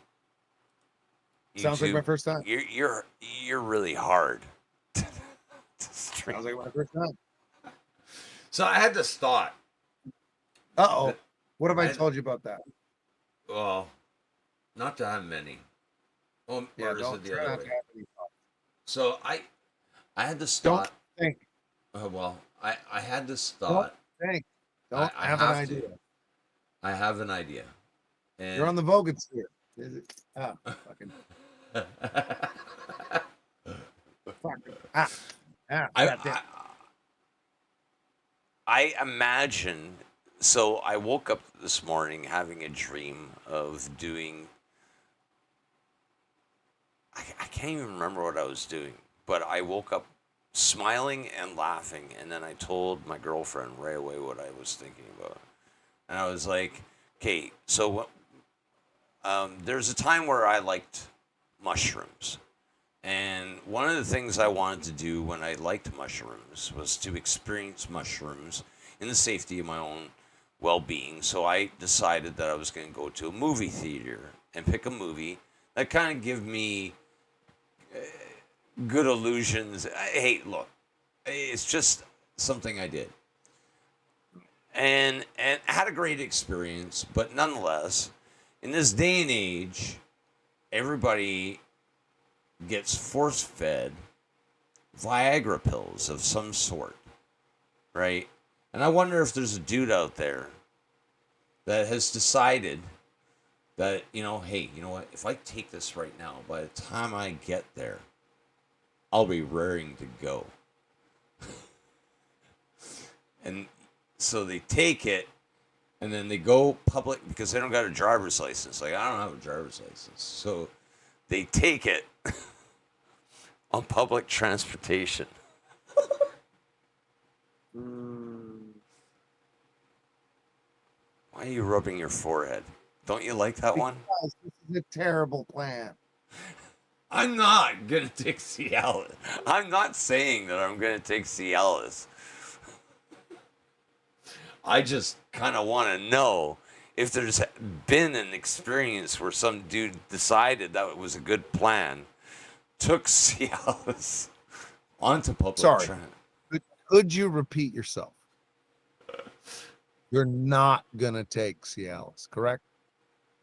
Speaker 2: Sounds like my first time.
Speaker 1: You're really hard.
Speaker 2: Sounds like my first time.
Speaker 1: So I had this thought.
Speaker 2: Uh-oh. What have I told you about that?
Speaker 1: Well, not to have many. Oh,
Speaker 2: yeah,
Speaker 1: or is
Speaker 2: don't
Speaker 1: it the
Speaker 2: try
Speaker 1: other
Speaker 2: not
Speaker 1: way?
Speaker 2: to have any thoughts.
Speaker 1: So I had this thought.
Speaker 2: Don't think.
Speaker 1: Well, I had this thought.
Speaker 2: Don't think. Don't have an idea.
Speaker 1: I have an idea. And
Speaker 2: you're on the Vogan sphere. Is it? Ah, fucking.
Speaker 1: I imagine. So I woke up this morning having a dream of doing. I can't even remember what I was doing, but I woke up smiling and laughing, and then I told my girlfriend right away what I was thinking about. And I was like, okay, so there's a time where I liked mushrooms. And one of the things I wanted to do when I liked mushrooms was to experience mushrooms in the safety of my own well-being. So I decided that I was going to go to a movie theater and pick a movie that kind of give me good illusions. Hey, look, it's just something I did. And had a great experience, but nonetheless, in this day and age, everybody gets force-fed Viagra pills of some sort, right? And I wonder if there's a dude out there that has decided that, hey, you know what? If I take this right now, by the time I get there, I'll be raring to go. And so they take it, and then they go public because they don't got a driver's license. Like, I don't have a driver's license. So they take it on public transportation. Why are you rubbing your forehead? Don't you like that one?
Speaker 2: Because this is a terrible plan.
Speaker 1: I'm not going to take Cialis. I'm not saying that I'm going to take Cialis. I just kind of want to know if there's been an experience where some dude decided that it was a good plan, took Cialis onto public transit.
Speaker 2: Could you repeat yourself? You're not gonna take Cialis, correct?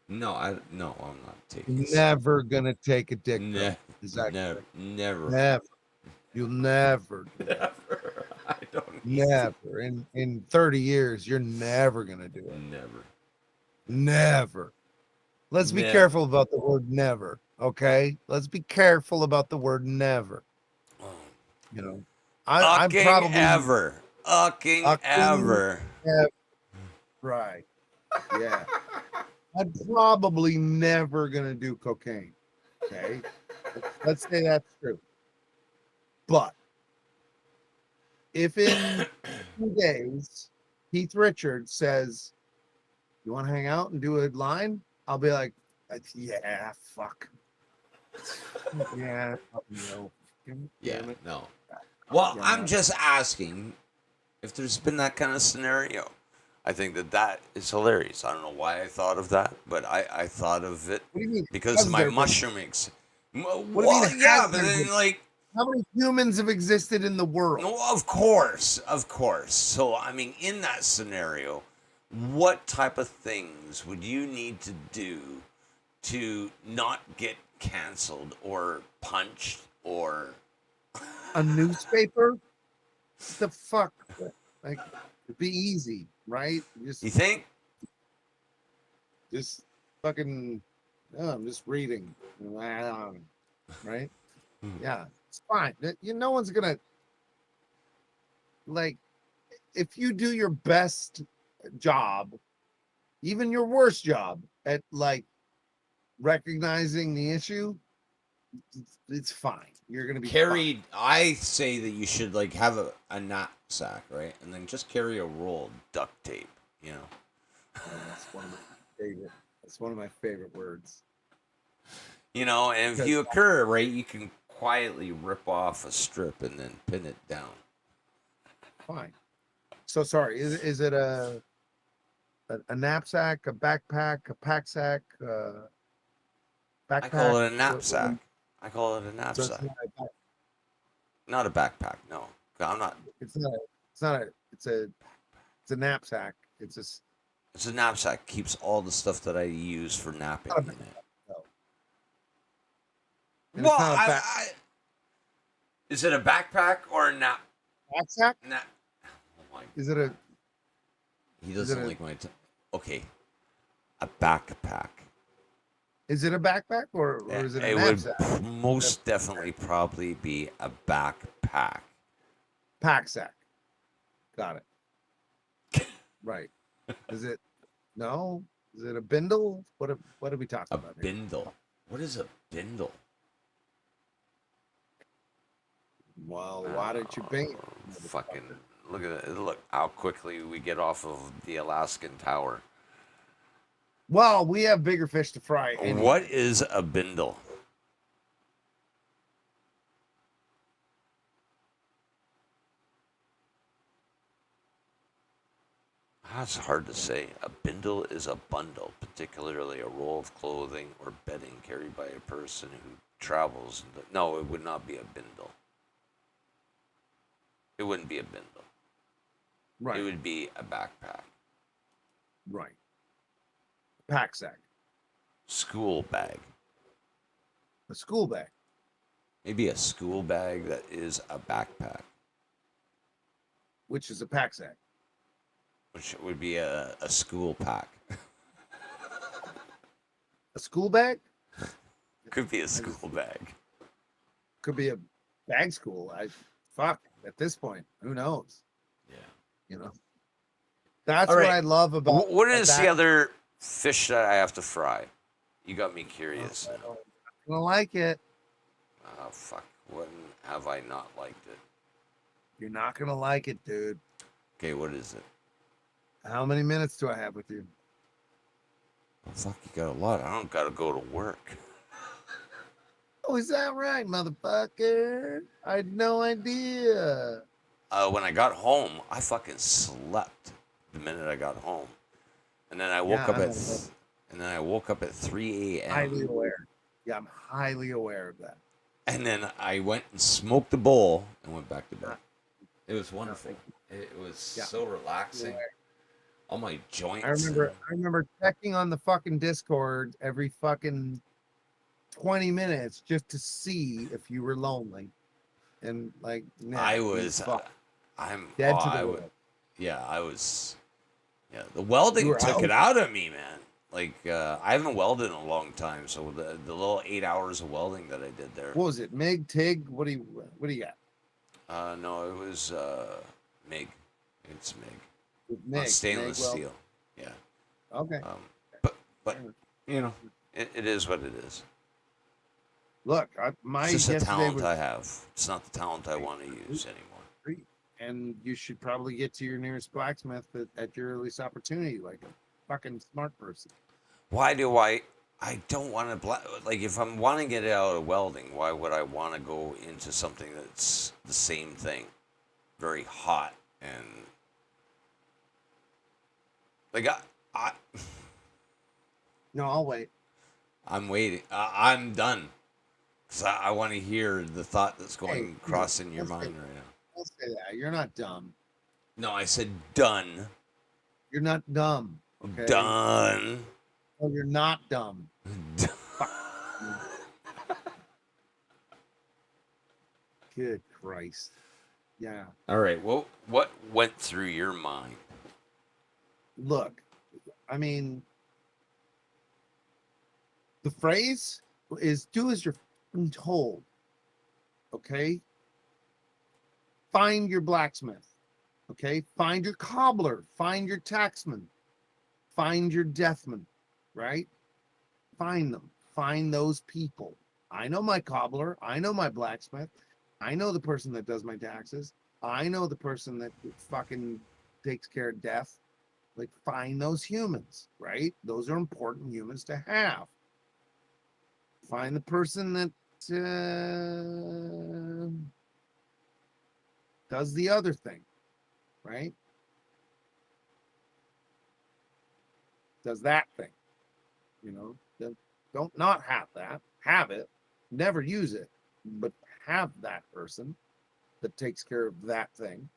Speaker 1: No, I'm not taking.
Speaker 2: Never gonna take a dick pill. Is that
Speaker 1: never,
Speaker 2: correct?
Speaker 1: never,
Speaker 2: never. You'll never. Do it.
Speaker 1: Never. I don't.
Speaker 2: Never. In 30 years, you're never gonna do it.
Speaker 1: Never.
Speaker 2: Never. Let's be
Speaker 1: Never.
Speaker 2: careful about the word never. Okay. Let's be careful about the word never. You know, I'm probably
Speaker 1: ever. Ever.
Speaker 2: Right. Yeah. I'm probably never gonna do cocaine. Okay. Let's say that's true. But if in 2 days Keith Richards says, "You want to hang out and do a line?" I'll be like, "Yeah, fuck. Yeah, no.
Speaker 1: Yeah, no. Well, I'm just asking if there's been that kind of scenario. I think that is hilarious. I don't know why I thought of that, but I thought of it because of my mushroomings. Well, yeah, but then like,
Speaker 2: how many humans have existed in the world?
Speaker 1: No, of course. So, I mean, in that scenario, what type of things would you need to do to not get canceled or punched or
Speaker 2: a newspaper? What the fuck? Like, it'd be easy, right?
Speaker 1: You think?
Speaker 2: Just fucking, I'm just reading, right? Yeah, it's fine. No one's gonna, like, if you do your best job, even your worst job at like recognizing the issue, it's fine. You're gonna be
Speaker 1: carried.
Speaker 2: fine.
Speaker 1: I say that you should like have a knapsack, right, and then just carry a roll of duct tape. You know,
Speaker 2: that's one of my favorite words.
Speaker 1: You know, and if you occur, right, you can quietly rip off a strip and then pin it down.
Speaker 2: Fine. So sorry, is it a knapsack, a backpack, a pack sack, backpack?
Speaker 1: I call it a knapsack.
Speaker 2: So
Speaker 1: not a backpack. No, I'm not.
Speaker 2: It's a knapsack. It's
Speaker 1: a knapsack. Keeps all the stuff that I use for napping in it. Well, is it a backpack or a
Speaker 2: knapsack? Is it a?
Speaker 1: He doesn't like my. Okay, a backpack.
Speaker 2: Is it a backpack or is it a knapsack?
Speaker 1: Would most definitely probably be a backpack.
Speaker 2: Pack sack. Got it. Right. Is it? No. Is it a bindle? What are we talking about?
Speaker 1: A bindle. What is a bindle?
Speaker 2: Well, why don't you bing it?
Speaker 1: Fucking look at it. Look how quickly we get off of the Alaskan tower.
Speaker 2: Well, we have bigger fish to fry. Anyway.
Speaker 1: What is a bindle? That's hard to say. A bindle is a bundle, particularly a roll of clothing or bedding carried by a person who travels. No, it would not be a bindle. It wouldn't be a bindle.
Speaker 2: Right.
Speaker 1: It would be a backpack.
Speaker 2: Right. Pack sack.
Speaker 1: School bag.
Speaker 2: A school bag.
Speaker 1: Maybe a school bag that is a backpack.
Speaker 2: Which is a pack sack.
Speaker 1: Which would be a school pack.
Speaker 2: A school bag?
Speaker 1: Could be a school bag.
Speaker 2: Could be a bag school. Fuck. At this point, who knows?
Speaker 1: Yeah.
Speaker 2: You know. That's
Speaker 1: All
Speaker 2: what
Speaker 1: right.
Speaker 2: I love about.
Speaker 1: What is
Speaker 2: that.
Speaker 1: the other fish that I have to fry? You got me curious now.
Speaker 2: I don't like it.
Speaker 1: Oh, fuck. When have I not liked it?
Speaker 2: You're not gonna like it, dude.
Speaker 1: Okay, what is it?
Speaker 2: How many minutes do I have with you?
Speaker 1: Oh, fuck, you got a lot. I don't gotta go to work.
Speaker 2: Oh, is that right, motherfucker? I had no idea.
Speaker 1: When I got home, I fucking slept the minute I got home, and then I woke up at 3 a.m.
Speaker 2: Highly aware. Yeah, I'm highly aware of that.
Speaker 1: And then I went and smoked a bowl and went back to bed. It was wonderful. It was so relaxing. All my joints.
Speaker 2: I remember checking on the fucking Discord every fucking 20 minutes just to see if you were lonely. And like, nah,
Speaker 1: I was. I'm
Speaker 2: dead
Speaker 1: oh,
Speaker 2: to the
Speaker 1: I
Speaker 2: world.
Speaker 1: Yeah, I was. Yeah, the welding took it out of me, man. Like I haven't welded in a long time, so the little 8 hours of welding that I did there.
Speaker 2: What was it? MIG, TIG? What do you got?
Speaker 1: No, it was MIG. It's MIG.
Speaker 2: MIG,
Speaker 1: On stainless
Speaker 2: MIG
Speaker 1: steel. Yeah.
Speaker 2: Okay.
Speaker 1: But you know, it is what it is.
Speaker 2: Look,
Speaker 1: It's just a talent I have. It's not the talent I want to use anymore.
Speaker 2: And you should probably get to your nearest blacksmith at your earliest opportunity, like a fucking smart person.
Speaker 1: Why do I don't want to like if I'm wanting to get out of welding, why would I want to go into something that's the same thing, very hot and like I
Speaker 2: No, I'll wait.
Speaker 1: I'm waiting. I'm done. Cause I want to hear the thought that's crossing your mind right now.
Speaker 2: Don't say that. You're not dumb.
Speaker 1: No, I said done.
Speaker 2: You're not dumb. Okay?
Speaker 1: Done.
Speaker 2: Oh, you're not dumb. Good Christ. Yeah.
Speaker 1: All right. What went through your mind?
Speaker 2: Look, I mean, the phrase is do as you're told. Okay? Find your blacksmith. Okay? Find your cobbler. Find your tacksman. Find your deathman. Right? Find them. Find those people. I know my cobbler. I know my blacksmith. I know the person that does my taxes. I know the person that fucking takes care of death. Like, find those humans, right? Those are important humans to have. Find the person that does the other thing, right? Does that thing, you know? Don't not have that. Have it. Never use it, but have that person that takes care of that thing.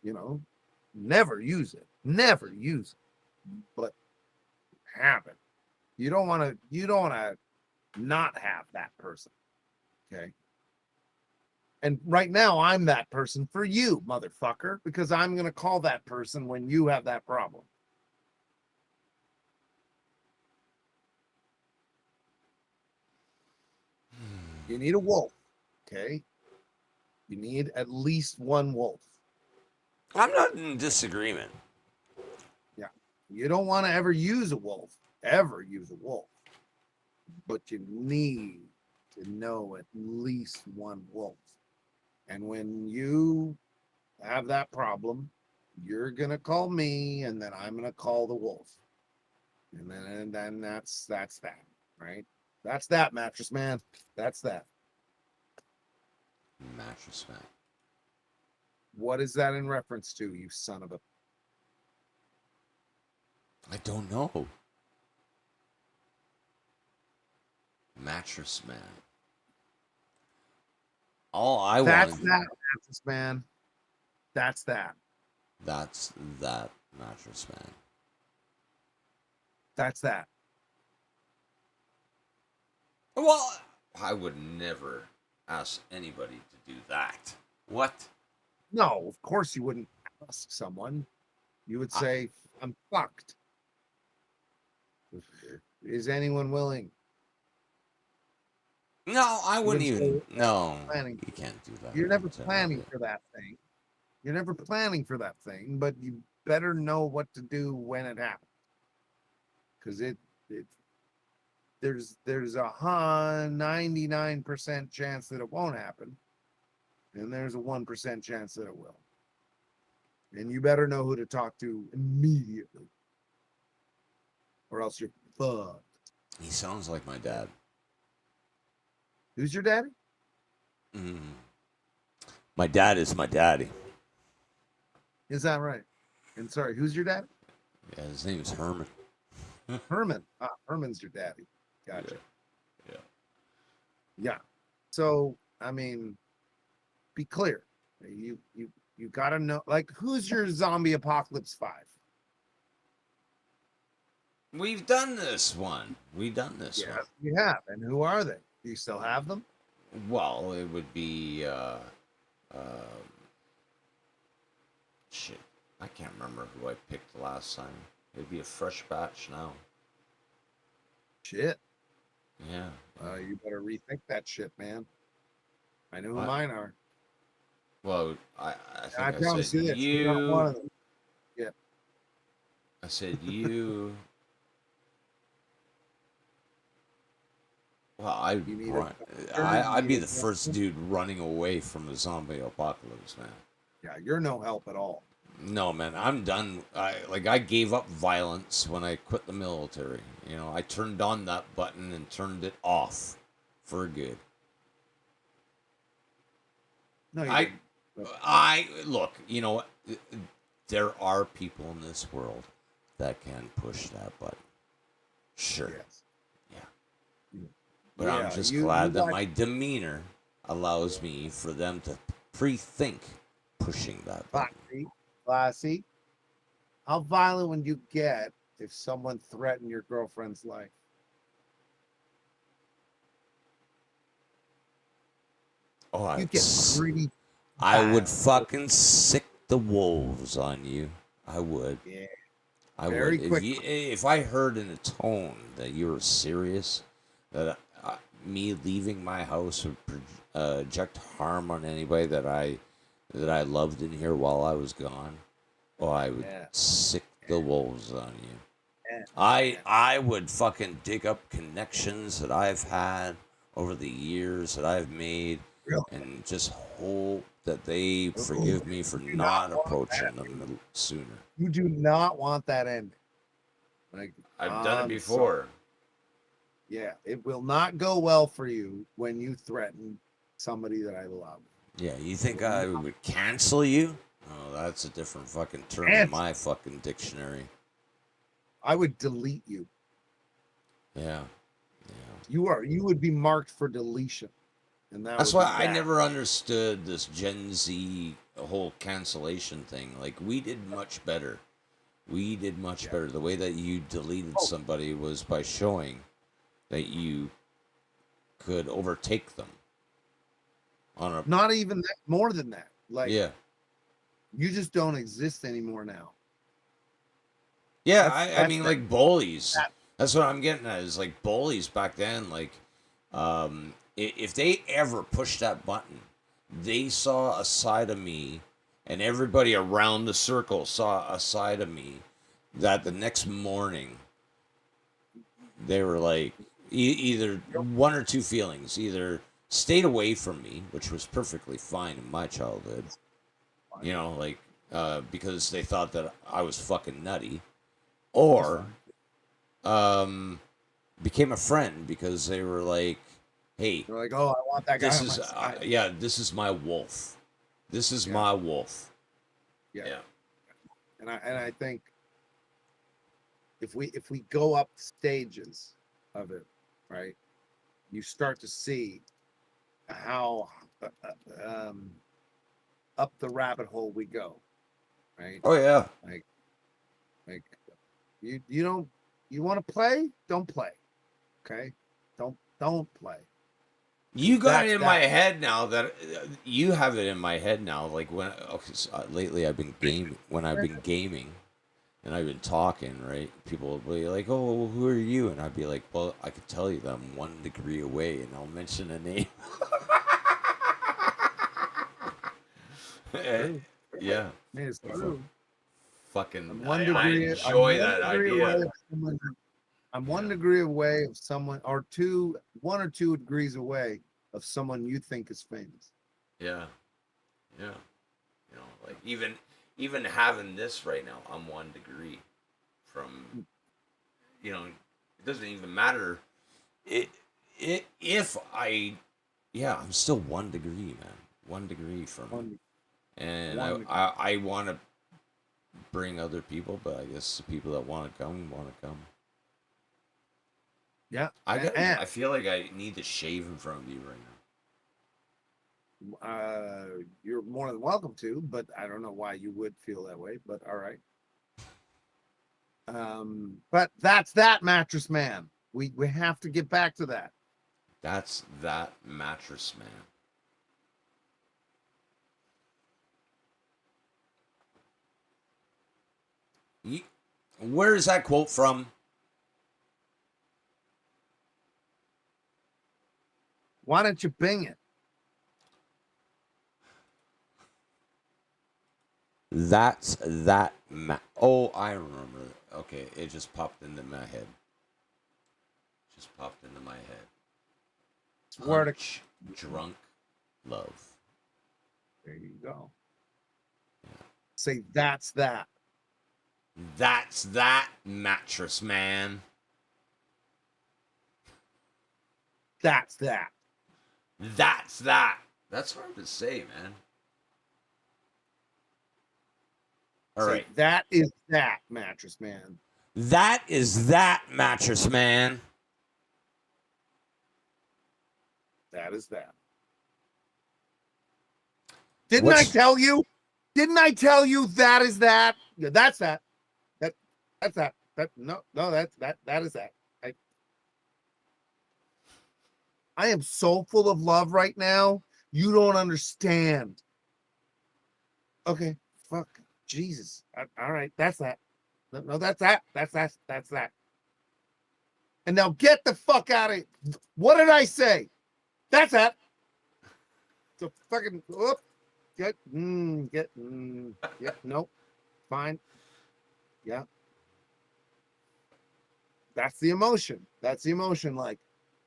Speaker 2: You know, never use it. Never use it, but have it. You don't want to not have that person. Okay. And right now I'm that person for you, motherfucker, because I'm going to call that person when you have that problem. You need a wolf. Okay. You need at least one wolf.
Speaker 1: I'm not in disagreement.
Speaker 2: Yeah. You don't want to ever use a wolf. Ever use a wolf. But you need to know at least one wolf. And when you have that problem, you're gonna call me, and then I'm gonna call the wolf. And then that's that, right? That's that, mattress man. That's that.
Speaker 1: Mattress man.
Speaker 2: What is that in reference to, you son of a?
Speaker 1: I don't know. Mattress man. All I
Speaker 2: That's
Speaker 1: want.
Speaker 2: that, mattress man. That's that.
Speaker 1: That's that, mattress man.
Speaker 2: That's that.
Speaker 1: Well, I would never ask anybody to do that. What?
Speaker 2: No, of course you wouldn't ask someone. You would say, I'm fucked. Is anyone willing?
Speaker 1: No, I
Speaker 2: You
Speaker 1: wouldn't
Speaker 2: say,
Speaker 1: even. No,
Speaker 2: planning.
Speaker 1: you can't do that.
Speaker 2: You're never planning for that thing. You're never planning for that thing, but you better know what to do when it happens. Because there's a 99% chance that it won't happen, and there's a 1% chance that it will. And you better know who to talk to immediately, or else you're fucked.
Speaker 1: He sounds like my dad.
Speaker 2: Who's your daddy?
Speaker 1: My dad is my daddy.
Speaker 2: Is that right? And sorry, who's your daddy?
Speaker 1: Yeah, his name is Herman.
Speaker 2: Herman. Herman's your daddy. Gotcha.
Speaker 1: Yeah.
Speaker 2: Yeah. So, I mean, be clear. You gotta know, like, who's your zombie apocalypse 5?
Speaker 1: We've done this one. We've done this one.
Speaker 2: You have. And who are they? Do you still have them?
Speaker 1: Well, it would be shit. I can't remember who I picked last time. It'd be a fresh batch now.
Speaker 2: Shit.
Speaker 1: Yeah.
Speaker 2: You better rethink that shit, man. I know who mine are.
Speaker 1: Well, I think
Speaker 2: I promise you this. You're not one of them. Yeah.
Speaker 1: I said you. Well, I'd be the first dude running away from the zombie apocalypse, man.
Speaker 2: Yeah, you're no help at all.
Speaker 1: No, man, I'm done. I gave up violence when I quit the military. You know, I turned on that button and turned it off for good.
Speaker 2: No,
Speaker 1: I look, you know what? There are people in this world that can push that button. Sure.
Speaker 2: Yes.
Speaker 1: Yeah. But I'm just glad that my demeanor allows me for them to pre-think pushing that button.
Speaker 2: Classy. How violent would you get if someone threatened your girlfriend's life?
Speaker 1: Oh,
Speaker 2: You get pretty.
Speaker 1: I would fucking sick the wolves on you. I would.
Speaker 2: Yeah.
Speaker 1: I
Speaker 2: Very
Speaker 1: would.
Speaker 2: quickly.
Speaker 1: If I heard in a tone that you were serious, that me leaving my house would project harm on anybody that I loved in here while I was gone, I would sick the wolves on you.
Speaker 2: Yeah.
Speaker 1: I would fucking dig up connections that I've had over the years that I've made, and just hope that they forgive me for not approaching them sooner.
Speaker 2: You do not want that ending. Like,
Speaker 1: I've done it before.
Speaker 2: Yeah, it will not go well for you when you threaten somebody that I love.
Speaker 1: Yeah, you think I would cancel you? Oh, that's a different fucking term in my fucking dictionary.
Speaker 2: I would delete you.
Speaker 1: Yeah.
Speaker 2: You would be marked for deletion. And
Speaker 1: That's why I never understood this Gen Z whole cancellation thing. Like, we did much better. We did much better. The way that you deleted somebody was by showing that you could overtake them.
Speaker 2: Not even that, more than that. Like,
Speaker 1: yeah.
Speaker 2: You just don't exist anymore now.
Speaker 1: Yeah, I mean, like, bullies. That's what I'm getting at, is like bullies back then. Like, if they ever pushed that button, they saw a side of me, and everybody around the circle saw a side of me that the next morning they were like, either one or two feelings. Either stayed away from me, which was perfectly fine in my childhood. You know, like because they thought that I was fucking nutty, or became a friend because they were like, "Hey,
Speaker 2: They're like, oh, I want that guy
Speaker 1: this
Speaker 2: on
Speaker 1: is
Speaker 2: my side.
Speaker 1: yeah, this is my wolf. This is my wolf."
Speaker 2: Yeah. And I think if we go up stages of it, right, you start to see how up the rabbit hole we go, right?
Speaker 1: Oh yeah.
Speaker 2: Like you don't you want to play? Don't play. Okay? Don't play.
Speaker 1: You got it in my
Speaker 2: that.
Speaker 1: head now that you have it in my head now. Like when lately I've been gaming. When I've been gaming, and I've been talking, right? People will be like, "Oh, well, who are you?" And I'd be like, "Well, I could tell you that I'm 1 degree away," and I'll mention a name. Yeah.
Speaker 2: It's true.
Speaker 1: Fucking,
Speaker 2: One
Speaker 1: I
Speaker 2: degree.
Speaker 1: enjoy that idea.
Speaker 2: I'm 1 degree away of someone, or 1 or 2 degrees away of someone you think is famous.
Speaker 1: Yeah. Yeah. You know, like even having this right now, I'm 1 degree from, you know, it doesn't even matter. If I, yeah, I'm still 1 degree, man. 1 degree from, and I want to bring other people, but I guess the people that want to come.
Speaker 2: Yeah,
Speaker 1: I feel like I need to shave in front of you right
Speaker 2: now. You're more than welcome to, but I don't know why you would feel that way. But all right. But that's that, mattress man. We have to get back to that.
Speaker 1: That's that, mattress man. Where is that quote from?
Speaker 2: Why don't you bing it?
Speaker 1: That's that. Oh, I remember. Okay, it just popped into my head. Punch drunk love.
Speaker 2: There you go. Yeah. Say that's that.
Speaker 1: That's that, mattress man.
Speaker 2: That's that.
Speaker 1: That's that. That's hard to say, man. All right.
Speaker 2: That is that, mattress man.
Speaker 1: That is that, mattress man.
Speaker 2: That is that. Didn't I tell you? Didn't I tell you that is that? Yeah, that's that. That's that. No, that's that. That is that. I am so full of love right now. You don't understand. Okay, fuck. Jesus. All right, that's that. No, that's that. That's that. And now get the fuck out of here. What did I say? That's that. So fucking nope. Fine. Yeah. That's the emotion. Like,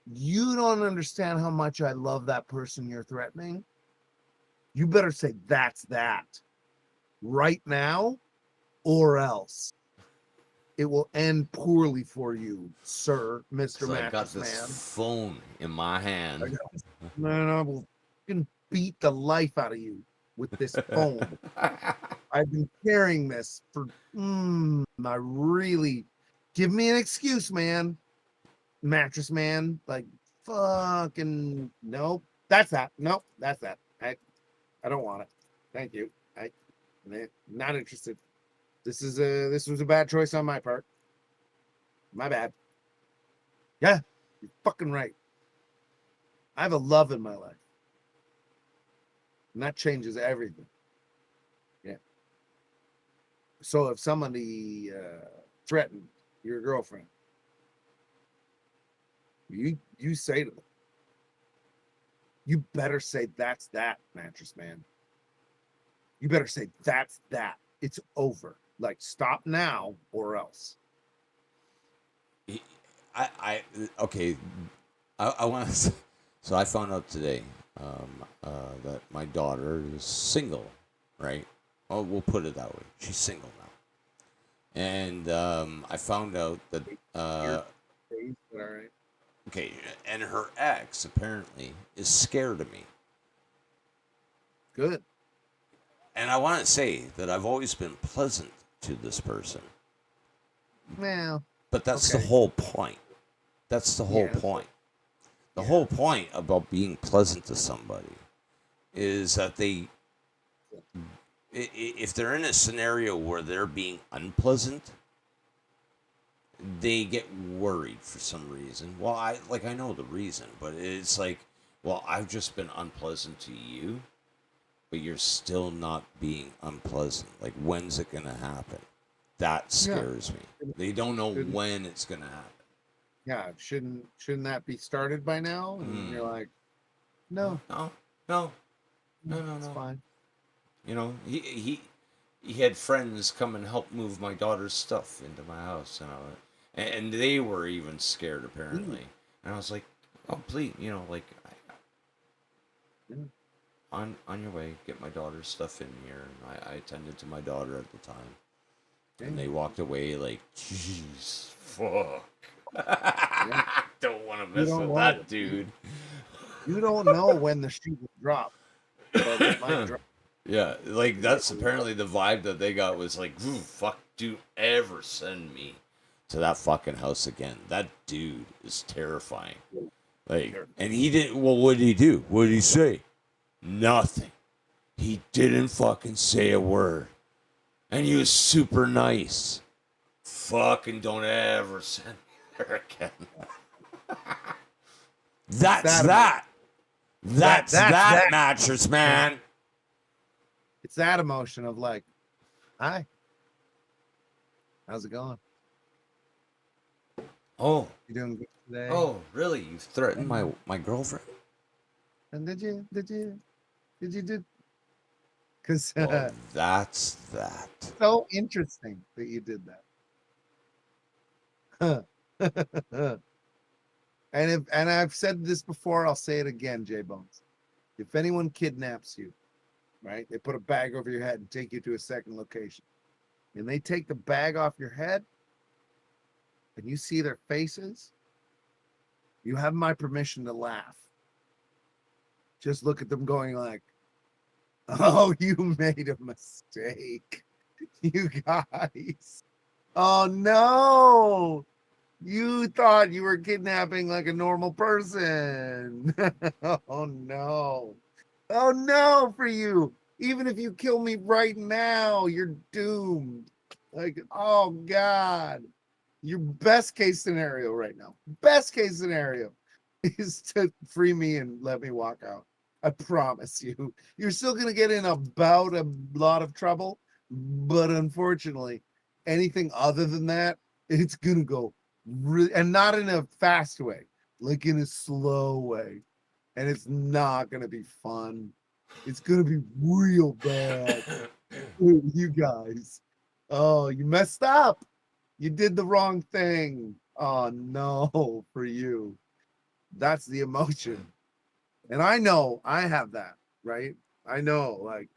Speaker 2: you don't understand how much I love that person you're threatening. You better say that's that right now, or else it will end poorly for you, sir, Mr. Mattress Man.
Speaker 1: I got this phone in my hand.
Speaker 2: Man, I will beat the life out of you with this phone. I've been carrying this for, I really, give me an excuse, man. Mattress man, like, fucking, nope. That's that. Nope, that's that. I don't want it. Thank you. Not interested. This was a bad choice on my part. My bad. Yeah, you're fucking right. I have a love in my life. And that changes everything. Yeah. So if somebody threatened your girlfriend, you say to them, you better say that's that, mattress man. You better say that's that. It's over. Like, stop now or else.
Speaker 1: Okay. I want to. So I found out today that my daughter is single, right? Oh, we'll put it that way. She's single now. And I found out that okay, and her ex apparently is scared of me.
Speaker 2: Good.
Speaker 1: And I want to say that I've always been pleasant to this person.
Speaker 2: Well,
Speaker 1: but that's the whole point. That's the whole point. The whole point about being pleasant to somebody is that if they're in a scenario where they're being unpleasant, they get worried for some reason. Well, I know the reason, but it's like, well, I've just been unpleasant to you, but you're still not being unpleasant. Like, when's it gonna happen? That scares me. They don't know when it's gonna happen.
Speaker 2: Yeah, shouldn't that be started by now? And you're like, no,
Speaker 1: it's
Speaker 2: fine.
Speaker 1: You know, he had friends come and help move my daughter's stuff into my house, and they were even scared apparently. And I was like, oh please, you know, like, on your way, get my daughter's stuff in here. And I attended to my daughter at the time, and they walked away like, jeez, fuck. Don't want to mess with that dude.
Speaker 2: You don't know when the shoe will drop. But it might drop.
Speaker 1: Yeah, like that's apparently the vibe that they got was like, fuck, dude, ever send me to that fucking house again. That dude is terrifying. Like, and he didn't, well, what did he do? What did he say? Nothing. He didn't fucking say a word. And he was super nice. Fucking don't ever send me there again. That's that mattress, man.
Speaker 2: It's that emotion of like, hi, how's it going?
Speaker 1: Oh,
Speaker 2: you doing good today?
Speaker 1: Oh, really? You threatened my girlfriend?
Speaker 2: And did you? Because
Speaker 1: that's that.
Speaker 2: So interesting that you did that. And I've said this before, I'll say it again, J Bones. If anyone kidnaps you, right? They put a bag over your head and take you to a second location. And they take the bag off your head and you see their faces, you have my permission to laugh. Just look at them going like, oh, you made a mistake. You guys. Oh no. You thought you were kidnapping like a normal person. Oh no. Oh no for you. Even if you kill me right now, you're doomed. Like, oh God. Your best case scenario right now, best case scenario is to free me and let me walk out. I promise you. You're still going to get in about a lot of trouble, but unfortunately, anything other than that, it's going to go really, and not in a fast way, like in a slow way. And it's not going to be fun. It's going to be real bad. You guys. Oh, you messed up. You did the wrong thing. Oh no, for you. That's the emotion. And I know I have that, right? I know, like,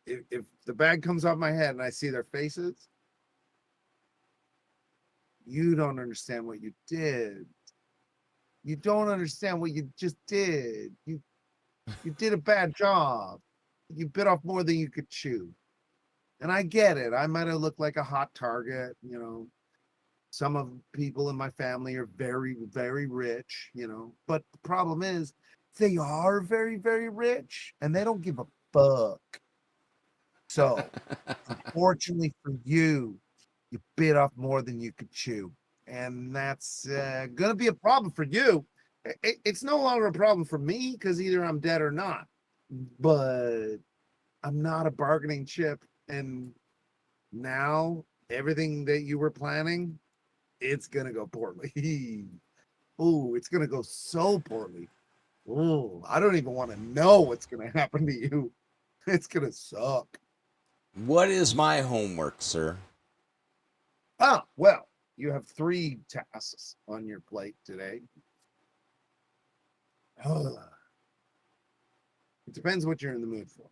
Speaker 2: if the bag comes off my head and I see their faces, you don't understand what you did. You don't understand what you just did. You did a bad job. You bit off more than you could chew. And I get it. I might have looked like a hot target, you know. Some of people in my family are very, very rich, you know. But the problem is they are very, very rich and they don't give a fuck. So, unfortunately for you, you bit off more than you could chew. And that's going to be a problem for you. It's no longer a problem for me because either I'm dead or not. But I'm not a bargaining chip. And now everything that you were planning, it's going to go poorly. Oh, it's going to go so poorly. Oh, I don't even want to know what's going to happen to you. It's going to suck.
Speaker 1: What is my homework, sir?
Speaker 2: Ah, well, you have 3 tasks on your plate today. It depends what you're in the mood for.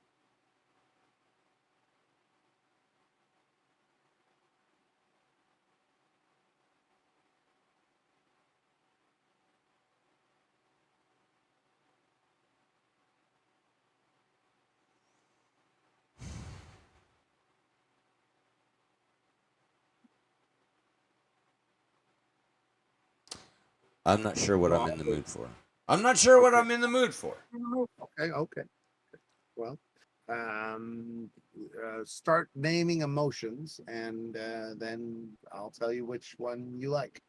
Speaker 1: I'm not sure what I'm in the mood for. I'm not sure what I'm in the mood for.
Speaker 2: Okay. Well, start naming emotions, and then I'll tell you which one you like.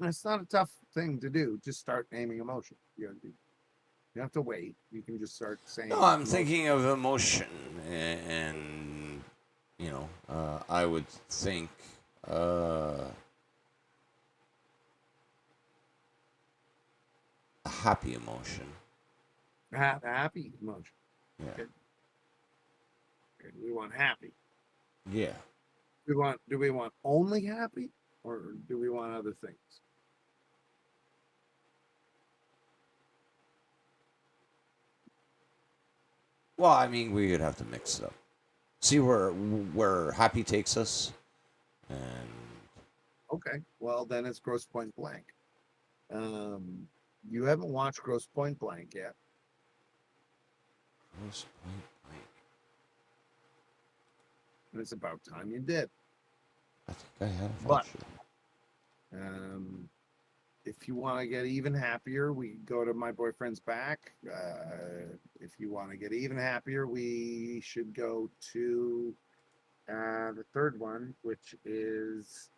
Speaker 2: It's not a tough thing to do. Just start naming emotion. You have to wait. You can just start saying.
Speaker 1: No, I'm thinking of emotion, and you know, I would think a happy emotion.
Speaker 2: Happy emotion.
Speaker 1: Yeah.
Speaker 2: Okay. We want happy.
Speaker 1: Yeah.
Speaker 2: Do we want only happy, or do we want other things?
Speaker 1: Well, I mean, we would have to mix it up. See where happy takes us, and
Speaker 2: Okay. Well, then it's Gross Point Blank. You haven't watched Gross Point Blank yet.
Speaker 1: Gross Point Blank.
Speaker 2: And it's about time you did.
Speaker 1: I think I have
Speaker 2: But
Speaker 1: watched it.
Speaker 2: if you want to get even happier, we go to My Boyfriend's Back. If you want to get even happier, we should go to the third one, which is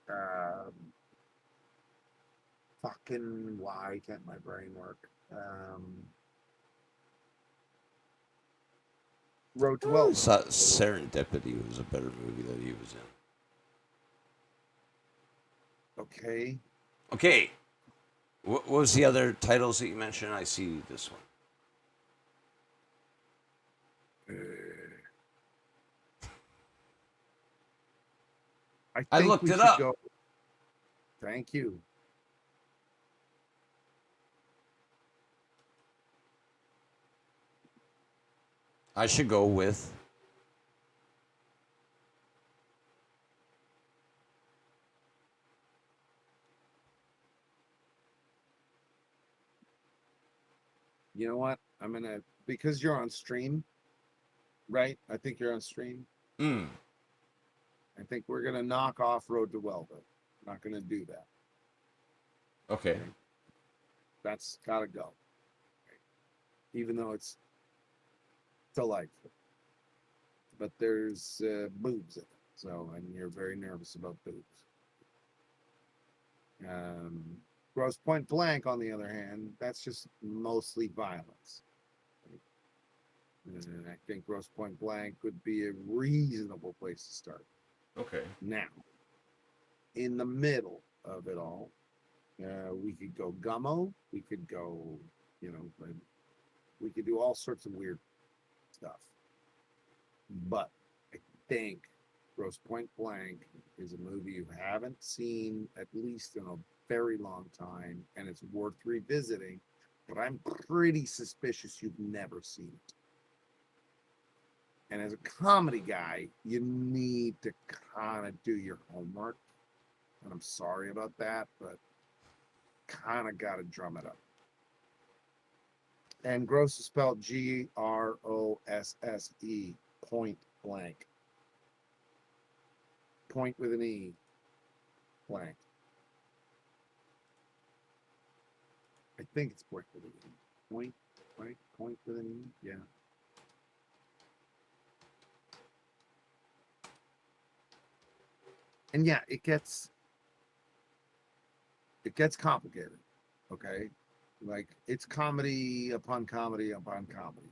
Speaker 2: fucking, why can't my brain work? Road to Welcome.
Speaker 1: Serendipity was a better movie that he was in.
Speaker 2: Okay.
Speaker 1: Okay. What was the other titles that you mentioned? I see this one. I
Speaker 2: think
Speaker 1: looked
Speaker 2: we
Speaker 1: it
Speaker 2: should
Speaker 1: up.
Speaker 2: Go. Thank you.
Speaker 1: I should go with
Speaker 2: You know what? I'm gonna, because you're on stream, right? I think you're on stream. I think we're gonna knock off Road to Welcome. Not gonna do that.
Speaker 1: Okay.
Speaker 2: That's gotta go. Even though it's delightful, but there's boobs in it. So, and you're very nervous about boobs. Gross Point Blank, on the other hand, that's just mostly violence. And I think Gross Point Blank would be a reasonable place to start.
Speaker 1: Okay.
Speaker 2: Now, in the middle of it all, we could go Gummo. We could go, we could do all sorts of weird stuff. But I think Gross Point Blank is a movie you haven't seen at least in a very long time, and it's worth revisiting. But I'm pretty suspicious you've never seen it. And as a comedy guy, you need to kind of do your homework. And I'm sorry about that, but kind of got to drum it up. And gross is spelled Grosse, Point Blank. Point with an E. Blank. I think it's point with an E. Point, right? Point with an E? Yeah. And yeah, it gets complicated. Okay. Like, it's comedy upon comedy upon comedy.